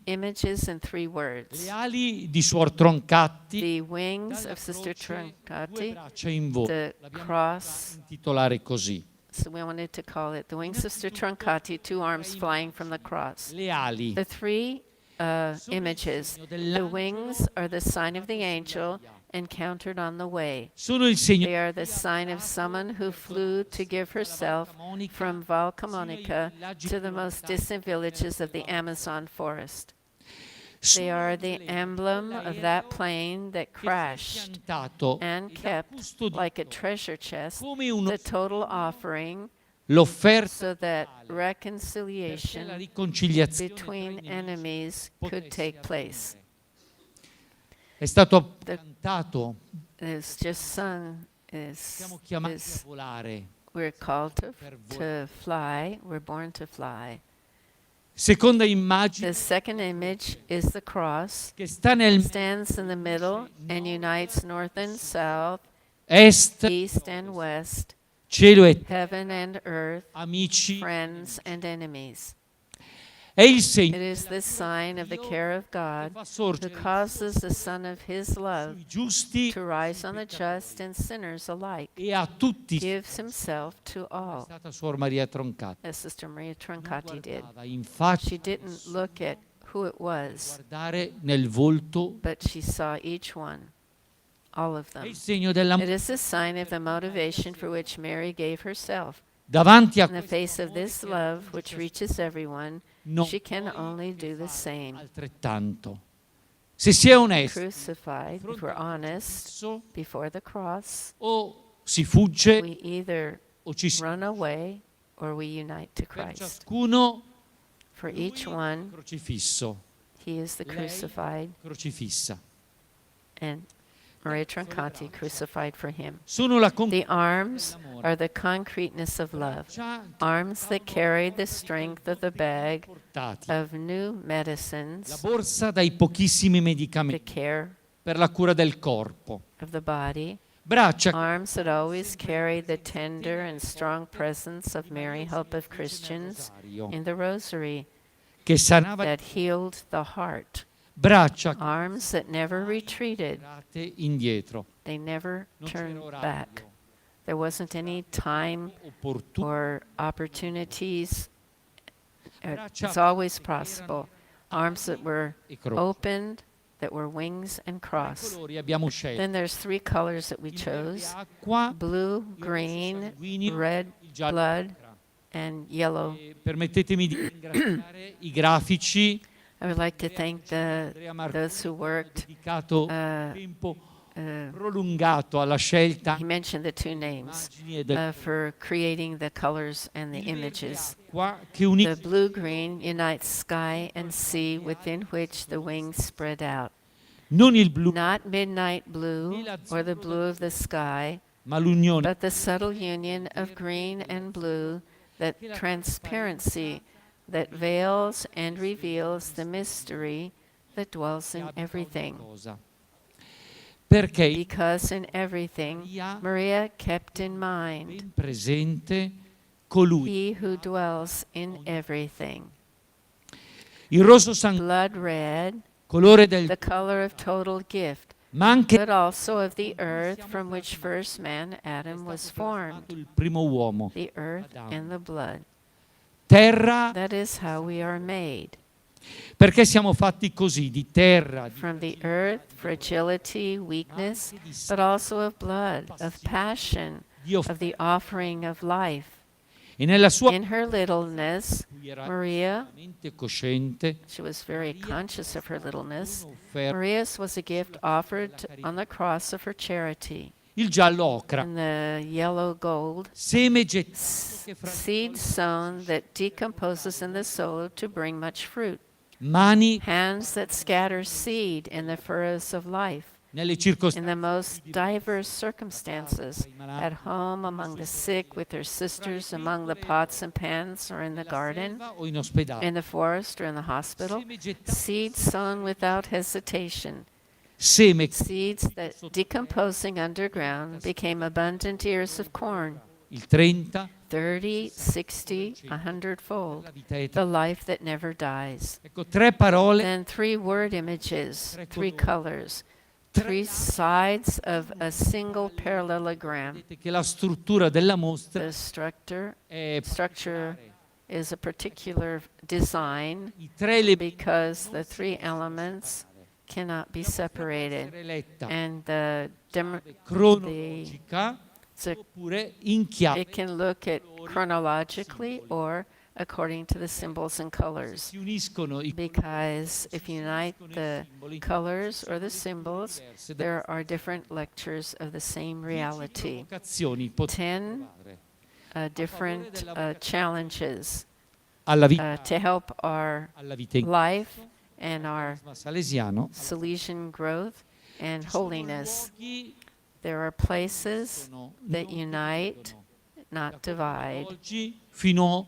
A: images and 3 words. The wings of Sister Troncatti, the cross. So we wanted to call it the wings of Sister Troncatti, 2 arms flying from the cross. The 3 images. The wings are the sign of the angel encountered on the way. They are the sign of someone who flew to give herself from Val Camonica to the most distant villages of the Amazon forest. They are the emblem of that plane that crashed and kept, like a treasure chest, the total offering so that reconciliation between enemies could take place.
O: È stato cantato.
A: It's just sung.
O: Siamo chiamati a volare.
A: We're called to fly. We're born to fly.
O: Seconda immagine.
A: The second image is the cross.
O: Che
A: stands in the middle and unites north and south,
O: est,
A: east and west,
O: cielo e
A: heaven and earth,
O: amici,
A: friends and enemies.
O: È il segno.
A: It is the sign of the care of God who causes the Son of His love to rise on the just and sinners alike.
O: E a tutti.
A: Gives Himself to all.
O: È stata Suor Maria Troncatti.
A: As Sister Maria Troncatti did.
O: Infatti,
A: she didn't look at who it was,
O: guardare nel volto,
A: but she saw each one. All of them.
O: È il segno della.
A: It is a sign of the motivation for which Mary gave herself.
O: Davanti a
A: in the face of this love which reaches everyone, she can only do the same.
O: Altrettanto. Se si è onesti,
A: crucified, if we're honest, before the cross,
O: o si fugge,
A: we either
O: o ci
A: run away or we unite to
O: per
A: Christ.
O: ciascuno,
A: For each one,
O: crocifisso,
A: He is the crucified,
O: crocifissa.
A: and Maria Troncatti crucified for Him.
O: Sono la
A: The arms are the concreteness of love, arms that carry the strength of the bag of new
O: La
A: medicines,
O: borsa dai pochissimi
A: the
O: medicamenti
A: care
O: per la cura del corpo.
A: of the body,
O: Braccia
A: arms that always carry the tender and strong presence of Mary, Help of Christians, in the Rosary
O: che sanava
A: that healed the heart,
O: braccia
A: arms that never retreated,
O: indietro.
A: they never
O: Non
A: turned
O: c'era orario.
A: back. There wasn't any time or opportunities. It's always possible. Arms that were opened, that were wings and cross.
O: Colori abbiamo scelto.
A: Then there's 3 colors that we chose:
O: Acqua,
A: blue, green, red, blood, and yellow.
O: permettetemi di ringraziare i grafici.
A: I would like to thank those who worked.
O: Dedicato tempo prolungato alla scelta.
A: He mentioned the 2 names for creating the colors and the images.
O: Che unisce
A: The blue-green unites sky and sea, within which the wings spread out.
O: non il blu,
A: Not midnight blue or the blue of the sky,
O: ma l'unione
A: but the subtle union of green and blue, that transparency that veils and reveals the mystery that dwells in everything.
O: cosa. Perché
A: Because in everything, Maria kept in mind
O: presente colui.
A: He who dwells in everything.
O: Il rosso sangue
A: Blood red,
O: colore del
A: the color of total gift,
O: ma anche
A: but also of the earth from which first man, Adam, was formed,
O: il primo uomo.
A: the earth and the blood.
O: Terra,
A: That is how we are made.
O: perché siamo fatti così, di terra, di
A: From the earth, fragility, weakness, but also of blood, of passion, of the offering of life.
O: e nella sua
A: In her littleness, Maria,
O: mente cosciente,
A: she was very conscious of her littleness.
O: offerta
A: Maria's was a gift offered on the cross of her charity.
O: il giallo ocra,
A: And the yellow gold,
O: seme gettato che
A: seed sown that decomposes in the soul to bring much fruit.
O: mani
A: Hands that scatter seed in the furrows of life.
O: nelle
A: In
O: circostanze
A: the most diverse circumstances, at home, among the sick, with their sisters, among the pots and pans, or in the garden,
O: o in ospedale.
A: in the forest, or in the hospital, seeds sown without hesitation,
O: Seme
A: seeds that, decomposing underground, became abundant ears of corn,
O: il 30,
A: 30, 60, 100-fold, the life that never dies.
O: ecco 3 parole,
A: Then 3 word images, 3 colors, 3 sides of a single parallelogram.
O: vedete che la struttura della mostra
A: The structure
O: è
A: is a particular design
O: i 3 elementi
A: because the 3 elements cannot be separated.
O: letta
A: And the
O: cronologica
A: the-
O: oppure in chiave
A: it can look at chronologically or according to the symbols and colors.
O: si uniscono i
A: Because if you unite the colors or the symbols,
O: diverse
A: there are different lectures of the same reality.
O: vocazioni
A: 10 different challenges
O: alla vita
A: to help our
O: alla vita in
A: life and our
O: salesiano
A: Salesian growth and holiness.
O: luoghi
A: There are places that unite, not divide.
O: oggi fino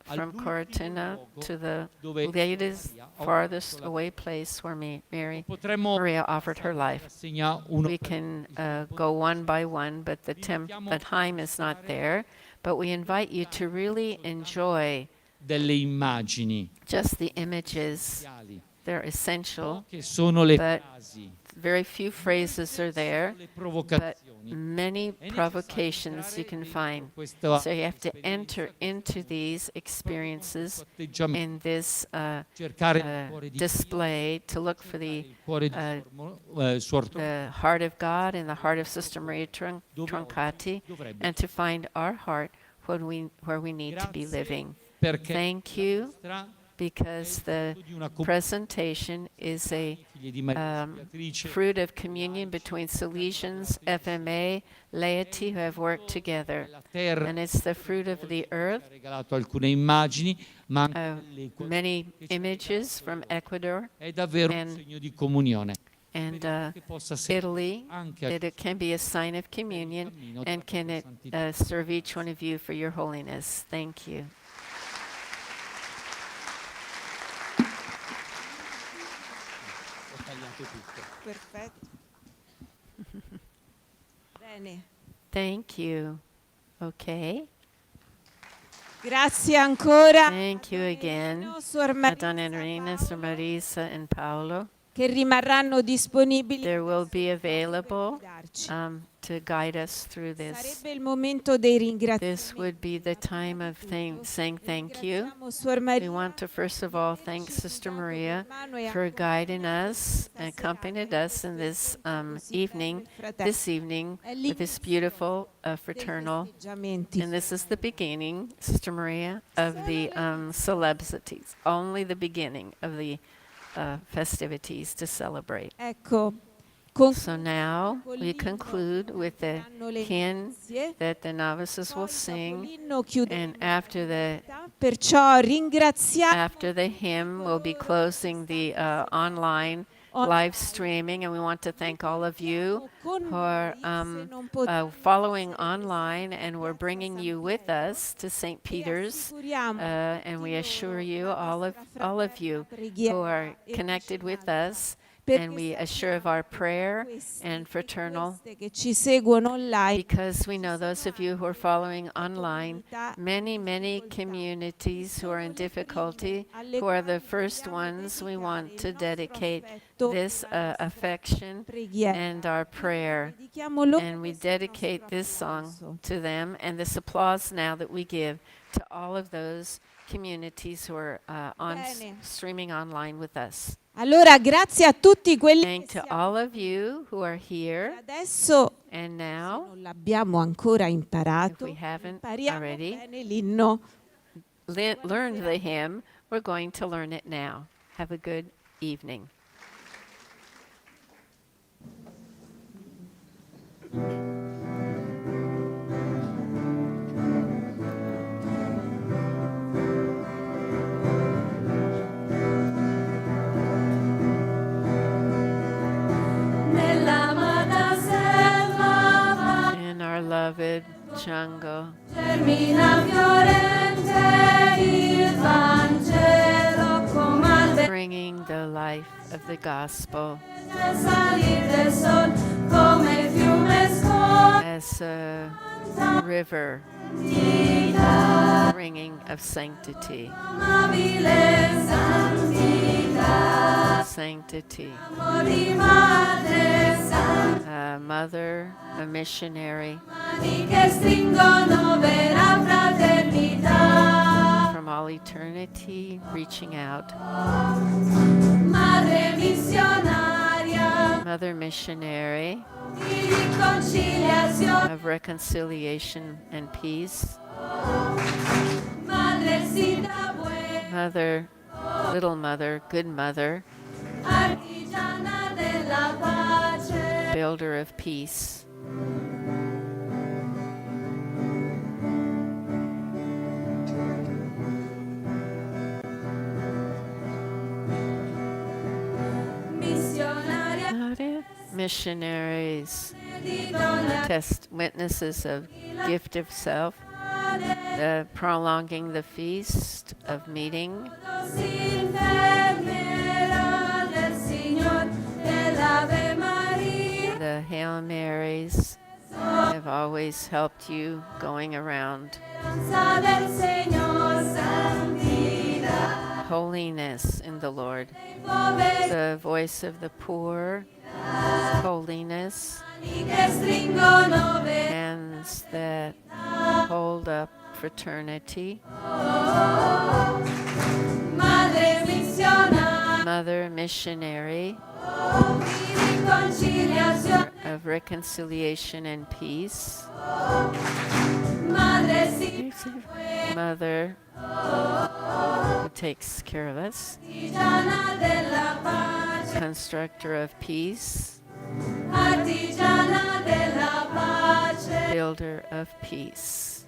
A: From Cortina to the
O: dove
A: latest, farthest away place where Mary Maria offered her life.
O: segna uno
A: We can go one by one, but the time is not there. But we invite you to really enjoy
O: delle immagini
A: just the images.
O: iniziali,
A: They're essential,
O: che sono le
A: but
O: frasi,
A: very few phrases are there,
O: le
A: but
O: provocazioni.
A: many provocations you can find.
O: Questo
A: So you have to enter into these experiences in this
O: cercare il cuore di
A: display to look for
O: il cuore di Suor
A: the heart of God and the heart of Sister Maria Troncatti, and to find our heart where we need to be living.
O: perché
A: Thank you,
O: nostra
A: because the presentation is a
O: figli di Maria Auxiliatrice
A: fruit of communion between Salesians, FMA, laity who have worked together.
O: la terra
A: And it's the fruit of the earth,
O: ha regalato alcune immagini, ma anche l'Equador.
A: many images from Ecuador
O: È davvero un
A: and-
O: segno di comunione.
A: and
O: Che possa servire
A: Italy,
O: anche
A: that it can be a sign of communion, and can it serve each one of you for your holiness. Thank you.
B: Perfetto. Bene.
A: Thank you. Okay.
B: Grazie ancora.
A: Thank you again,
B: Suor
A: Madonna Enrina, Sir Marisa, and Paolo.
B: che rimarranno disponibili
A: There will be available to guide us through this.
B: Sarebbe il momento dei
A: This
B: ringraziamenti.
A: would be the time of saying thank you.
B: Ringraziamo Suor
A: We
B: Maria
A: want to first of all thank Sister Maria for guiding us, accompanied us in this evening, with this beautiful fraternal. And this is the beginning, Sister Maria, of the solemnities, only the beginning of the festivities to celebrate.
B: Ecco,
A: So now we conclude with the hymn that the novices will sing, and after
B: perciò ringraziamo
A: after the hymn, we'll be closing the online live streaming, and we want to thank all of you who are following online, and we're bringing you with us to St. Peter's, and we assure you, all of you who are connected with us, And we assure of our prayer and fraternal,
B: che ci seguono online,
A: because we know those of you who are following online, many communities who are in difficulty, who are the first ones we want to dedicate this affection and our prayer. And we dedicate this song to them, and this applause now that we give to all of those communities who are streaming online with us.
B: Allora, grazie a tutti quelli
A: Thank to all of you who are here.
B: Adesso,
A: and now,
B: non l'abbiamo ancora imparato,
A: if we haven't
B: impariamo
A: already
B: bene l'inno.
A: learned the hymn, we're going to learn it now. Have a good evening. In our loved jungle, bringing the life of the gospel as a river, ringing of sanctity. Sanctity. A mother, a missionary, from all eternity, reaching out. Mother missionary of reconciliation and peace. Mother, little mother, good mother, builder of peace. Missionaries, witnesses of gift of self, prolonging the feast of meeting. The Hail Marys have always helped you going around. Holiness in the Lord. The voice of the poor. Holiness. Hands that hold up fraternity. Mother missionary of reconciliation and peace. Mother who takes care of us. Constructor of peace. Builder of peace.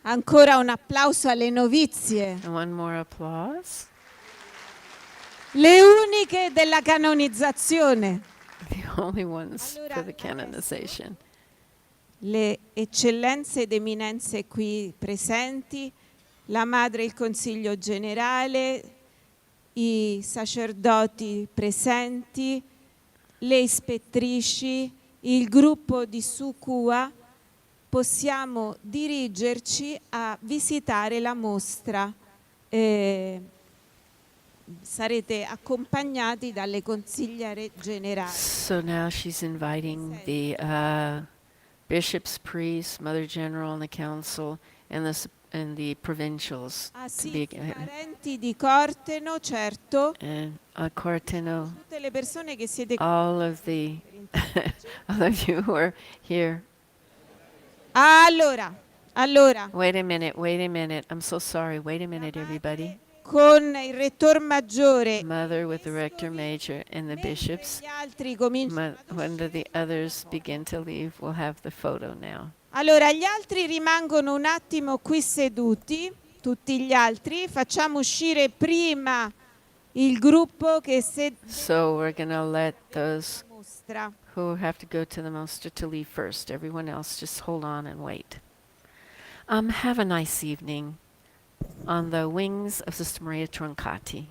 B: Ancora un applauso alle novizie.
A: And one more applause.
B: Le uniche della canonizzazione.
A: The only ones for the canonization.
B: Le eccellenze ed eminenze qui presenti, la madre e il consiglio generale, i sacerdoti presenti, le ispettrici, il gruppo di Sukua, possiamo dirigerci a visitare la mostra. Sarete accompagnati dalle consigliere generali.
A: So now she's inviting the bishops, priests, Mother General, and the council, and the provincials to be
B: Parenti di Corteno, certo.
A: and Corteno.
B: Tutte le persone che siete
A: all of the all of you who are here.
B: Allora.
A: Wait a minute. I'm so sorry. Wait a minute, everybody.
B: Con il rettor maggiore.
A: Mother with the rector major and the bishops. When the others begin to leave, we'll have the photo now.
B: Allora, gli altri rimangono un attimo qui seduti, tutti gli altri. Facciamo uscire prima il gruppo che
A: So we're going to let those
B: mostra.
A: who have to go to the mostra to leave first. Everyone else, just hold on and wait. Have a nice evening on the wings of Sister Maria Troncatti.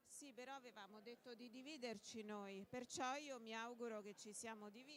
B: Sì, però avevamo detto di dividerci noi, perciò io mi auguro che ci siamo divisi.